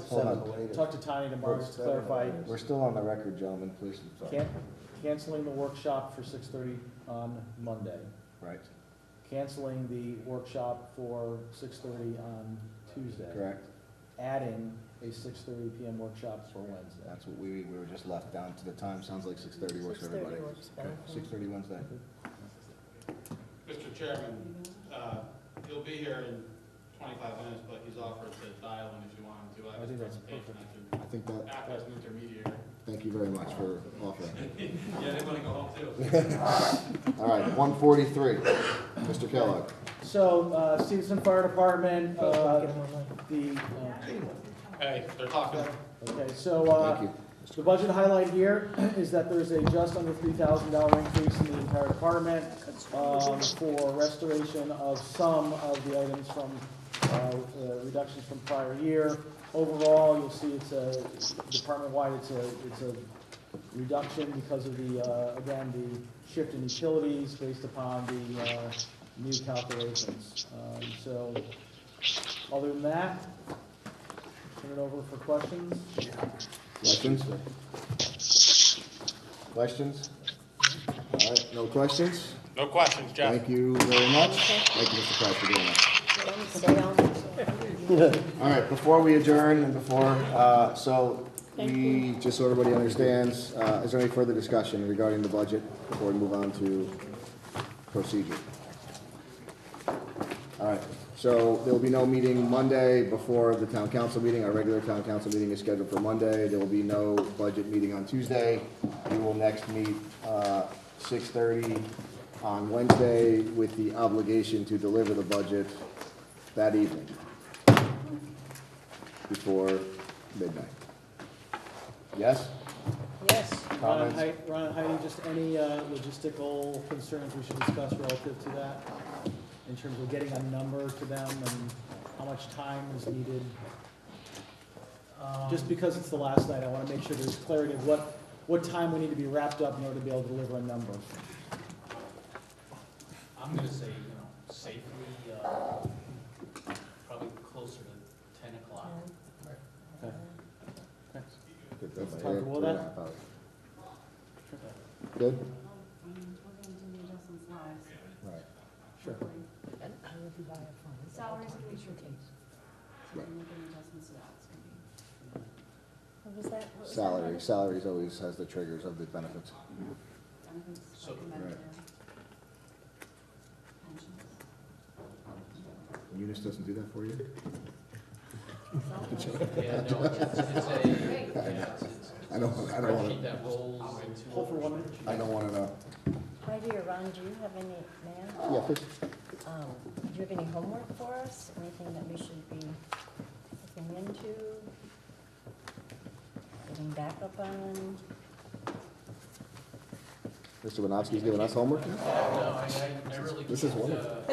Hold on. talked to Tanya tomorrow just to clarify, We're still on the record, gentlemen, please. canceling the workshop for 6:30 on Monday, Right, canceling the workshop for 6:30 on Tuesday. correct. Adding a 6:30 PM workshop for Wednesday. That's what we were just left down to the time. Sounds like 6:30 works for 6:30 everybody. works better Okay, for me. 6:30 Wednesday. Mr. Chairman, he'll be here in 25 minutes, but he's offered to dial in if you want him to. I think that's Presentation, perfect. I think that, act as an intermediary. thank you very much for offering. Yeah, they want to go home too. All right, 143, Mr. Kellogg. So, Stevenson Fire Department, Hey, they're talking. okay, so, Thank you. the budget highlight here is that there's a just under $3,000 increase in the entire department, for restoration of some of the items from, reductions from prior year. Overall, you'll see it's a, department-wide, it's a reduction because of the, again, the shift in utilities based upon the, new calculations. So, other than that, turn it over for questions. Questions? Questions? All right, no questions? No questions, Jeff. Thank you very much. Thank you, Mr. Price, for doing that. All right, before we adjourn and before, so we, just so everybody understands, is there any further discussion regarding the budget before we move on to procedure? All right, so there will be no meeting Monday before the town council meeting. Our regular town council meeting is scheduled for Monday. There will be no budget meeting on Tuesday. We will next meet 6:30 on Wednesday with the obligation to deliver the budget that evening before midnight. Yes? Yes. Ron Comments? and Heidi, just any logistical concerns we should discuss relative to that? In terms of getting a number to them and how much time is needed? Just because it's the last night, I want to make sure there's clarity of what time we need to be wrapped up in order to be able to deliver a number. I'm gonna say, safely, probably closer to 10 o'clock. Okay. That's comfortable with that? Good? We're going to do the adjustments live, so Right. Sure. And I will be by a phone. salaries are going to be tricky. So we're Right. making adjustments to that, it's going to be. What was that? What was that? Salaries always has the triggers of the benefits. Benefits, So- supplementary, Right. pensions. Eunice doesn't do that for you? Yeah, no, it's a, yeah, it's I don't a wanna, spreadsheet that rolls into. Hold for 1 minute. I don't wanna know. Heidi or Ron, do you have any, ma'am? Yeah, please. Do you have any homework for us? Anything that we should be looking into? Getting back up on? Mr. Winofsky's giving us homework now? No, I really can't. This is wonderful.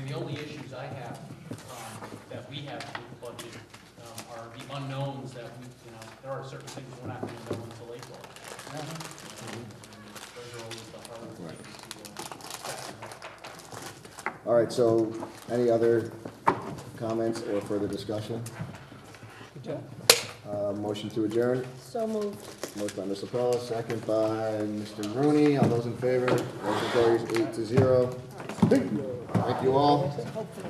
The only issues I have, that we have with budget, are the unknowns that we, there are certain things we're not gonna know until April. Those are always the hard things to, All right, so any other comments or further discussion? Motion to adjourn. So moved. Motion by Mr. Pellis, second by Mr. Rooney. All those in favor? Motion carries 8-0. Thank you all. Hopefully